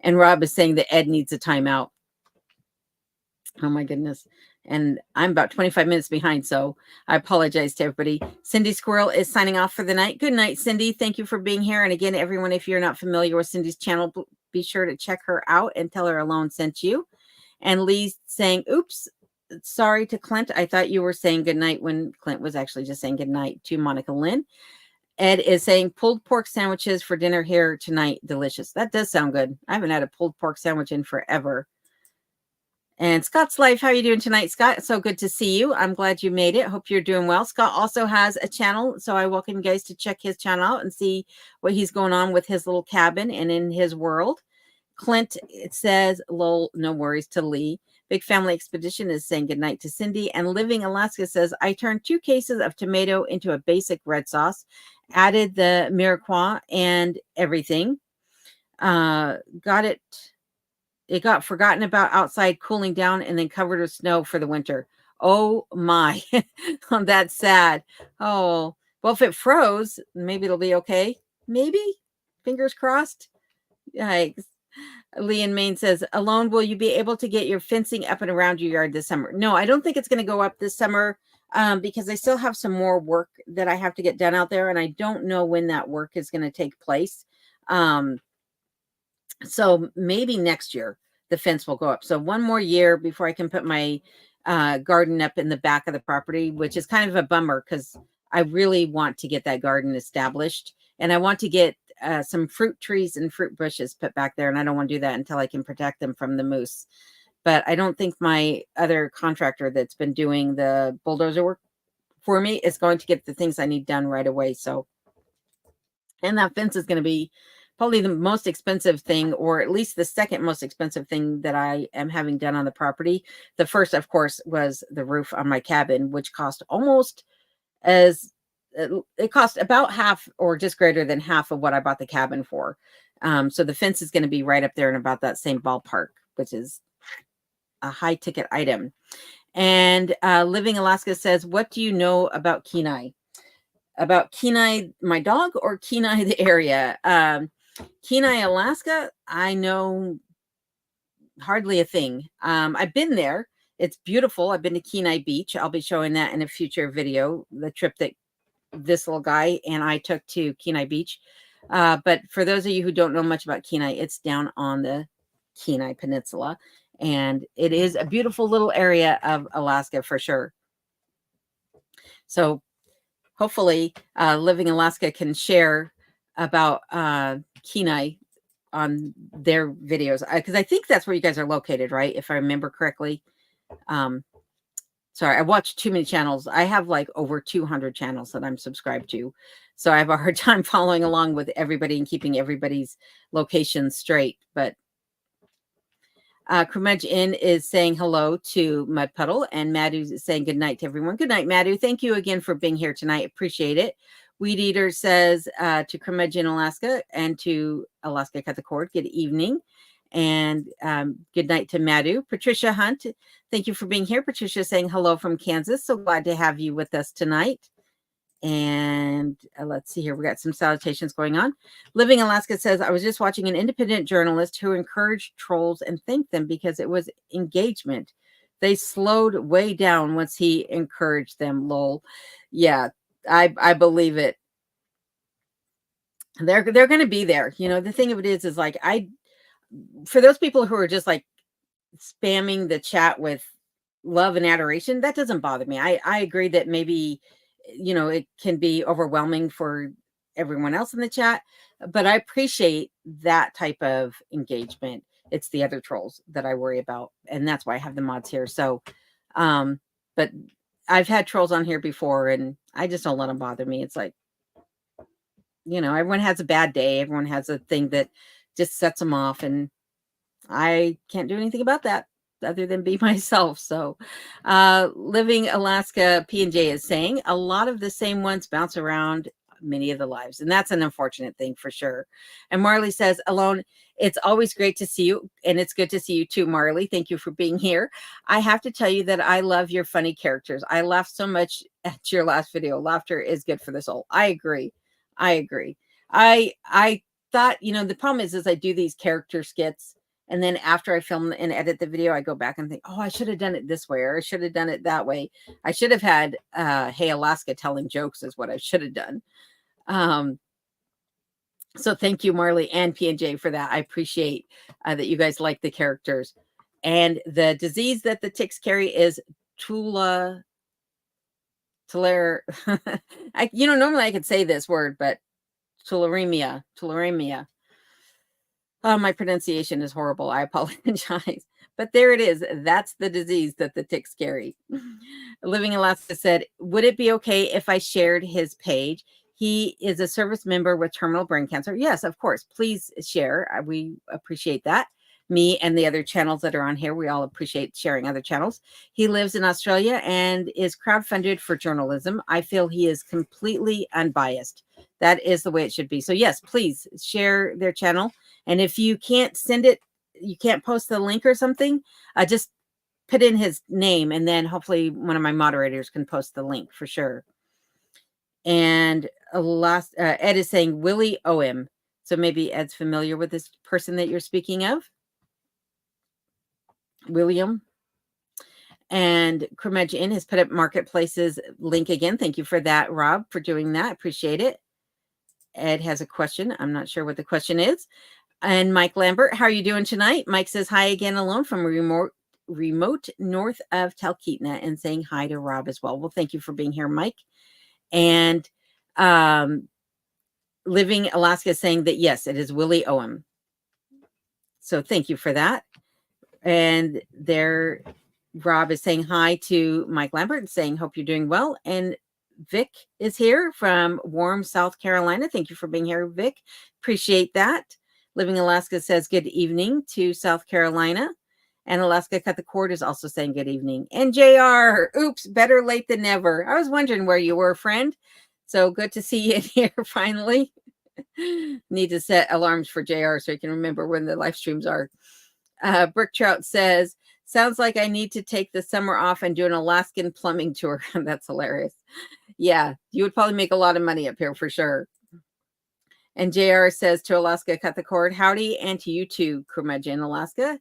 And Rob is saying that Ed needs a timeout. Oh, my goodness. And I'm about 25 minutes behind, so I apologize to everybody. Cindy Squirrel is signing off for the night. Good night, Cindy. Thank you for being here. And again, everyone, if you're not familiar with Cindy's channel, be sure to check her out and tell her Alone sent you. And Lee's saying, oops, sorry to Clint. I thought you were saying good night when Clint was actually just saying good night to Monica Lynn. Ed is saying pulled pork sandwiches for dinner here tonight. Delicious. That does sound good. I haven't had a pulled pork sandwich in forever. And Scott's Life, how are you doing tonight, Scott? So good to see you. I'm glad you made it. Hope you're doing well. Scott also has a channel, so I welcome you guys to check his channel out and see what he's going on with his little cabin and in his world. Clint, it says, lol, no worries to Lee. Big Family Expedition is saying goodnight to Cindy. And Living Alaska says, I turned 2 cases of tomato into a basic red sauce, added the Mirepoix and everything. It got forgotten about outside cooling down and then covered with snow for the winter. Oh my, that's sad. Oh, Well, if it froze, maybe it'll be okay. Maybe. Fingers crossed. Yikes. Lee in Maine says, Alone, will you be able to get your fencing up and around your yard this summer? No, I don't think it's going to go up this summer because I still have some more work that I have to get done out there, and I don't know when that work is going to take place. So maybe next year the fence will go up. So one more year before I can put my garden up in the back of the property, which is kind of a bummer because I really want to get that garden established, and I want to get some fruit trees and fruit bushes put back there, and I don't want to do that until I can protect them from the moose. But I don't think my other contractor that's been doing the bulldozer work for me is going to get the things I need done right away. So, and that fence is going to be probably the most expensive thing, or at least the second most expensive thing that I am having done on the property. The first, of course, was the roof on my cabin, which cost almost as it cost about half or just greater than half of what I bought the cabin for. So the fence is going to be right up there in about that same ballpark, which is a high ticket item. And Living Alaska says, what do you know about Kenai? About Kenai, my dog, or Kenai, the area? Kenai, Alaska, I know hardly a thing. I've been there. It's beautiful. I've been to Kenai Beach. I'll be showing that in a future video, the trip that this little guy and I took to Kenai Beach. But for those of you who don't know much about Kenai, it's down on the Kenai Peninsula. And it is a beautiful little area of Alaska for sure. So hopefully Living Alaska can share about Kenai on their videos, because I think that's where you guys are located, right? If I remember correctly. Sorry, I watch too many channels. I have like over 200 channels that I'm subscribed to. So I have a hard time following along with everybody and keeping everybody's location straight. But Crumedge Inn is saying hello to Mud Puddle, and Madhu is saying good night to everyone. Good night, Madhu. Thank you again for being here tonight. Appreciate it. Weed Eater says to Crumedge in Alaska and to Alaska Cut the Cord, good evening. And good night to Madhu. Patricia Hunt, thank you for being here. Patricia saying hello from Kansas. So glad to have you with us tonight. And let's see here. We got some salutations going on. Living Alaska says, I was just watching an independent journalist who encouraged trolls and thanked them because it was engagement. They slowed way down once he encouraged them. Lol. Yeah, I believe it. They're going to be there. You know, the thing of it is like, for those people who are just like spamming the chat with love and adoration, that doesn't bother me. I agree that maybe, you know, it can be overwhelming for everyone else in the chat, but I appreciate that type of engagement. It's the other trolls that I worry about, and that's why I have the mods here. So, but I've had trolls on here before, and I just don't let them bother me. It's like, you know, everyone has a bad day. Everyone has a thing that just sets them off, and I can't do anything about that other than be myself. So Living Alaska P&J is saying a lot of the same ones bounce around many of the lives, and that's an unfortunate thing for sure. And Marley says, Alone, it's always great to see you, and it's good to see you too, Marley. Thank you for being here. I have to tell you that I love your funny characters. I laughed so much at your last video. Laughter is good for the soul. I agree. I thought, you know, the problem is I do these character skits, and then after I film and edit the video, I go back and think, oh, I should have done it this way, or I should have done it that way. I should have had Hey Alaska telling jokes is what I should have done. So thank you, Marley and P&J, for that. I appreciate that you guys like the characters. And the disease that the ticks carry is tularemia. You know, normally I could say this word, but tularemia. Oh, my pronunciation is horrible. I apologize. But there it is. That's the disease that the ticks carry. Living Alaska said, would it be okay if I shared his page? He is a service member with terminal brain cancer. Yes, of course. Please share. We appreciate that. Me and the other channels that are on here, we all appreciate sharing other channels. He lives in Australia and is crowdfunded for journalism. I feel he is completely unbiased. That is the way it should be. So yes, please share their channel. And if you can't send it, you can't post the link or something, just put in his name, and then hopefully one of my moderators can post the link for sure. And Ed is saying Willie O.M. So maybe Ed's familiar with this person that you're speaking of. William. And Cremedge Inn has put up Marketplace's link again. Thank you for that, Rob, for doing that. Appreciate it. Ed has a question. I'm not sure what the question is. And Mike Lambert, how are you doing tonight? Mike says hi again alone from remote north of Talkeetna and saying hi to Rob as well. Well, thank you for being here, Mike. And Living Alaska is saying that, yes, it is Willie O.M. So thank you for that. And there, Rob is saying hi to Mike Lambert and saying, hope you're doing well. And Vic is here from warm South Carolina. Thank you for being here, Vic. Appreciate that. Living Alaska says good evening to South Carolina. And Alaska Cut the Cord is also saying good evening. And JR, oops, better late than never. I was wondering where you were, friend. So good to see you in here finally. Need to set alarms for JR so he can remember when the live streams are. Brick Trout says, sounds like I need to take the summer off and do an Alaskan plumbing tour. That's hilarious. Yeah, you would probably make a lot of money up here for sure. And JR says to Alaska Cut the Cord, howdy, and to you too, Curmudgeon in Alaska.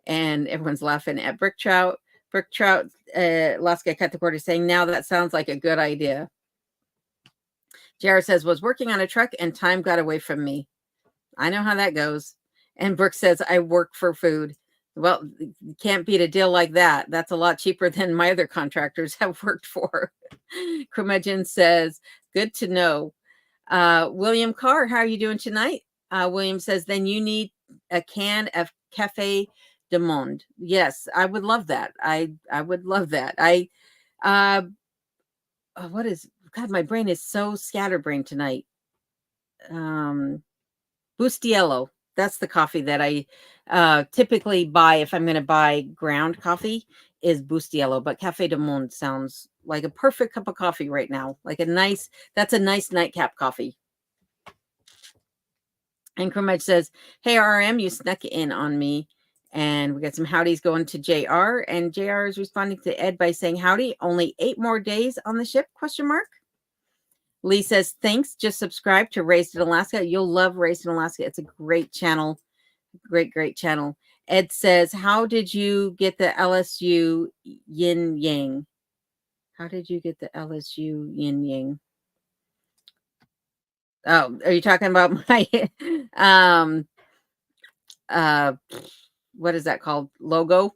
And everyone's laughing at Brick Trout. Brick Trout, Alaska Cut the Cord is saying, now that sounds like a good idea. JR says, was working on a truck and time got away from me. I know how that goes. And Brooke says, I work for food. Well, you can't beat a deal like that. That's a lot cheaper than my other contractors have worked for. Curmudgeon says, good to know. William Carr, how are you doing tonight? William says, then you need a can of Cafe du Monde. Yes, I would love that. I would love that. What is, God, my brain is so scatterbrained tonight. Bustiello. That's the coffee that I typically buy if I'm going to buy ground coffee is Bustiello, but Cafe du Monde sounds like a perfect cup of coffee right now. Like that's a nice nightcap coffee. And Crumage says, hey, RM, you snuck in on me. And we got some howdies going to JR. And JR is responding to Ed by saying, howdy, only 8 more days on the ship, ? Lee says, thanks. Just subscribe to Raised in Alaska. You'll love Raised in Alaska. It's a great channel. Great channel. Ed says, how did you get the LSU yin yang? How did you get the LSU yin yang? Oh, are you talking about my what is that called? Logo?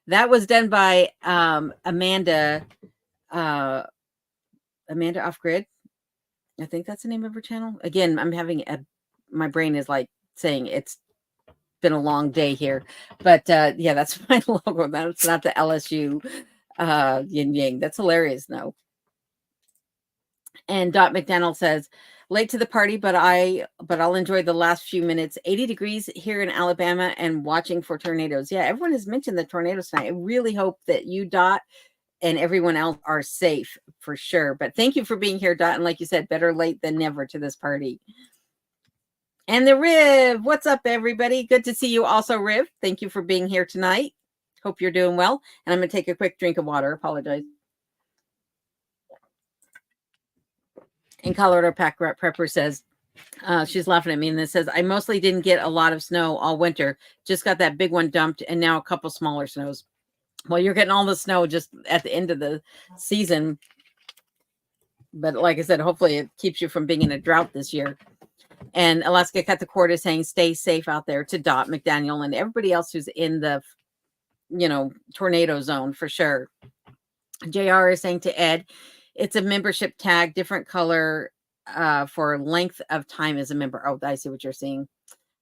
That was done by Amanda Off Grid. I think that's the name of her channel. Again, I'm having my brain is like saying it's been a long day here, but yeah, that's my logo. That's not the LSU yin yang. That's hilarious. No. And Dot McDonald says, late to the party, but I'll enjoy the last few minutes. 80 degrees here in Alabama and watching for tornadoes. Yeah, everyone has mentioned the tornadoes tonight. I really hope that you, Dot, and everyone else are safe for sure. But thank you for being here, Dot. And like you said, better late than never to this party. And the Riv, what's up, everybody? Good to see you also, Riv. Thank you for being here tonight. Hope you're doing well. And I'm going to take a quick drink of water. Apologize. And Colorado Pack Prepper says, she's laughing at me and this says, I mostly didn't get a lot of snow all winter. Just got that big one dumped and now a couple smaller snows. Well, you're getting all the snow just at the end of the season. But like I said, hopefully it keeps you from being in a drought this year. And Alaska Cut the Cord is saying, stay safe out there to Dot McDaniel and everybody else who's in the, tornado zone for sure. JR is saying to Ed, it's a membership tag, different color for length of time as a member. Oh, I see what you're seeing.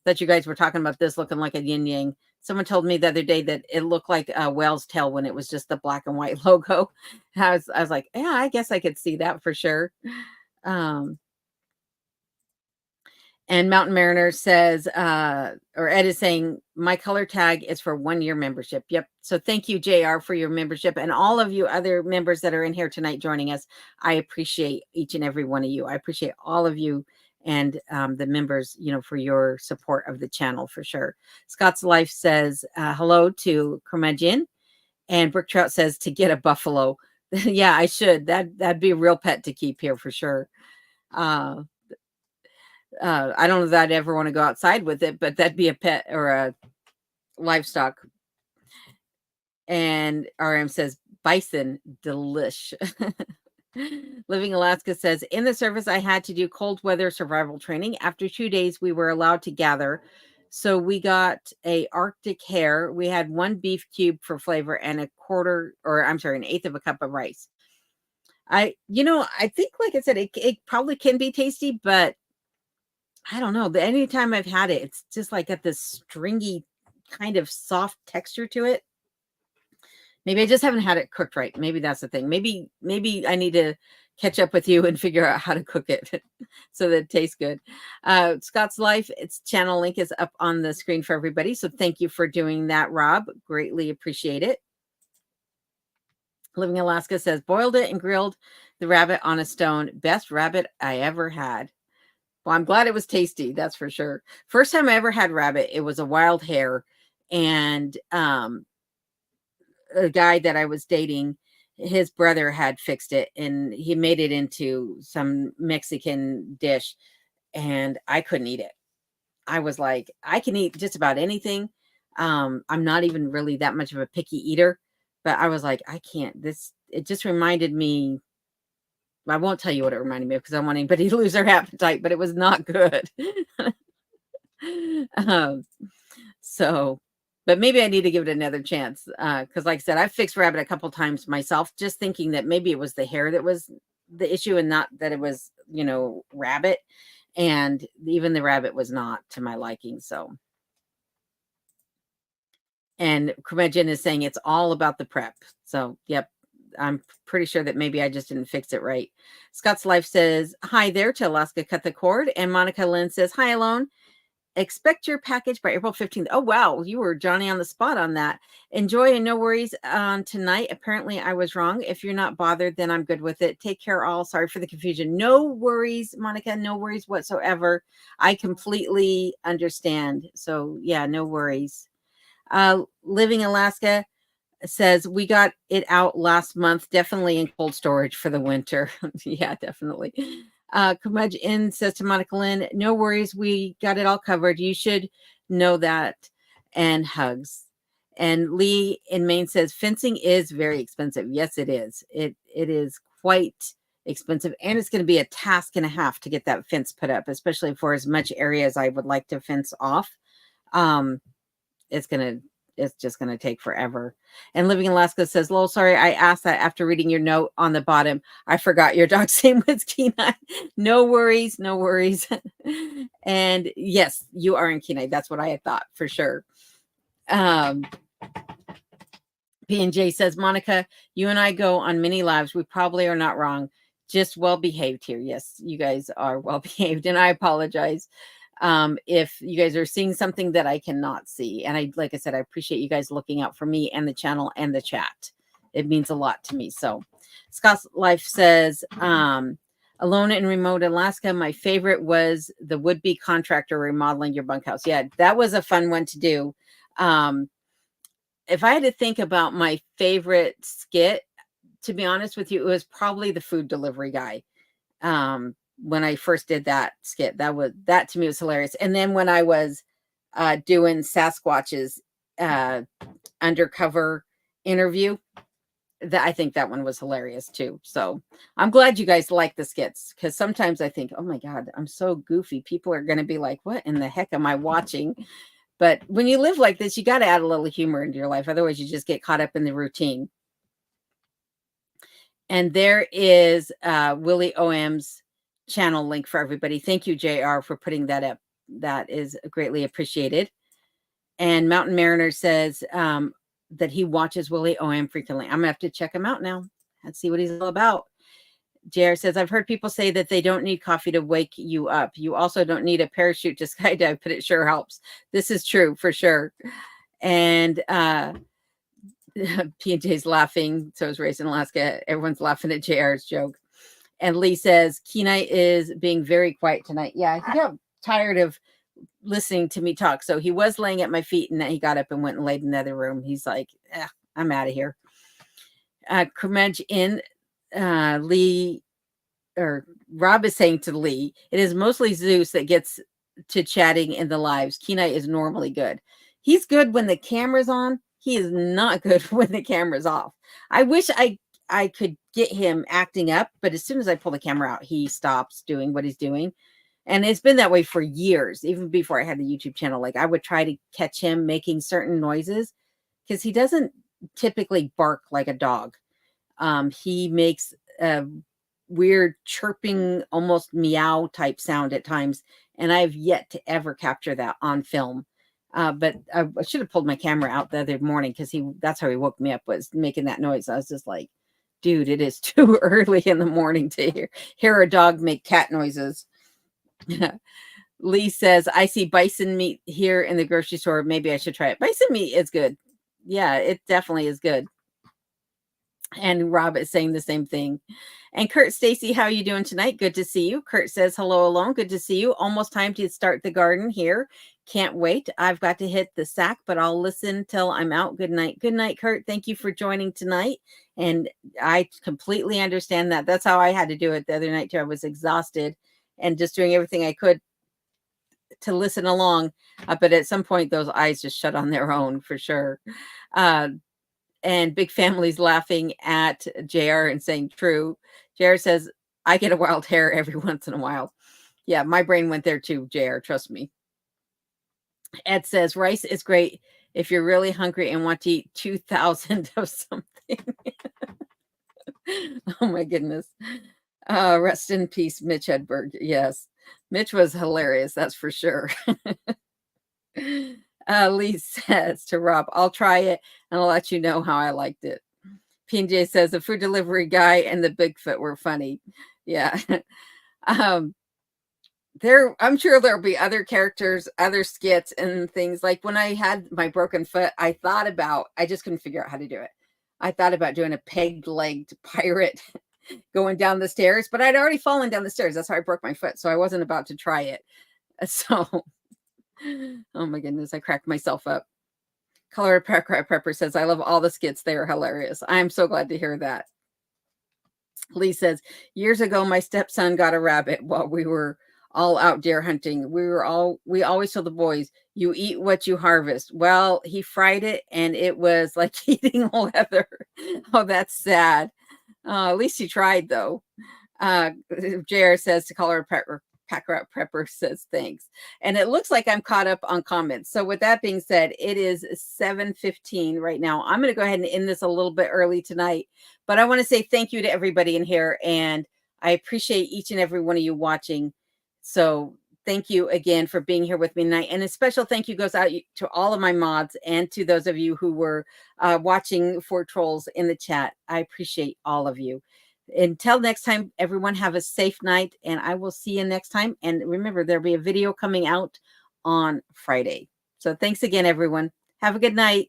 That you guys were talking about this looking like a yin yang. Someone told me the other day that it looked like a whale's tail when it was just the black and white logo. I was like, yeah, I guess I could see that for sure. And Mountain Mariner says, or Ed is saying, my color tag is for 1 year membership. Yep. So thank you, JR, for your membership. And all of you other members that are in here tonight joining us. I appreciate each and every one of you. I appreciate all of you and the members, for your support of the channel for sure. Scott's Life says, hello to Curmudgeon. And Brook Trout says, to get a buffalo. Yeah, I should. That'd be a real pet to keep here for sure. Uh, I don't know that I'd ever want to go outside with it, but that'd be a pet or a livestock. And RM says bison, delish. Living Alaska says, in the service, I had to do cold weather survival training. After 2 days, we were allowed to gather. So we got a Arctic hare. We had one beef cube for flavor and an eighth of a cup of rice. I think, like I said, it probably can be tasty, but I don't know. Anytime I've had it, it's just like got this stringy kind of soft texture to it. Maybe I just haven't had it cooked right. Maybe that's the thing. Maybe I need to catch up with you and figure out how to cook it so that it tastes good. Scott's Life, its channel link is up on the screen for everybody. So thank you for doing that, Rob. Greatly appreciate it. Living Alaska says, boiled it and grilled the rabbit on a stone. Best rabbit I ever had. Well, I'm glad it was tasty. That's for sure. First time I ever had rabbit, it was a wild hare. And a guy that I was dating, his brother had fixed it and he made it into some Mexican dish and I couldn't eat it. I was like, I can eat just about anything. I'm not even really that much of a picky eater, but I was like, I can't. It just reminded me. I won't tell you what it reminded me of because I don't want anybody to lose their appetite, but it was not good. But maybe I need to give it another chance. Because like I said, I've fixed rabbit a couple times myself, just thinking that maybe it was the hair that was the issue and not that it was, rabbit. And even the rabbit was not to my liking. So, and Curmudgeon is saying it's all about the prep. So, yep. I'm pretty sure that maybe I just didn't fix it right. Scott's Life says, hi there to Alaska Cut the Cord. And Monica Lynn says, hi, Alone. Expect your package by April 15th. Oh, wow. You were Johnny on the spot on that. Enjoy and no worries on tonight. Apparently, I was wrong. If you're not bothered, then I'm good with it. Take care all. Sorry for the confusion. No worries, Monica. No worries whatsoever. I completely understand. So, yeah, no worries. Living Alaska says we got it out last month, definitely in cold storage for the winter. Yeah, definitely. Curmudgeon says to Monica Lynn, no worries, we got it all covered. You should know that. And hugs. And Lee in Maine says fencing is very expensive. Yes, it is. It is quite expensive, and it's going to be a task and a half to get that fence put up, especially for as much area as I would like to fence off. It's just going to take forever. And Living in Alaska says, Lowell, sorry, I asked that after reading your note on the bottom. I forgot your dog's name was Kenai. No worries, no worries. And yes, you are in Kenai. That's what I had thought for sure. P&J says, Monica, you and I go on many lives. We probably are not wrong. Just well behaved here. Yes, you guys are well behaved. And I apologize if you guys are seeing something that I cannot see. And like I said, I appreciate you guys looking out for me and the channel and the chat. It means a lot to me. So Scott's Life says, Alone in Remote Alaska, my favorite was the would-be contractor remodeling your bunkhouse. Yeah, that was a fun one to do. If I had to think about my favorite skit, to be honest with you, it was probably the food delivery guy. When I first did that skit, that to me was hilarious. And then when I was doing Sasquatch's undercover interview, I think that one was hilarious too. So I'm glad you guys like the skits, because sometimes I think, oh my God, I'm so goofy. People are going to be like, what in the heck am I watching? But when you live like this, you got to add a little humor into your life. Otherwise, you just get caught up in the routine. And there is Willie OM's channel link for everybody. Thank you, JR, for putting that up. That is greatly appreciated. And Mountain Mariner says that he watches Willie OM frequently. I'm going to have to check him out now and see what he's all about. JR says, I've heard people say that they don't need coffee to wake you up. You also don't need a parachute to skydive, but it sure helps. This is true for sure. And P&J's laughing. So is Race in Alaska. Everyone's laughing at JR's joke. And Lee says, Kenai is being very quiet tonight. Yeah, he got tired of listening to me talk. So he was laying at my feet and then he got up and went and laid in the other room. He's like, I'm out of here. Kremedge in Lee, or Rob is saying to Lee, it is mostly Zeus that gets to chatting in the lives. Kenite is normally good. He's good when the camera's on. He is not good when the camera's off. I wish I could get him acting up, but as soon as I pull the camera out, he stops doing what he's doing. And it's been that way for years, even before I had the YouTube channel. Like I would try to catch him making certain noises because he doesn't typically bark like a dog. He makes a weird chirping, almost meow type sound at times. And I've yet to ever capture that on film. But I should have pulled my camera out the other morning because that's how he woke me up, was making that noise. I was just like, dude, it is too early in the morning to hear a dog make cat noises. Lee says, I see bison meat here in the grocery store. Maybe I should try it. Bison meat is good. Yeah, it definitely is good. And Rob is saying the same thing. And Kurt, Stacy, how are you doing tonight? Good to see you. Kurt says, hello alone. Good to see you. Almost time to start the garden here. Can't wait. I've got to hit the sack, but I'll listen till I'm out. Good night. Good night, Kurt. Thank you for joining tonight. And I completely understand that. That's how I had to do it the other night too. I was exhausted and just doing everything I could to listen along. But at some point, those eyes just shut on their own for sure. And Big Family's laughing at JR and saying true. JR says, I get a wild hair every once in a while. Yeah, my brain went there too, JR. Trust me. Ed says, rice is great if you're really hungry and want to eat 2,000 of something. Oh my goodness. Rest in peace, Mitch Hedberg. Yes, Mitch was hilarious. That's for sure. Lee says to Rob, I'll try it and I'll let you know how I liked it. PJ says the food delivery guy and the Bigfoot were funny. Yeah. I'm sure there'll be other characters, other skits and things. Like when I had my broken foot, I just couldn't figure out how to do it. I thought about doing a peg-legged pirate going down the stairs, but I'd already fallen down the stairs. That's how I broke my foot. So I wasn't about to try it. So, oh my goodness, I cracked myself up. Color Pepper says, I love all the skits. They are hilarious. I'm so glad to hear that. Lee says, years ago, my stepson got a rabbit while we were all out deer hunting. We always told the boys, you eat what you harvest. Well, he fried it and it was like eating leather. Oh, that's sad. At least he tried though. JR says to Color Pepper says thanks. And it looks like I'm caught up on comments. So with that being said, it is 7:15 right now. I'm going to go ahead and end this a little bit early tonight, but I want to say thank you to everybody in here. And I appreciate each and every one of you watching. So thank you again for being here with me tonight. And a special thank you goes out to all of my mods and to those of you who were watching for Trolls in the chat. I appreciate all of you. Until next time, everyone have a safe night, and I will see you next time. And remember, there'll be a video coming out on Friday. So thanks again, everyone. Have a good night.